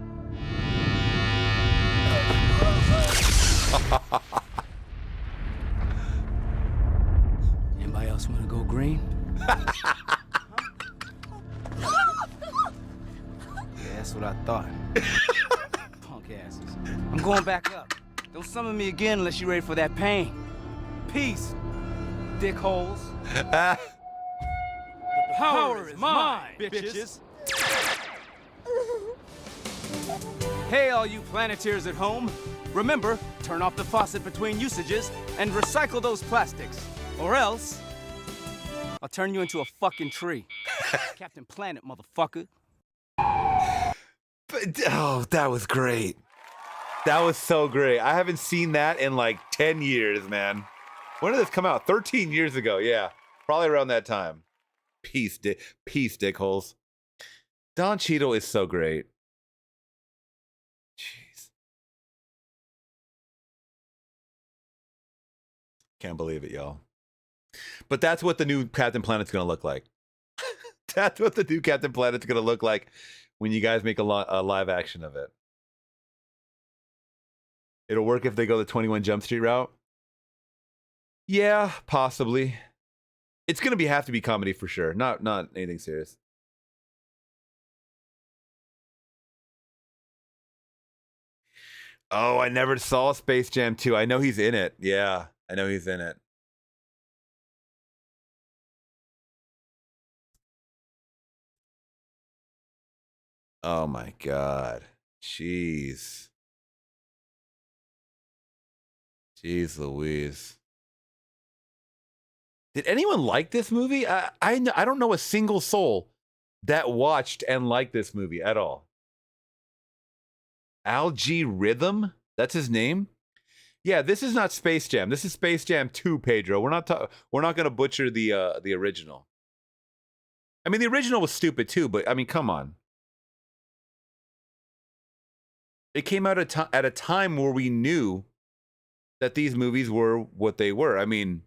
Speaker 12: Anybody else want to go green? Yeah, that's what I thought. Punk asses. I'm going back up. Don't summon me again unless you're ready for that pain. Peace, dickholes. The power is mine, bitches. Hey, all you Planeteers at home. Remember, turn off the faucet between usages and recycle those plastics. Or else, I'll turn you into a fucking tree. Captain Planet, motherfucker.
Speaker 1: But, oh, that was great. That was so great. I haven't seen that in like 10 years, man. When did this come out? 13 years ago. Yeah, probably around that time. Peace, dickholes. Don Cheadle is so great. Can't believe it, y'all. But that's what the new Captain Planet's going to look like. That's what the new Captain Planet's going to look like when you guys make a live action of it. It'll work if they go the 21 Jump Street route. Yeah, possibly. It's going to have to be comedy for sure. Not anything serious. Oh, I never saw Space Jam 2. I know he's in it. Yeah, I know he's in it. Oh my God. Jeez. Jeez Louise. Did anyone like this movie? I don't know a single soul that watched and liked this movie at all. Algae Rhythm? That's his name? Yeah, this is not Space Jam. This is Space Jam 2, Pedro. We're not going to butcher the original. I mean, the original was stupid too, but I mean, come on. It came out at a time where we knew that these movies were what they were. I mean,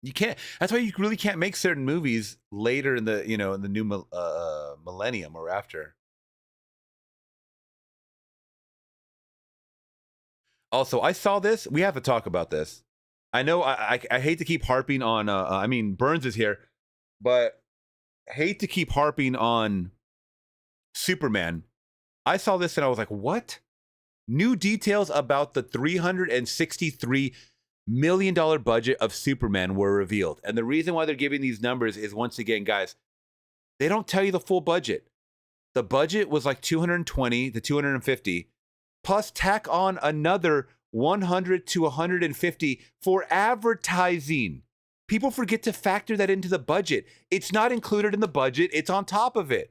Speaker 1: you can't. That's why you really can't make certain movies later in the in the new millennium or after. Also, I saw this. We have to talk about this. I know I hate to keep harping on. I mean, Burns is here, but I hate to keep harping on Superman. I saw this and I was like, what? New details about the $363 million budget of Superman were revealed. And the reason why they're giving these numbers is, once again, guys, they don't tell you the full budget. The budget was like 220 to 250, plus tack on another 100 to 150 for advertising. People forget to factor that into the budget. It's not included in the budget. It's on top of it.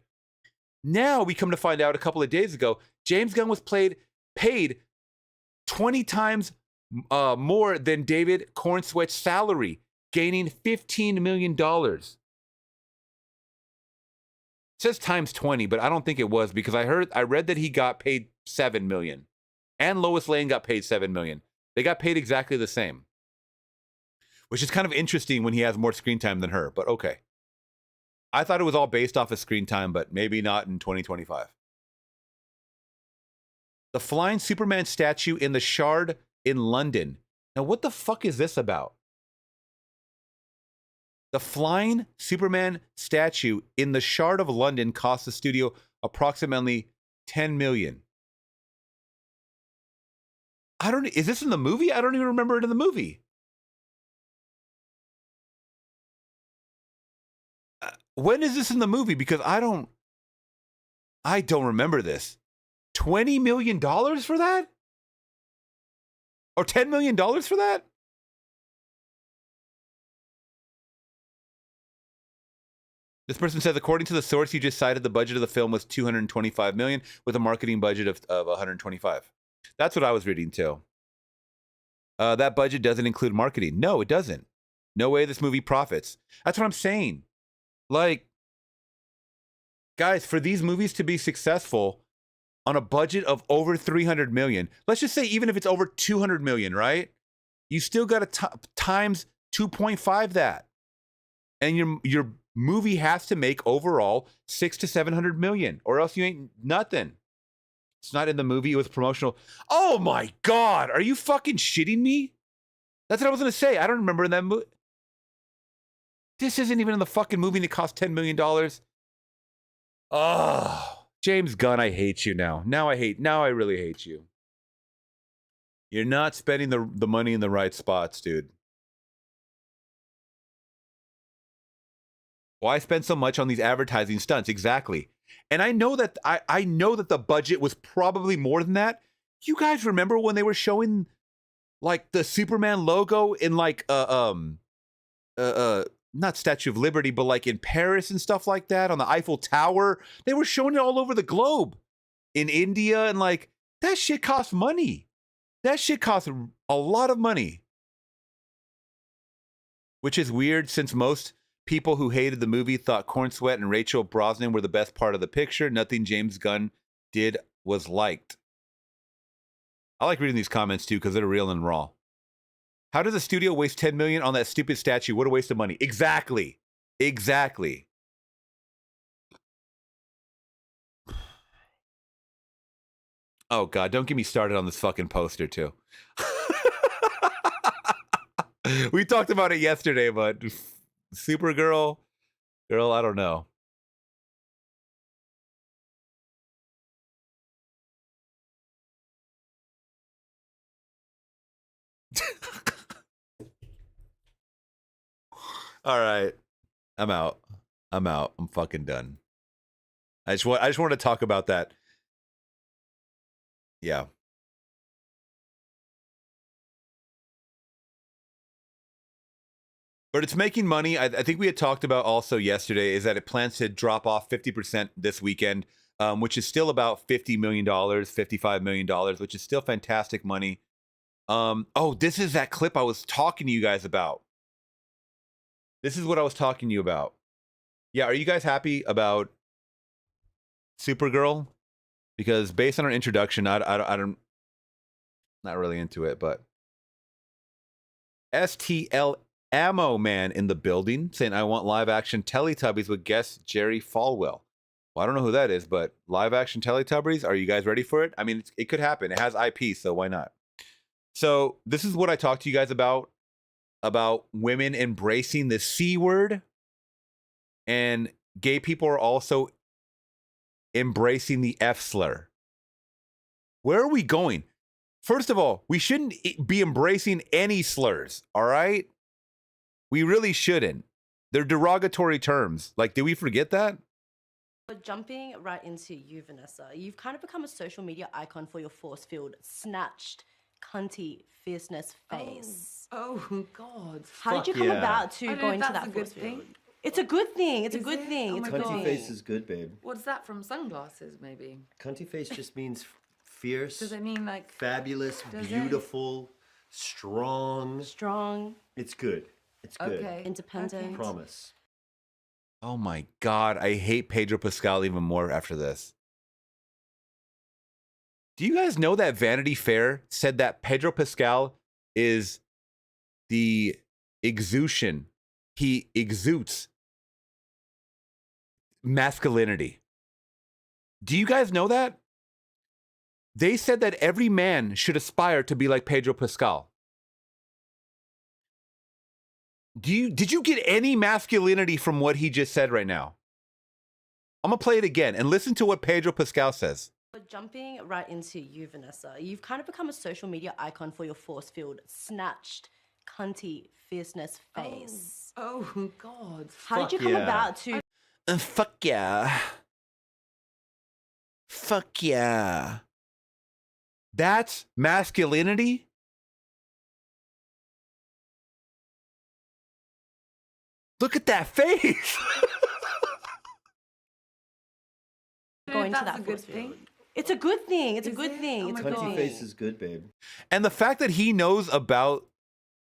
Speaker 1: Now we come to find out a couple of days ago, James Gunn was paid 20 times more than David Cornsweet's salary, gaining $15 million. It says times 20, but I don't think it was, because I read that he got paid $7 million, and Lois Lane got paid $7 million. They got paid exactly the same, which is kind of interesting when he has more screen time than her, but okay. I thought it was all based off of screen time, but maybe not in 2025. The flying Superman statue in the Shard in London. Now, what the fuck is this about? The flying Superman statue in the Shard of London cost the studio approximately $10 million. Is this in the movie? I don't even remember it in the movie. When is this in the movie? Because I don't remember this. $20 million for that? Or $10 million for that? This person says, according to the source you just cited, the budget of the film was $225 million with a marketing budget of $125. That's what I was reading too. That budget doesn't include marketing. No, it doesn't. No way this movie profits. That's what I'm saying. Like, guys, for these movies to be successful on a budget of over 300 million, let's just say even if it's over 200 million, right? You still got to times 2.5 that. And your movie has to make overall 600 to 700 million, or else you ain't nothing. It's not in the movie, it was promotional. Oh my God, are you fucking shitting me? That's what I was going to say. I don't remember in that movie. This isn't even in the fucking movie and it cost $10 million. Oh, James Gunn, I hate you now. Now I really hate you. You're not spending the money in the right spots, dude. Why spend so much on these advertising stunts? Exactly. And I know that I know that the budget was probably more than that. You guys remember when they were showing like the Superman logo in like not Statue of Liberty, but like in Paris and stuff like that, on the Eiffel Tower? They were showing it all over the globe, in India, and like, that shit costs money. That shit costs a lot of money. Which is weird, since most people who hated the movie thought Cornsweet and Rachel Brosnan were the best part of the picture. Nothing James Gunn did was liked. I like reading these comments too, because they're real and raw. How does the studio waste 10 million on that stupid statue? What a waste of money. Exactly. Exactly. Oh God, don't get me started on this fucking poster too. We talked about it yesterday, but Supergirl, girl, I don't know. All right. I'm out. I'm fucking done. I just want to talk about that. Yeah. But it's making money. I think we had talked about also yesterday is that it plans to drop off 50% this weekend, which is still about $50 million, $55 million, which is still fantastic money. Oh, this is that clip I was talking to you guys about. This is what I was talking to you about. Yeah, are you guys happy about Supergirl? Because based on our introduction, I don't, not really into it, but STL Ammo Man in the building saying, I want live action Teletubbies with guest Jerry Falwell. Well, I don't know who that is, but live action Teletubbies, are you guys ready for it? I mean, it could happen. It has IP, so why not? So this is what I talked to you guys about women embracing the C word, and gay people are also embracing the F slur. Where are we going? First of all, we shouldn't be embracing any slurs, all right? We really shouldn't. They're derogatory terms. Like, did we forget that?
Speaker 13: But jumping right into you, Vanessa, you've kind of become a social media icon for your force-filled, snatched, cunty fierceness face.
Speaker 14: Oh God.
Speaker 13: How did you come about to go into that force field? It's a good thing. It's a good thing. It's a good
Speaker 15: Cunty
Speaker 13: thing.
Speaker 15: face is good, babe.
Speaker 14: What's that from sunglasses, maybe?
Speaker 15: Cunty face just means fierce.
Speaker 14: Does it mean like
Speaker 15: fabulous,
Speaker 14: Does it?
Speaker 15: beautiful, strong?
Speaker 13: Strong.
Speaker 15: It's good. It's good.
Speaker 14: Okay.
Speaker 13: Independent.
Speaker 15: I promise.
Speaker 1: Oh my God, I hate Pedro Pascal even more after this. Do you guys know that Vanity Fair said that Pedro Pascal is the exution? He exudes masculinity. Do you guys know that? They said that every man should aspire to be like Pedro Pascal. Did you get any masculinity from what he just said right now? I'm gonna play it again and listen to what Pedro Pascal says.
Speaker 13: But jumping right into you, Vanessa, you've kind of become a social media icon for your force-filled, snatched, cunty fierceness face.
Speaker 14: Oh God.
Speaker 13: How did you come about to?
Speaker 1: Fuck yeah. Fuck yeah. That's masculinity? Look at that face.
Speaker 13: Going to that force field. It's a good thing. It's a good thing. It's a good
Speaker 15: Cunty
Speaker 13: thing.
Speaker 15: face is good, babe.
Speaker 1: And the fact that he knows about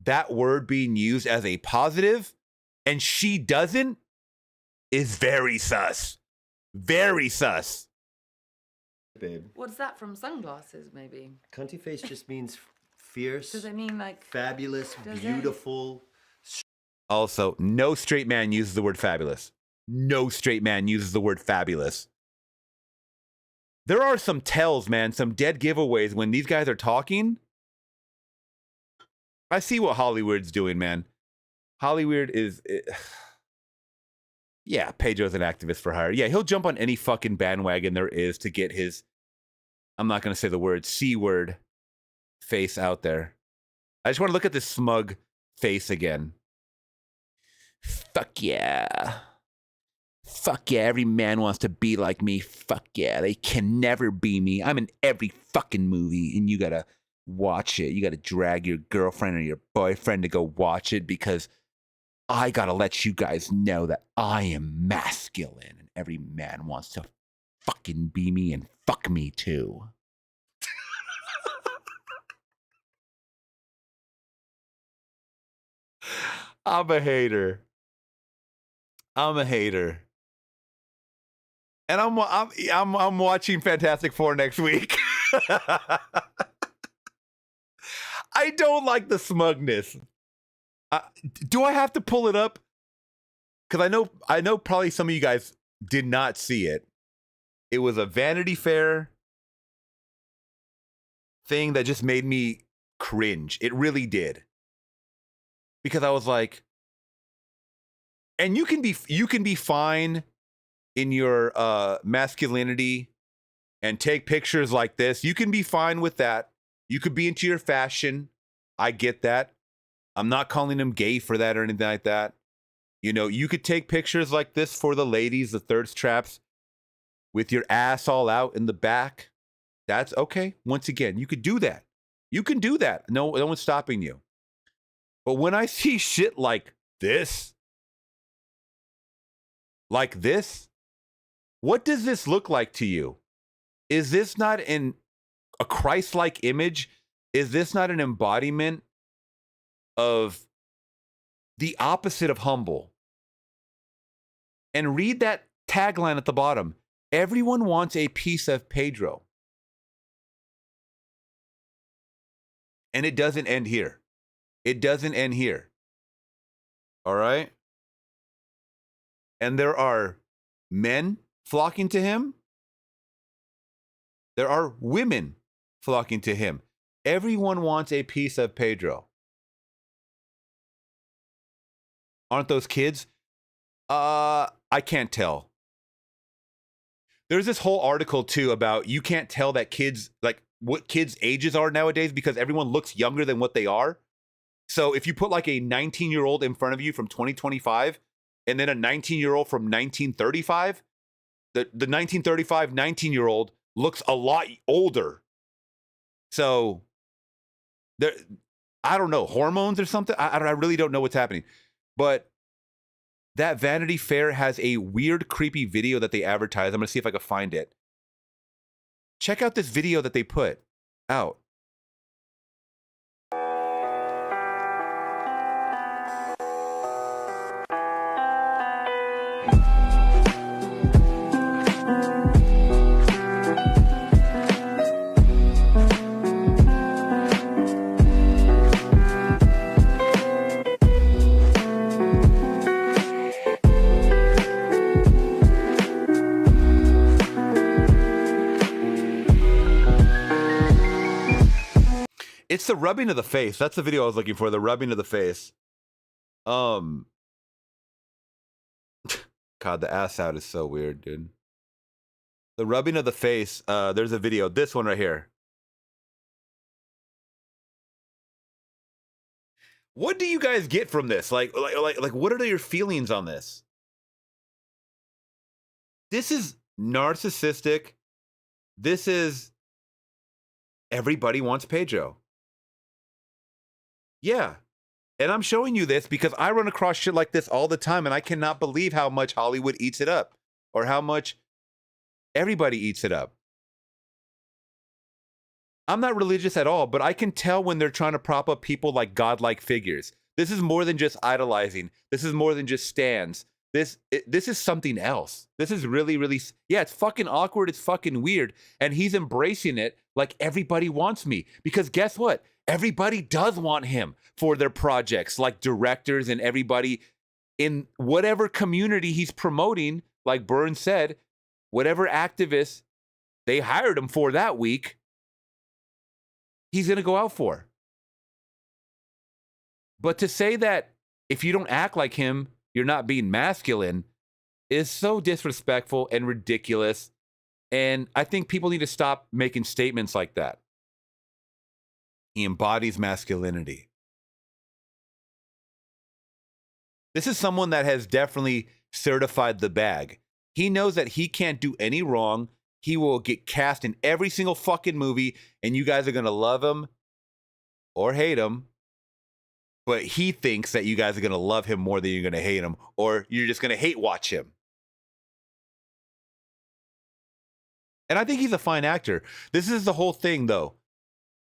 Speaker 1: that word being used as a positive and she doesn't is very sus. Very sus.
Speaker 15: Babe.
Speaker 14: What's that from sunglasses, maybe?
Speaker 15: Cunty face just means fierce.
Speaker 14: Does it mean like
Speaker 15: fabulous,
Speaker 14: Does it?
Speaker 15: beautiful?
Speaker 1: Also, no straight man uses the word fabulous. No straight man uses the word fabulous. There are some tells, man, some dead giveaways when these guys are talking. I see what Hollywood's doing, man. Hollywood is... yeah, Pedro's an activist for hire. Yeah, he'll jump on any fucking bandwagon there is to get his... I'm not going to say the word, C-word face out there. I just want to look at this smug face again. Fuck yeah. Fuck yeah, every man wants to be like me. Fuck yeah, they can never be me. I'm in every fucking movie, and you gotta watch it. You gotta drag your girlfriend or your boyfriend to go watch it because I gotta let you guys know that I am masculine, and every man wants to fucking be me and fuck me too. I'm a hater. I'm a hater. And I'm watching Fantastic Four next week. I don't like the smugness. Do I have to pull it up? Because I know probably some of you guys did not see it. It was a Vanity Fair thing that just made me cringe. It really did. Because I was like, and you can be fine in your masculinity and take pictures like this. You can be fine with that. You could be into your fashion. I get that. I'm not calling him gay for that or anything like that. You know, you could take pictures like this for the ladies, the thirst traps, with your ass all out in the back. That's okay. Once again, you could do that. You can do that. No one's stopping you. But when I see shit like this, what does this look like to you? Is this not a Christ-like image? Is this not an embodiment of the opposite of humble? And read that tagline at the bottom. Everyone wants a piece of Pedro. And it doesn't end here. It doesn't end here. All right? And there are men flocking to him. There are women flocking to him. Everyone wants a piece of Pedro. Aren't those kids? I can't tell. There's this whole article too about you can't tell that kids, like what kids' ages are nowadays because everyone looks younger than what they are. So if you put like a 19-year-old in front of you from 2025 and then a 19-year-old from 1935, the 1935 19-year-old looks a lot older. So there, I don't know, hormones or something. I really don't know what's happening. But that Vanity Fair has a weird, creepy video that they advertise. I'm going to see if I can find it. Check out this video that they put out. It's the rubbing of the face. That's the video I was looking for, the rubbing of the face. God, the ass out is so weird, dude. The rubbing of the face, there's a video. This one right here. What do you guys get from this? Like what are your feelings on this? This is narcissistic. This is everybody wants Pedro. Yeah. And I'm showing you this because I run across shit like this all the time, and I cannot believe how much Hollywood eats it up or how much everybody eats it up. I'm not religious at all, but I can tell when they're trying to prop up people like godlike figures. This is more than just idolizing. This is more than just stands. This is something else. This is really, really, yeah, it's fucking awkward. It's fucking weird. And he's embracing it like everybody wants me. Because guess what? Everybody does want him for their projects, like directors and everybody in whatever community he's promoting. Like Burns said, whatever activists they hired him for that week, he's going to go out for. But to say that if you don't act like him, you're not being masculine is so disrespectful and ridiculous. And I think people need to stop making statements like that. He embodies masculinity. This is someone that has definitely certified the bag. He knows that he can't do any wrong. He will get cast in every single fucking movie, and you guys are going to love him or hate him. But he thinks that you guys are going to love him more than you're going to hate him, or you're just going to hate watch him. And I think he's a fine actor. This is the whole thing, though.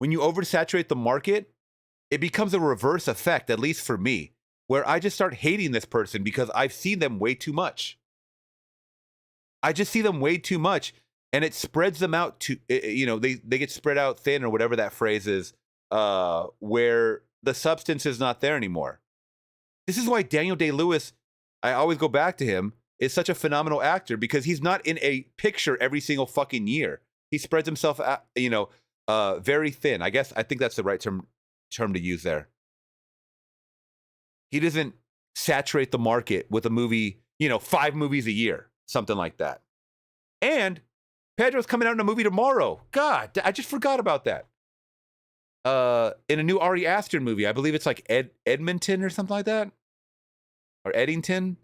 Speaker 1: When you oversaturate the market, it becomes a reverse effect, at least for me, where I just start hating this person because I've seen them way too much. I just see them way too much, and it spreads them out to, you know, they get spread out thin or whatever that phrase is. where the substance is not there anymore. This is why Daniel Day-Lewis, I always go back to him, is such a phenomenal actor, because he's not in a picture every single fucking year. He spreads himself out, very thin. I think that's the right term to use there. He doesn't saturate the market with a movie, 5 movies a year, something like that. And Pedro's coming out in a movie tomorrow. God, I just forgot about that. In a new Ari Aster movie. I believe it's like Edmonton or something like that. Or Eddington.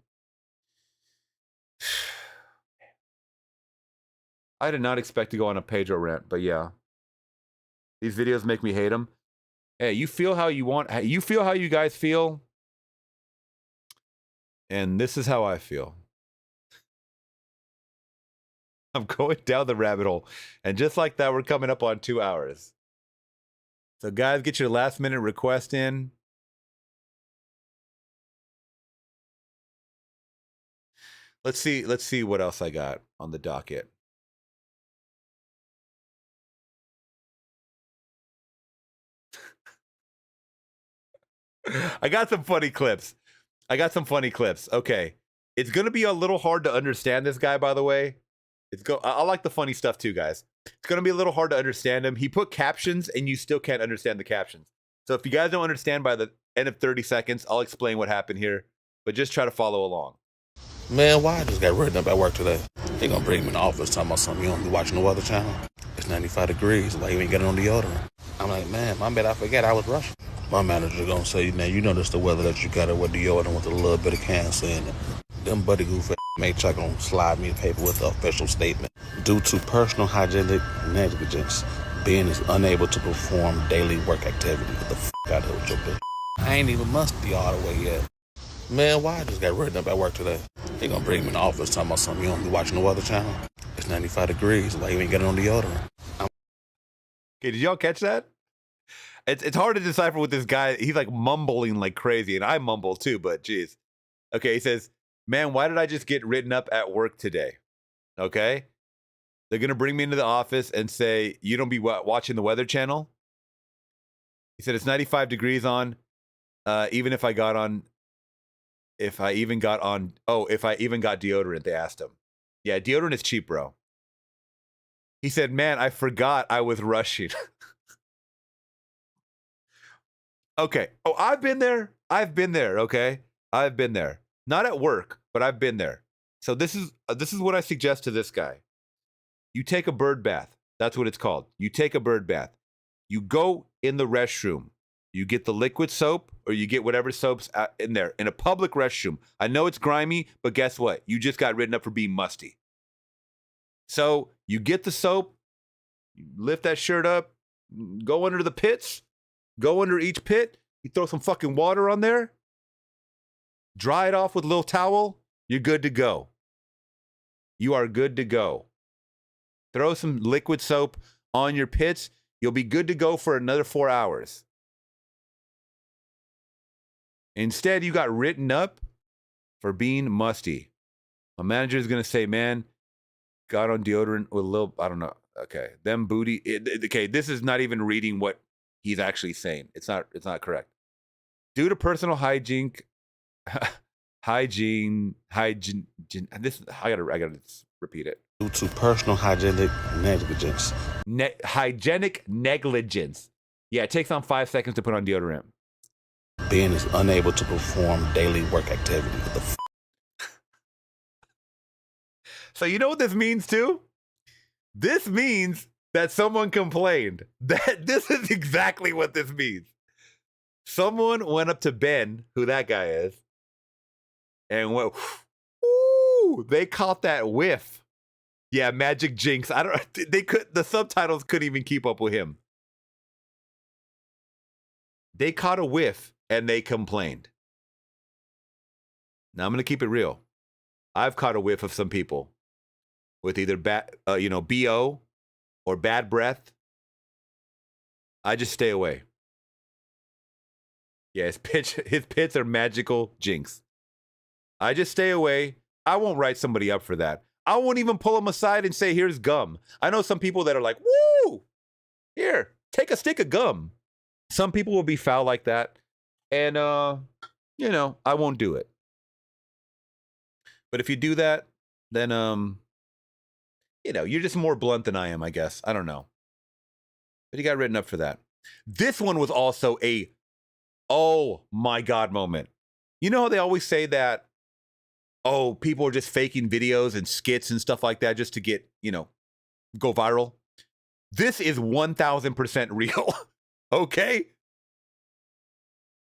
Speaker 1: I did not expect to go on a Pedro rant, but yeah. These videos make me hate him. Hey, you feel how you want. You feel how you guys feel. And this is how I feel. I'm going down the rabbit hole. And just like that, we're coming up on 2 hours. So guys, get your last minute request in. Let's see what else I got on the docket. I got some funny clips. Okay. It's going to be a little hard to understand this guy, by the way. I like the funny stuff too, guys. It's going to be a little hard to understand him. He put captions and you still can't understand the captions. So if you guys don't understand by the end of 30 seconds, I'll explain what happened here. But just try to follow along.
Speaker 16: Man, why I just got written up at work today? They gonna bring me in the office talking about something you don't be watching the Weather Channel. It's 95 degrees, like you ain't getting on deodorant. I'm like, man, my bad, I forget I was rushing. My manager gonna say, man, you know this the weather that you gotta wear deodorant with a little bit of cancer in it. Them buddy goof made Chuck gonna slide me a paper with the official statement. Due to personal hygienic negligence, Ben is unable to perform daily work activity. Get the f out of here with your bitch. I ain't even musty all the way yet. Man, why I just got written up at work today? They gonna bring me in the office talking about something you don't be watching the Weather Channel. It's 95 degrees, like you ain't getting on deodorant.
Speaker 1: Okay, did y'all catch that? It's hard to decipher with this guy. He's like mumbling like crazy, and I mumble too, but geez. Okay, he says, man, why did I just get written up at work today? Okay? They're going to bring me into the office and say, you don't be watching the Weather Channel? He said, it's 95 degrees on, even if I got deodorant, they asked him. Yeah, deodorant is cheap, bro. He said, man, I forgot I was rushing. Okay. Oh, I've been there, okay? I've been there. Not at work, but I've been there. So this is what I suggest to this guy. You take a bird bath. That's what it's called. You take a bird bath. You go in the restroom. You get the liquid soap, or you get whatever soap's in there, in a public restroom. I know it's grimy, but guess what? You just got written up for being musty. So you get the soap, you lift that shirt up, go under the pits, go under each pit, you throw some fucking water on there, dry it off with a little towel, you're good to go. You are good to go. Throw some liquid soap on your pits, you'll be good to go for another 4 hours. Instead, you got written up for being musty. My manager is going to say, man, got on deodorant with a little, I don't know. Okay. Them booty. Okay. This is not even reading what he's actually saying. It's not correct. Due to personal hygiene, this, I gotta repeat it.
Speaker 16: Due to personal hygienic negligence.
Speaker 1: Hygienic negligence. Yeah. It takes on 5 seconds to put on deodorant.
Speaker 16: Ben is unable to perform daily work activity. What the f?
Speaker 1: So you know what this means too? This means that someone complained. This is exactly what this means. Someone went up to Ben, who that guy is, and went, ooh, they caught that whiff. Yeah, Magic Jinx. The subtitles couldn't even keep up with him. They caught a whiff and they complained. Now I'm going to keep it real. I've caught a whiff of some people with either BO or bad breath. I just stay away. Yeah, his pits are magical jinx. I just stay away. I won't write somebody up for that. I won't even pull them aside and say, here's gum. I know some people that are like, woo, here, take a stick of gum. Some people will be foul like that. And, you know, I won't do it. But if you do that, then, you know, you're just more blunt than I am, I guess. I don't know. But you got written up for that. This one was also a, oh my God moment. You know how they always say that, oh, people are just faking videos and skits and stuff like that just to get, you know, go viral? This is 1000% real. Okay?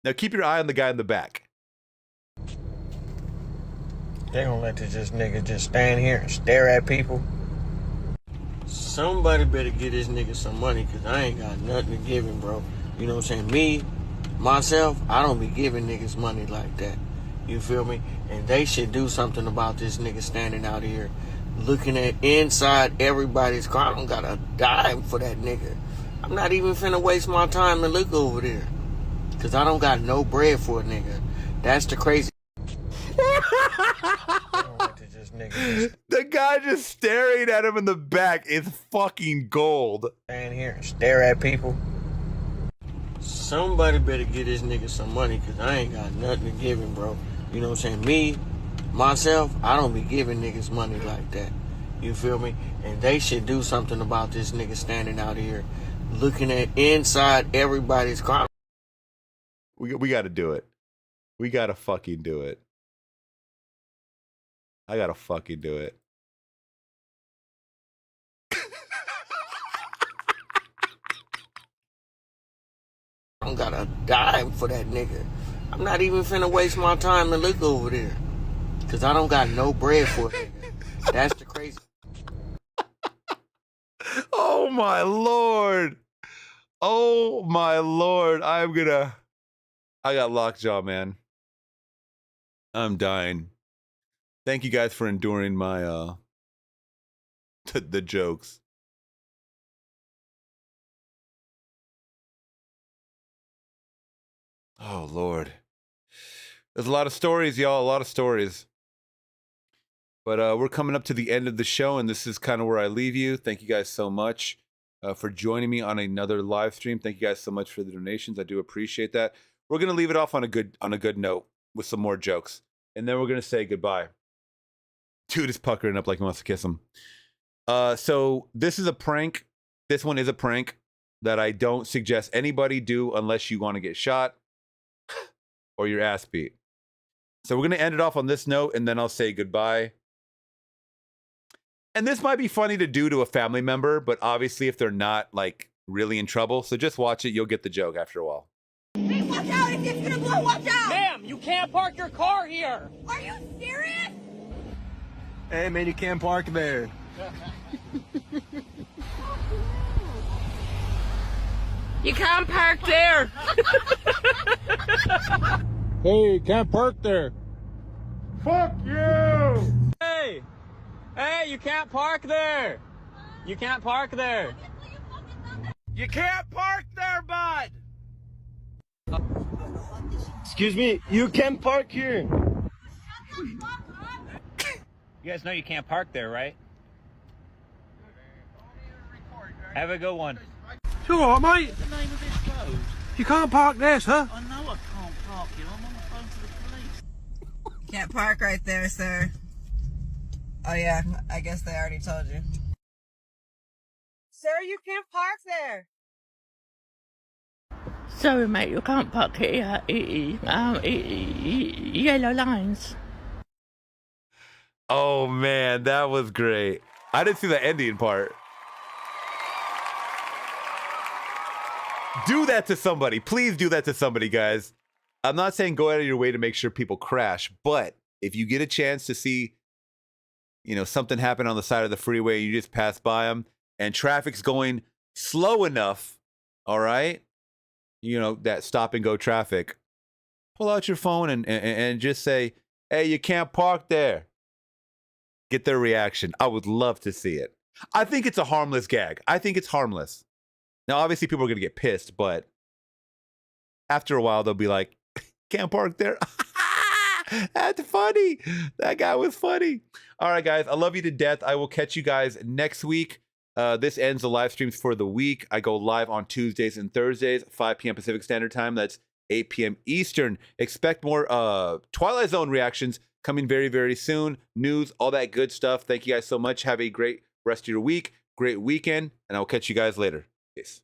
Speaker 1: Now keep your eye on the guy in the back.
Speaker 17: They gonna let this nigga just stand here and stare at people? Somebody better get this nigga some money, cause I ain't got nothing to give him, bro. You know what I'm saying? Me, myself, I don't be giving niggas money like that. You feel me? And they should do something about this nigga standing out here looking at inside everybody's car. I don't got a dime for that nigga. I'm not even finna waste my time to look over there, cause I don't got no bread for a nigga. That's the crazy.
Speaker 1: The guy just staring at him in the back is fucking gold.
Speaker 17: Stand here and stare at people. Somebody better get this nigga some money, cause I ain't got nothing to give him, bro. You know what I'm saying? Me, myself, I don't be giving niggas money like that. You feel me? And they should do something about this nigga standing out here looking at inside everybody's car.
Speaker 1: We got to do it. We got to fucking do it. I got to fucking do it.
Speaker 17: I don't got a dime for that nigga. I'm not even finna waste my time to look over there, cause I don't got no bread for a nigga. That's the crazy.
Speaker 1: Oh my Lord. Oh my Lord. I got lockjaw, man. I'm dying. Thank you guys for enduring my the jokes. Oh Lord. There's a lot of stories, y'all, a lot of stories. But we're coming up to the end of the show, and this is kind of where I leave you. Thank you guys so much for joining me on another live stream. Thank you guys so much for the donations. I do appreciate that. We're gonna leave it off on a good note with some more jokes, and then we're gonna say goodbye. Dude is puckering up like he wants to kiss him. So this is a prank. This one is a prank that I don't suggest anybody do unless you want to get shot or your ass beat. So we're gonna end it off on this note, and then I'll say goodbye. And this might be funny to do to a family member, but obviously if they're not like really in trouble, so just watch it. You'll get the joke after a while.
Speaker 11: Hey, watch out! It's gonna blow! Watch out!
Speaker 10: Ma'am, you can't park your car here.
Speaker 11: Are you serious?
Speaker 12: Hey, man, you can't park there.
Speaker 10: You can't park there.
Speaker 12: Hey, you can't park there.
Speaker 10: Fuck you.
Speaker 12: Hey! Hey, you can't park there! You can't park there!
Speaker 10: You can't park there, bud.
Speaker 12: Excuse me, you can park here!
Speaker 18: You guys know you can't park there, right? Have a good one.
Speaker 10: Sure, mate.
Speaker 18: The name of this road?
Speaker 10: You can't park there, sir.
Speaker 18: I know I can't park here. I'm on the phone to the police.
Speaker 19: Can't park right there, sir. Oh yeah, I guess they already told you. Sir, you can't park there.
Speaker 20: Sorry, mate, you can't park here. Yellow lines.
Speaker 1: Oh man, that was great. I didn't see the ending part. Do that to somebody. Please do that to somebody, guys. I'm not saying go out of your way to make sure people crash, but if you get a chance to see, you know, something happen on the side of the freeway, you just pass by them and traffic's going slow enough, all right? You know, that stop and go traffic. Pull out your phone and just say, hey, you can't park there. Get their reaction. I would love to see it. I think it's a harmless gag. I think it's harmless. Now, obviously, people are going to get pissed, but after a while, they'll be like, can't park there. That's funny. That guy was funny. All right, guys. I love you to death. I will catch you guys next week. This ends the live streams for the week. I go live on Tuesdays and Thursdays, 5 p.m. Pacific Standard Time. That's 8 p.m. Eastern. Expect more Twilight Zone reactions coming very, very soon. News, all that good stuff. Thank you guys so much. Have a great rest of your week, great weekend, and I'll catch you guys later. Peace.